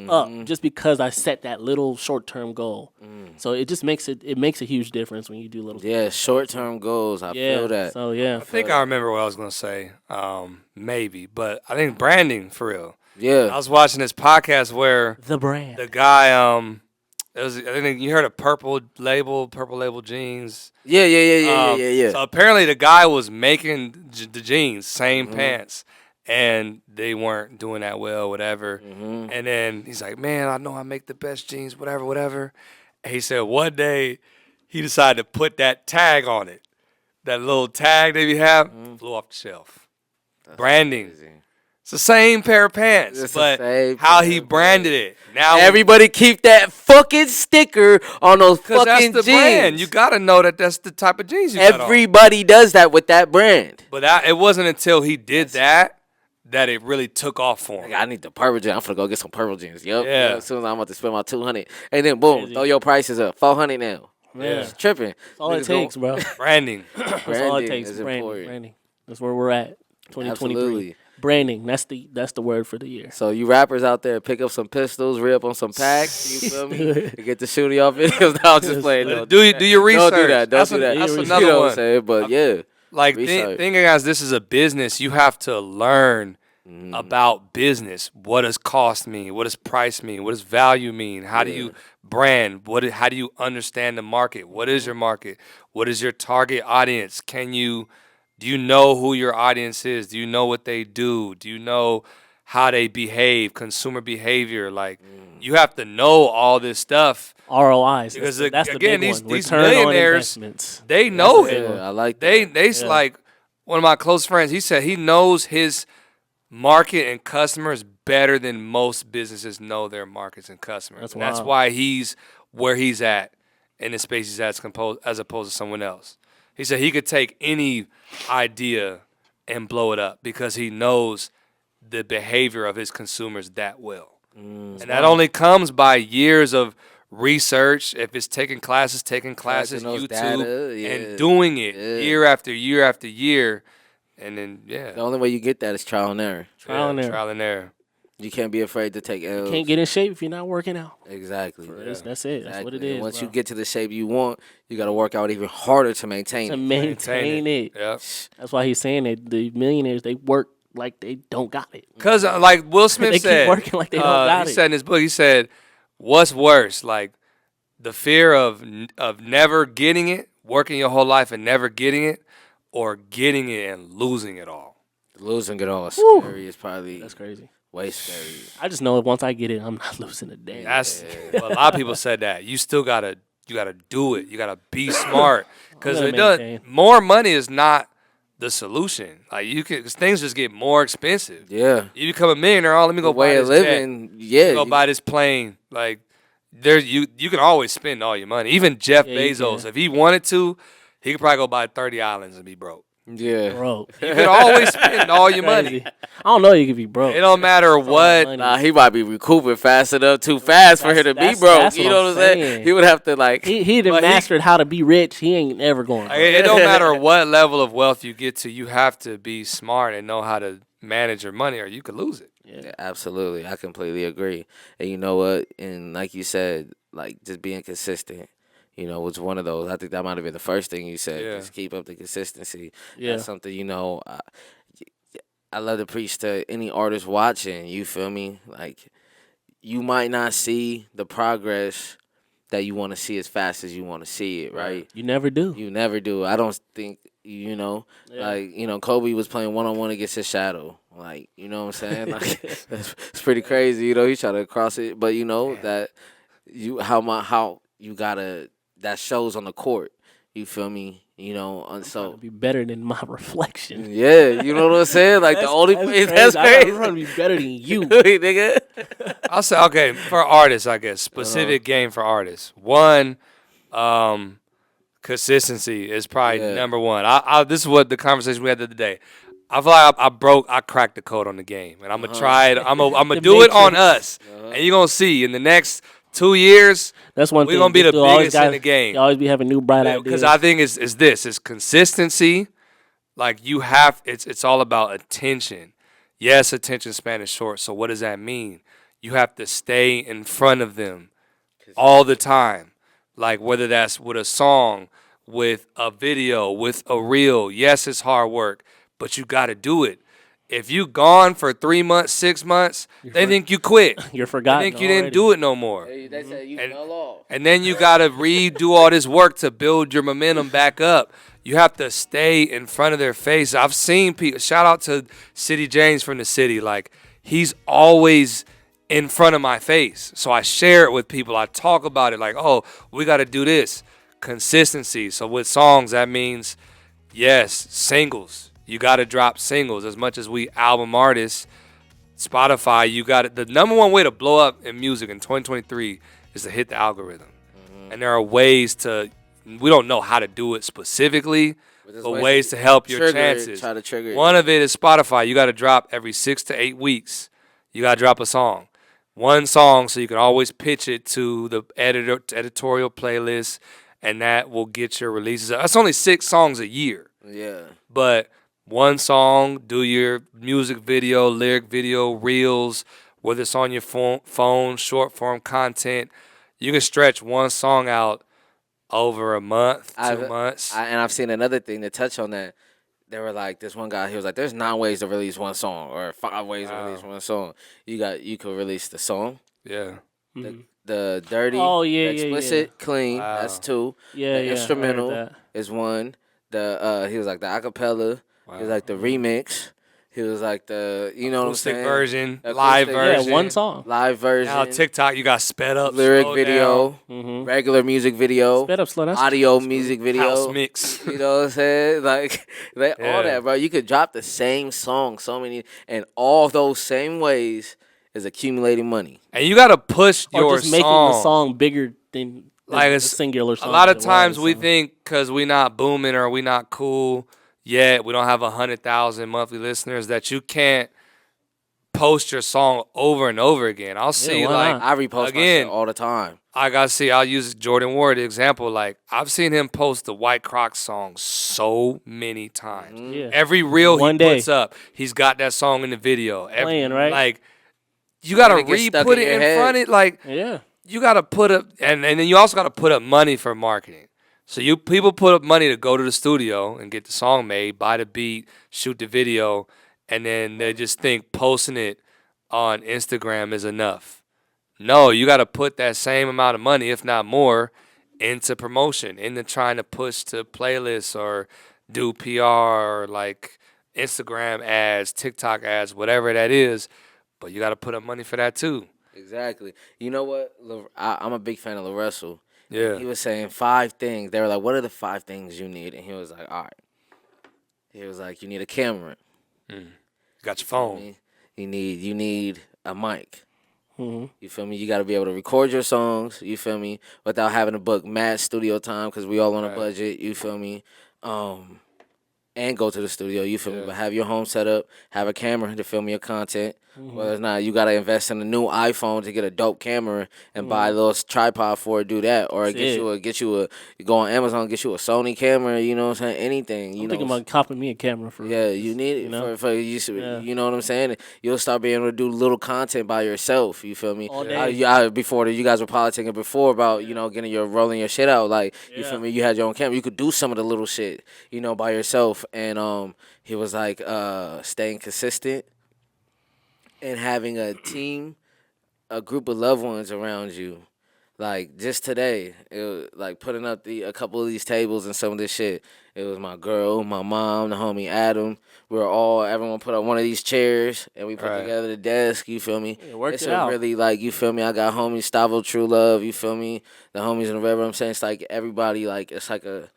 up just because I set that little short-term goal. So it just makes a huge difference when you do little short-term goals. I feel that. So yeah. I think I remember what I was gonna say. Maybe, but I think branding for real. Yeah. I was watching this podcast where The brand. the guy I think you heard of purple label jeans. Yeah. So apparently the guy was making the jeans, same pants, and they weren't doing that well, whatever. And then he's like, man, I know I make the best jeans, whatever. And he said one day he decided to put that tag on it. That little tag that you have flew off the shelf. That's branding. Crazy. It's the same pair of pants, but how he branded it. Now everybody keep that fucking sticker on those fucking that's the jeans. Brand. You gotta know that that's the type of jeans you got on. Everybody does that with that brand. But it wasn't until he did that it really took off for him. I need the purple jeans. I'm finna go get some purple jeans. Yep. Yeah. As soon as I'm about to spend my $200, and then boom, throw your prices up, $400 now. Yeah. It's tripping. That's all it takes, bro. Branding. That's all it takes. Branding. That's where we're at. 2023. Absolutely. Branding. That's the word for the year. So you rappers out there, pick up some pistols, re-up on some packs. You feel me? And get the shooting y'all videos. No, I'm just playing. No, do your research. Don't do that. Don't do that. That's You another know one. what I'm saying? But yeah. Like thinking as this is a business, you have to learn about business. What does cost mean? What does price mean? What does value mean? How do you brand? How do you understand the market? What is your market? What is your target audience? Do you know who your audience is? Do you know what they do? Do you know how they behave, consumer behavior. Like you have to know all this stuff. ROIs. Because That's the again, big these one. Return on millionaires, investments. they know it. Yeah, I like They that. like one of my close friends. He said he knows his market and customers better than most businesses know their markets and customers. That's why he's where he's at in the space he's at as opposed to someone else. He said he could take any idea and blow it up because he knows the behavior of his consumers that well. And that only comes by years of research. If it's taking classes, YouTube, data, and doing it year after year after year. And then, the only way you get that is trial and error. Trial and error. You can't be afraid to take L's. You can't get in shape if you're not working out. Exactly. That's it. That's what it is. And once you get to the shape you want, you got to work out even harder to maintain it. Maintain it. Yep. That's why he's saying that the millionaires, they work like they don't got it. Because, like Will Smith they said, keep working like they don't got it. He said in his book, he said, what's worse, like the fear of never getting it, working your whole life and never getting it, or getting it and losing it all? Losing it all is scary. It's probably That's crazy. way scary. I just know if once I get it, I'm not losing a damn. Well, a lot of people said that. You still gotta do it. You gotta be smart because it does. More money is not the solution. Like cause things just get more expensive. Yeah, you become a millionaire. Oh, let me go buy this living. jet. Yeah, go buy this plane. Like you can always spend all your money. Even Jeff Bezos, if he wanted to, he could probably go buy 30 islands and be broke. Yeah, bro. You could always spend all your money. I don't know. You could be broke. It don't matter what. Nah, he might be recouping fast enough, too fast for him to be broke. You know what I'm saying? He would have to like. He'd have mastered how to be rich. He ain't ever going. It don't matter what level of wealth you get to. You have to be smart and know how to manage your money, or you could lose it. Yeah, absolutely. I completely agree. And you know what? And like you said, like just being consistent. You know, was one of those. I think that might have been the first thing you said. Yeah. Just keep up the consistency. Yeah. That's something, you know, I love to preach to any artist watching. You feel me? Like, you might not see the progress that you want to see as fast as you want to see it, right? You never do. You never do. I don't think, you know, like, you know, Kobe was playing one-on-one against his shadow. Like, you know what I'm saying? Like, it's pretty crazy. You know, he tried to cross it. But, you know, that how you got to... that shows on the court. You feel me? You know, and so be better than my reflection. Yeah, you know what I'm saying? Like the only place that's crazy. I'm trying to be better than you, nigga. I'll say okay for artists, I guess specific game for artists. One, consistency is probably number one. This is what the conversation we had the other day. I feel like I cracked the code on the game, and I'm gonna try it. I'm gonna do it on us, and you're gonna see in the next 2 years. That's one thing. We're gonna be the biggest in the game. You always be having new bright ideas. Because I think it's consistency. Like you have, it's all about attention. Yes, attention span is short. So what does that mean? You have to stay in front of them all the time. Like whether that's with a song, with a video, with a reel. Yes, it's hard work, but you got to do it. If you gone for 3 months, 6 months, they think you quit. You're forgotten. They think you didn't do it no more. They say you fell off. And then you got to redo all this work to build your momentum back up. You have to stay in front of their face. I've seen people, shout out to City James from the city. Like, he's always in front of my face. So I share it with people. I talk about it like, oh, we got to do this. Consistency. So with songs, that means, yes, singles. You got to drop singles. As much as we album artists, Spotify, you got it. The number one way to blow up in music in 2023 is to hit the algorithm. Mm-hmm. And there are ways to, we don't know how to do it specifically, but ways to help your chances. Try to trigger it. One of it is Spotify. You got to drop every 6 to 8 weeks. You got to drop a song. One song so you can always pitch it to the editorial playlist, and that will get your releases. That's only 6 songs a year. Yeah. But one song, do your music video, lyric video, reels, whether it's on your phone, short form content. You can stretch one song out over a month, 2 months. And I've seen another thing to touch on that. They were like, this one guy, he was like, there's 9 ways to release one song or 5 ways to release one song. You could release the song. Yeah. The dirty, explicit, clean, that's 2. The instrumental is 1. He was like the acapella. Wow. He was like the remix. He was like the, you know acoustic what I'm saying? version, Acoustic live version. Yeah, one song. Live version. Now TikTok, you got sped up, lyric slowed video, down, regular music video, Sped up, slow. That's audio cool. music video. house mix. You know what I'm saying? Like all that, bro. You could drop the same song so many, and all those same ways is accumulating money. And you got to push Or your just making the song bigger than like the a singular song. A lot of that it times was, we so. think because we not booming or we not cool yet, we don't have 100,000 monthly listeners, that you can't post your song over and over again. I'll see, why like, not? I repost my shit all the time. I gotta see. I'll use Jordan Ward example. Like, I've seen him post the White Crocs song so many times. Yeah. Every reel One he day. puts up, he's got that song in the video. Playing, right? Like, you gotta And it gets stuck re-put in it your in head. front of it. Like, Yeah. you gotta put up, and then you also gotta put up money for marketing. So people put up money to go to the studio and get the song made, buy the beat, shoot the video, and then they just think posting it on Instagram is enough. No, you got to put that same amount of money, if not more, into promotion, into trying to push to playlists or do PR or like Instagram ads, TikTok ads, whatever that is. But you got to put up money for that too. Exactly. You know what? I'm a big fan of LaRussell. Yeah. He was saying 5 things. They were like, what are the 5 things you need? And he was like, all right. He was like, you need a camera. You got your phone. You need a mic. Mm-hmm. You feel me? You got to be able to record your songs. You feel me? Without having to book mad studio time because we all on a budget. You feel me? And go to the studio. You feel me? But have your home set up. Have a camera to film your content. Whether it's not, you got to invest in a new iPhone to get a dope camera and buy a little tripod for it. Do that, or get you a. You go on Amazon, get you a Sony camera. You know what I'm saying? Anything. I'm thinking about copping me a camera for. Yeah, you need it for you. You know what I'm saying? You'll start being able to do little content by yourself. You feel me? All day. Before you guys were politicking before about rolling your shit out. Like you feel me? You had your own camera. You could do some of the little shit by yourself. And he was like staying consistent and having a team, a group of loved ones around you. Like just today, it was like putting up a couple of these tables and some of this shit. It was my girl, my mom, the homie Adam. Everyone put up one of these chairs and we put together the desk. You feel me? It's out. Really like you feel me. I got homies Stavo True Love. You feel me? The homies in the river. I'm saying it's like everybody like it's like a.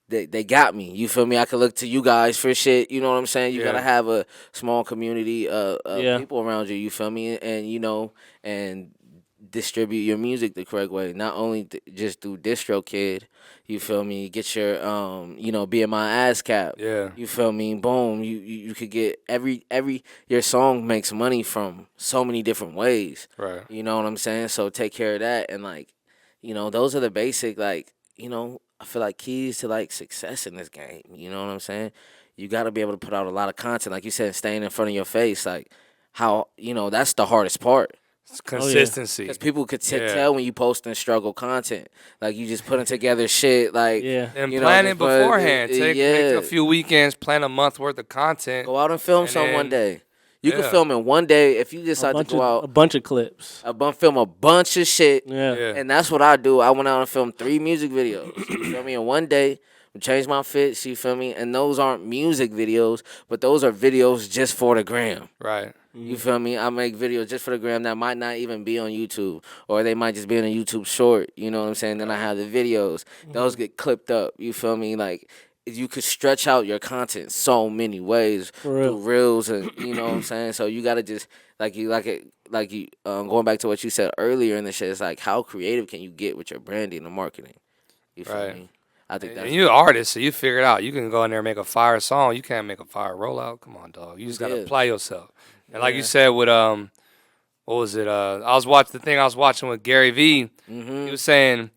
They got me. You feel me? I could look to you guys for shit. You know what I'm saying? You gotta have a small community of people around you. You feel me? And and distribute your music the correct way. Not only just do DistroKid. You feel me? Get your be in my ASCAP. Yeah. You feel me? Boom. You could get every your song makes money from so many different ways. Right. You know what I'm saying? So take care of that and those are the basic I feel like keys to like success in this game. You know what I'm saying? You got to be able to put out a lot of content, like you said, staying in front of your face. Like how that's the hardest part. It's consistency. Because people could tell when you post and struggle content. Like you just putting together shit. Like and plan it beforehand. Take a few weekends, plan a month worth of content. Go out and film one day. You can film in one day if you decide to go out. A bunch of clips. Film a bunch of shit. Yeah. And that's what I do. I went out and filmed 3 music videos. You feel me? In one day. Change my fits, you feel me? And those aren't music videos, but those are videos just for the gram. Right. You feel me? I make videos just for the gram that might not even be on YouTube. Or they might just be in a YouTube short. You know what I'm saying? Then I have the videos. Those get clipped up. You feel me? Like you could stretch out your content so many ways through reels and you know what I'm saying. So you gotta just going back to what you said earlier in the shit. It's like how creative can you get with your branding and marketing? You feel me? I think that's. And you're an artist, so you figure it out. You can go in there and make a fire song. You can't make a fire rollout. Come on, dog. You just gotta apply yourself. And like you said with what was it? I was watching with Gary Vee. He was saying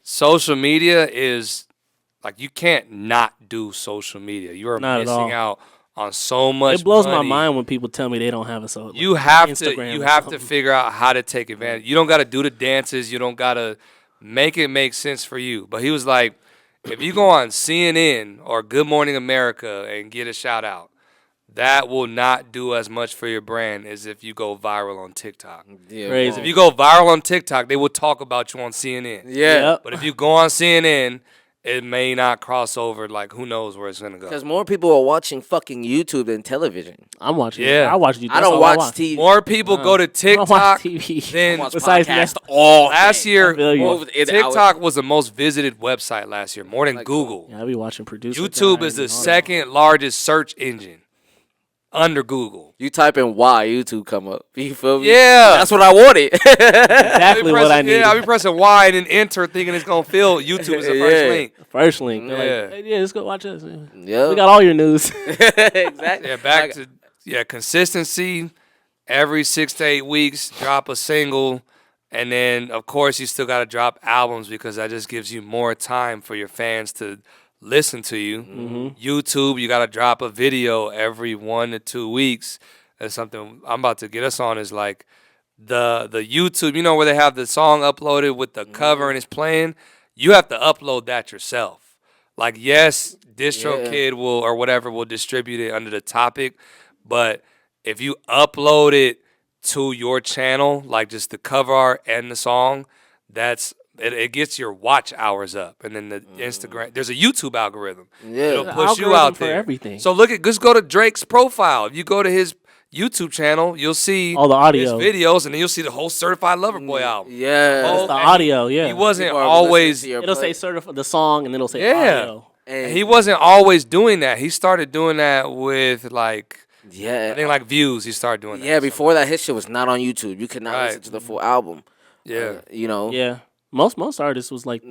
social media is. Like, you can't not do social media. You are missing out on so much. It blows money. my mind when people tell me they don't have a social. You have to figure out how to take advantage. You don't got to do the dances. You don't got to make it make sense for you. But he was like, if you go on CNN or Good Morning America and get a shout out, that will not do as much for your brand as if you go viral on TikTok. Yeah, crazy. If you go viral on TikTok, they will talk about you on CNN. Yeah. But if you go on CNN it may not cross over. Like, who knows where it's gonna go? Because more people are watching fucking YouTube than television. I'm watching. Yeah. I watch YouTube. I don't watch TV. More people go to I don't TikTok watch TV. than watch Besides podcasts that- all last day. year. I feel you. Well, TikTok was the most visited website last year, more than Like, Google. Yeah, I be watching producer. YouTube Guys is the and all that. second largest search engine under Google. You type in Y, YouTube come up. You feel me? Yeah. That's what I wanted. Exactly what I need. Yeah, I be pressing Y and then enter, thinking it's gonna fill YouTube as the first Yeah. link. First link. They're Yeah. like, hey, yeah, let's go watch this. Yeah. We got all your news. Exactly. Yeah, back to consistency. Every 6 to 8 weeks, drop a single, and then of course you still gotta drop albums because that just gives you more time for your fans to listen to you. YouTube, you gotta drop a video every 1 to 2 weeks. That's something I'm about to get us on. Is like the YouTube, you know, where they have the song uploaded with the cover and it's playing. You have to upload that yourself. Like, yes, DistroKid will or whatever will distribute it under the topic, but if you upload it to your channel, like just the cover art and the song, it gets your watch hours up, and then the Instagram. There's a YouTube algorithm. Yeah. It'll There's push an you out algorithm for there. everything. So just go to Drake's profile. If you go to his YouTube channel, you'll see All the audio. his videos, and then you'll see the whole Certified Lover Boy album. Yeah. Oh, It's the and audio, yeah. He wasn't People are always. listening to your It'll play. say certified the song, and then it'll say Yeah. audio. And He wasn't always doing that. He started doing that with like yeah. I think like Views. He started doing that. Yeah, before that, his shit was not on YouTube. You could not Right. listen to the full album. Yeah. You know? Yeah, most artists was like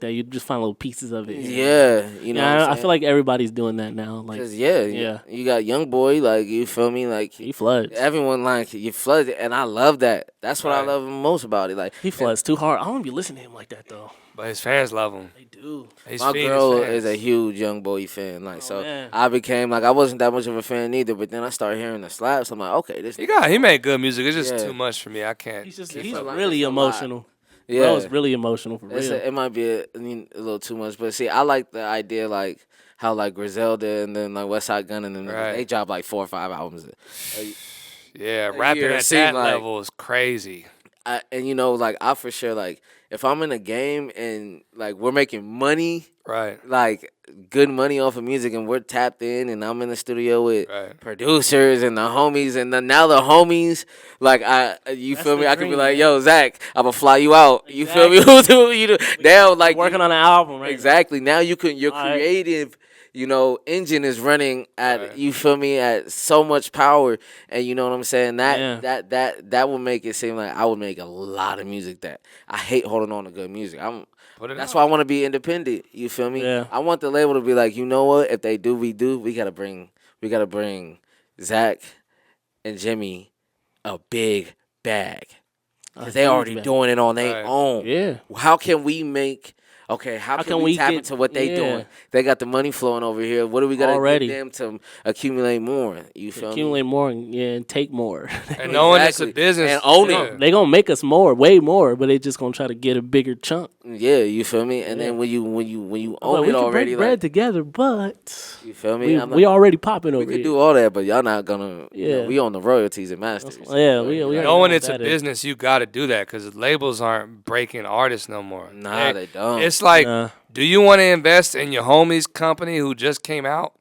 that. You just find little pieces of it. Yeah. You know Yeah, what I I'm feel like everybody's doing that now. Like, Cause yeah, Yeah. you got Young Boy, like, you feel me? Like, he floods. everyone, like, you flood it, and I love that. That's what I Right. love most about it. Like, He floods too hard. I don't be listening to him like that though. But his fans love him. They do. He's my feeding girl his fans. is a huge Young Boy fan. Like, so man. I became, like, I wasn't that much of a fan either, but then I started hearing the slaps. I'm like, okay, this He made good music. It's just Yeah. too much for me. I can't. He's keep a up. lot. really It's a lot. emotional. yeah. Bro, it's really emotional for real. It might be a little too much, but see, I like the idea, like, how, like, Griselda and then, like, Westside Gun and then Right. they drop, like, 4 or 5 albums. Yeah, rapping year at seemed that like- level is crazy. And you know, like, I for sure, like, if I'm in a game and, like, we're making money, Right. like, good money off of music, and we're tapped in, and I'm in the studio with Right. producers and the homies, and now the homies, like, you That's feel me? the I could be dream, like, man. yo, Zach, I'm gonna fly you out. You feel me? Who do you do? Now, like, Working on an album, right? exactly. Now your All right. creative, you know, engine is running at Right. you feel me at so much power, and you know what I'm saying. Yeah. That will make it seem like I would make a lot of music. That I hate holding on to good music. Put it That's out. why I want to be independent. You feel me? Yeah. I want the label to be like, you know what? If they do, we do. We gotta bring Zach and Jimmie a big bag. Cause they huge already bag. doing it on their Right. own. Yeah. How can we make? Okay, how can we tap get- into what they yeah. doing? They got the money flowing over here. What do we gotta Already. give them to accumulate more? You feel Accumulate me? more and take more. And knowing it's a Exactly. business And own yeah. it. They gonna make us more, way more, but they just gonna try to get a bigger chunk. Yeah, you feel me? And Yeah. then when you But own we it can already, break bread like, together, but you feel me? I'm we like, already popping over we could here. do all that, but y'all not gonna. You know, Yeah. we on the royalties and masters. Yeah, we already Knowing know it's a what that is. business, you got to do that because labels aren't breaking artists no more. Nah, they don't. It's like, Nah. do you want to invest in your homie's company who just came out?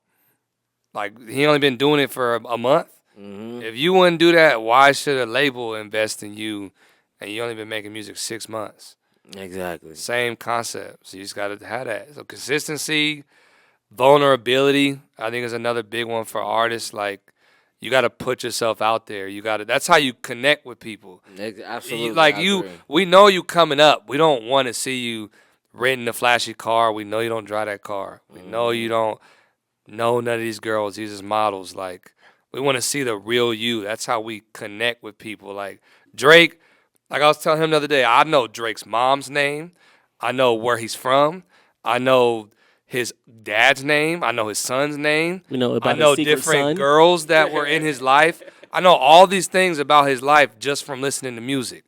Like, he only been doing it for a month. Mhm. If you wouldn't do that, why should a label invest in you and you only been making music 6 months? Exactly. Same concept. So you just got to have that. So consistency, vulnerability, I think is another big one for artists. Like, you got to put yourself out there. You got to. That's how you connect with people. Absolutely. Like I you, agree. we know you coming up. We don't want to see you renting a flashy car. We know you don't drive that car. We know you don't know none of these girls. These is models. Like, we want to see the real you. That's how we connect with people. Like Drake. Like I was telling him the other day, I know Drake's mom's name. I know where he's from. I know his dad's name. I know his son's name. We know about I know his secret different son. girls that were in his life. I know all these things about his life just from listening to music.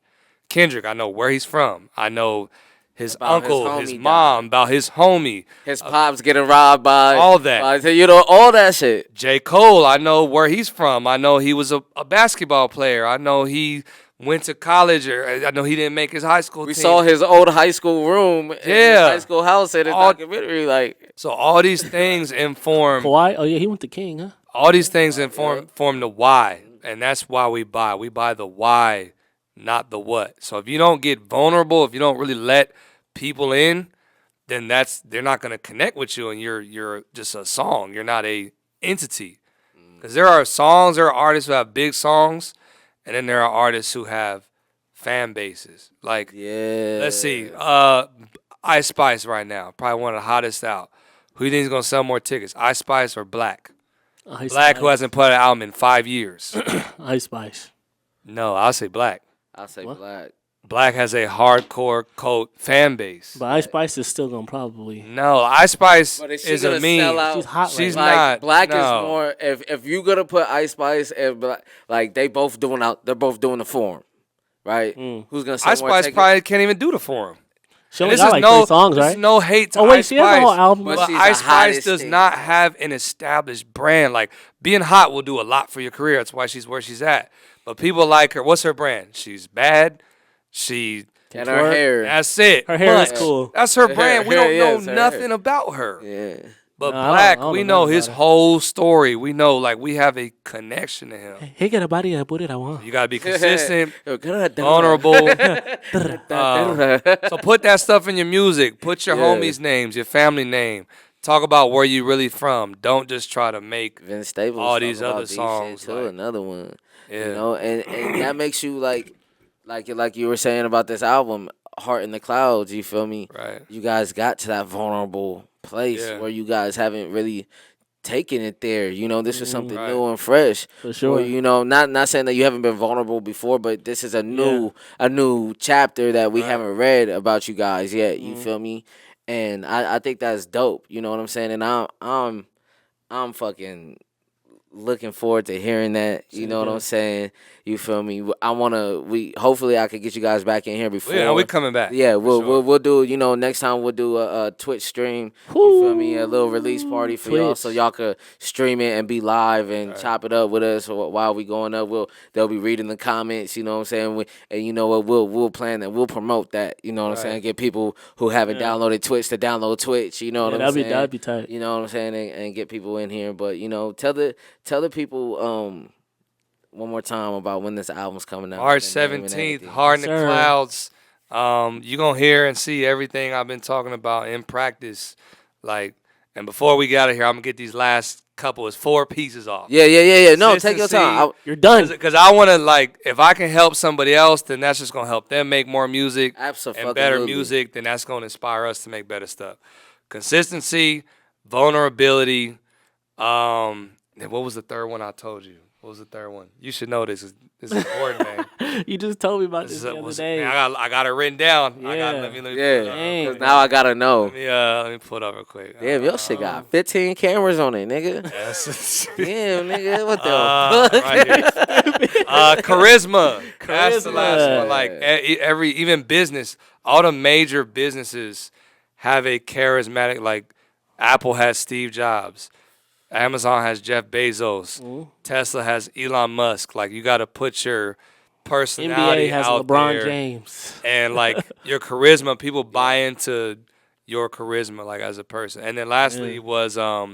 Kendrick, I know where he's from. I know his About his uncle, his homie mom, about his homie. His pops getting robbed by all that. you know, all that shit. J. Cole, I know where he's from. I know he was a basketball player. I know he went to college, or I know he didn't make his high school We team. saw his old high school room, in his high school house in his documentary. Like, so all these things inform. Kawhi? Oh, yeah, he went to King, huh? All these things form the why, and that's why we buy. We buy the why, not the what. So if you don't get vulnerable, if you don't really let people in, then they're not going to connect with you, and you're just a song. You're not a entity. Because there are artists who have big songs, and then there are artists who have fan bases. Like, let's see, Ice Spice right now, probably one of the hottest out. Who do you think is going to sell more tickets, Ice Spice or Black? Ice Black, Spice. who hasn't put an album in 5 years. Ice Spice. No, I'll say Black. I'll say Black. Black has a hardcore cult fan base. But Ice Spice is still going to probably. No, Ice Spice But is a meme. sell out? She's hot She's Like, not. Black no. is more. If you gonna put Ice Spice and Black, like they're both doing the form, right? Who's gonna sell Ice more Spice tickets? probably can't even do the forum. She And only this got is like no 3 songs, this right? is no hate to Oh, wait, Ice she has a whole Spice. album. But But she's Ice the Spice hottest does thing. not have an established brand. Like, being hot will do a lot for your career. That's why she's where she's at. But people like her. What's her brand? She's bad. She. And her hair. That's it. Her hair is But cool. That's her brand. We hair, don't yes, know her nothing hair. about her. Yeah. But No, I Black, don't we know know nothing his about her. whole story. We know, like, we have a connection to him. He got a body that put it, I want. You got to be consistent, Vulnerable. vulnerable. So put that stuff in your music. Put your Yeah. homies' names, your family name. Talk about where you really from. Don't just try to make Vince Staples all talk these about other these songs, shit too, like- another one. Yeah. You know, and that makes you like you were saying about this album, Heart in the Clouds, you feel me? Right. You guys got to that vulnerable place Yeah. where you guys haven't really taken it there. You know, this is something Right. new and fresh. For sure. Or, you know, not saying that you haven't been vulnerable before, but this is a new chapter that we Right. haven't read about you guys yet. You feel me? And I think that's dope. You know what I'm saying? And I'm fucking looking forward to hearing that. You know what I'm saying? You feel me? Hopefully I could get you guys back in here before. Yeah, we're coming back. Yeah, for we'll sure. we'll do, you know, next time we'll do a Twitch stream. You feel me? A little release party for y'all, so y'all could stream it and be live and chop it up with us while we going up. They'll be reading the comments. You know what I'm saying? And you know what? We'll plan that. We'll promote that. You know what I'm saying? Get people who haven't downloaded Twitch to download Twitch. You know what I'm saying? That'd be tight. You know what I'm saying? And get people in here. But you know, tell the people one more time about when this album's coming out. March the name and 17th, everything. Heart in the Sir. Clouds. You're going to hear and see everything I've been talking about in practice. Like, and before we get out of here, I'm going to get these last couple. It's 4 pieces off. Yeah. No, take your time. You're done. Because I want to, like, if I can help somebody else, then that's just going to help them make more music and better Abso-fucking-lutely. music. Then that's going to inspire us to make better stuff. Consistency, vulnerability. And what was the third one I told you? What was the third one? You should know this. This is important, man. You just told me about this This the is- other day. man, I got it written down. Yeah. Let me pull it Yeah, up. Dang. because now I gotta know. Let me pull it up real quick. Damn, your shit got 15 cameras on it, nigga. Yes. Damn, nigga, what the fuck? Right here. Charisma. That's the last Charisma. one. Like even business, all the major businesses have a charismatic. Like Apple has Steve Jobs, Amazon has Jeff Bezos, Tesla has Elon Musk. Like you got to put your personality NBA has out LeBron there. James. And like your charisma, people buy into your charisma, like as a person. And then lastly was let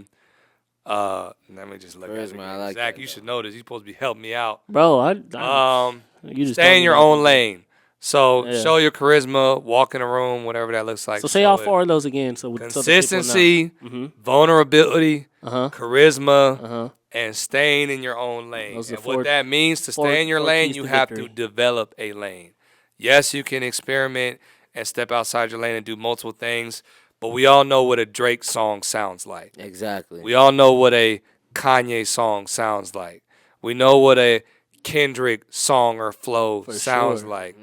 me just look at it Charisma, I again. like Zach, that, you should know this. You're supposed to be helping me out. Bro, you just Stay told in me your about own this. lane. So Yeah. show your charisma, walk in a room, whatever that looks like. So say show all it. 4 of those again. So the people know. Consistency, Mhm. vulnerability, Uh-huh. charisma, Uh-huh. and staying in your own lane. Those are And four- what that means to four- stay in your four lane, keys you to have victory. to develop a lane. Yes, you can experiment and step outside your lane and do multiple things, but we all know what a Drake song sounds like. Exactly. We all know what a Kanye song sounds like. We know what a Kendrick song or flow For sounds sure. like.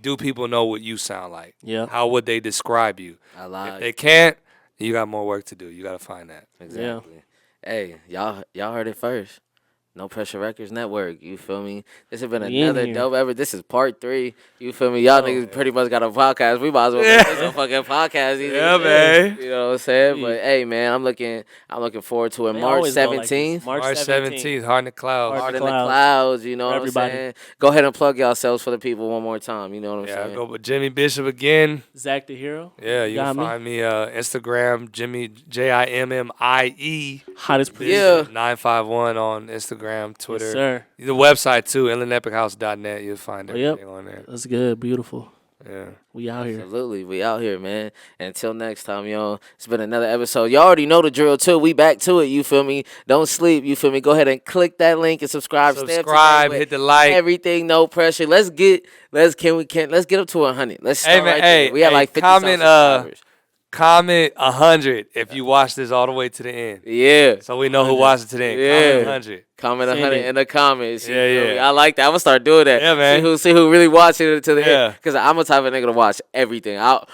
Do people know what you sound like? Yeah. How would they describe you? I If lied. they can't, you got more work to do. You got to find that. Exactly. Hey, y'all heard it first. No Pressure Records Network. You feel me? This has been We in another here. dope ever. This is part 3. You feel me? Y'all niggas pretty much got a podcast. We might as well make this a fucking podcast. Yeah, man. You know what I'm saying? But hey, man, I'm looking forward to it. They March always go like 17th. this. March 17th, Heart in the Clouds. Heart in the Clouds. You know what everybody. I'm saying? Go ahead and plug yourselves for the people one more time. You know what I'm Yeah, saying? go with Jimmie Bishop again. Zach the Hero. Yeah, you can find me Instagram, Jimmie, Jimmie. Hottest producer. Yeah. 951 on Instagram, Twitter. Yes, sir. The website too, inlandepichouse.net. You'll find everything on there. That's good. Beautiful. Yeah. We out here. Absolutely. We out here, man. Until next time, yo. It's been another episode. Y'all already know the drill, too. We back to it, you feel me? Don't sleep, you feel me? Go ahead and click that link and subscribe. Subscribe, hit the like. Everything, no pressure. Let's get up to 100. Let's start right there. We had like 50 subscribers. Comment 100 if you watch this all the way to the end. Yeah. So we know who watched it to the end. Yeah. Comment 100. Comment 100 in the comments. Yeah. I like that. I'm gonna start doing that. Yeah, man. See who really watching it to the Yeah. end. Because I'm a type of nigga to watch everything. I'll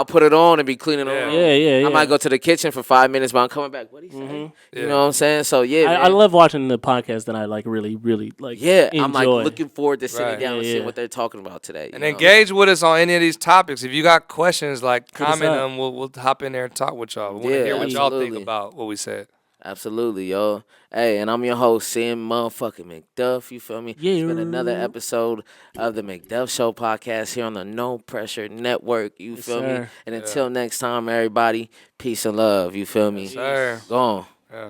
put it on and be cleaning it on. Yeah. I might go to the kitchen for 5 minutes, but I'm coming back. What he say? You know what I'm saying? So I love watching the podcast that I like really like. Yeah, enjoy. I'm like looking forward to sitting Right. down and seeing what they're talking about today. And engage with us on any of these topics. If you got questions, like Hit us comment up. them. We'll hop in there and talk with y'all. We want to Yeah, hear what y'all think absolutely. about what we said. Absolutely, yo. Hey, and I'm your host, Sam motherfucking Mcduff. You feel me? Yeah. It's been another episode of the Mcduff Show podcast here on the No Pressure Network. You feel me? sir. And until next time, everybody, peace and love. You feel me? Sir. Go on. Yeah.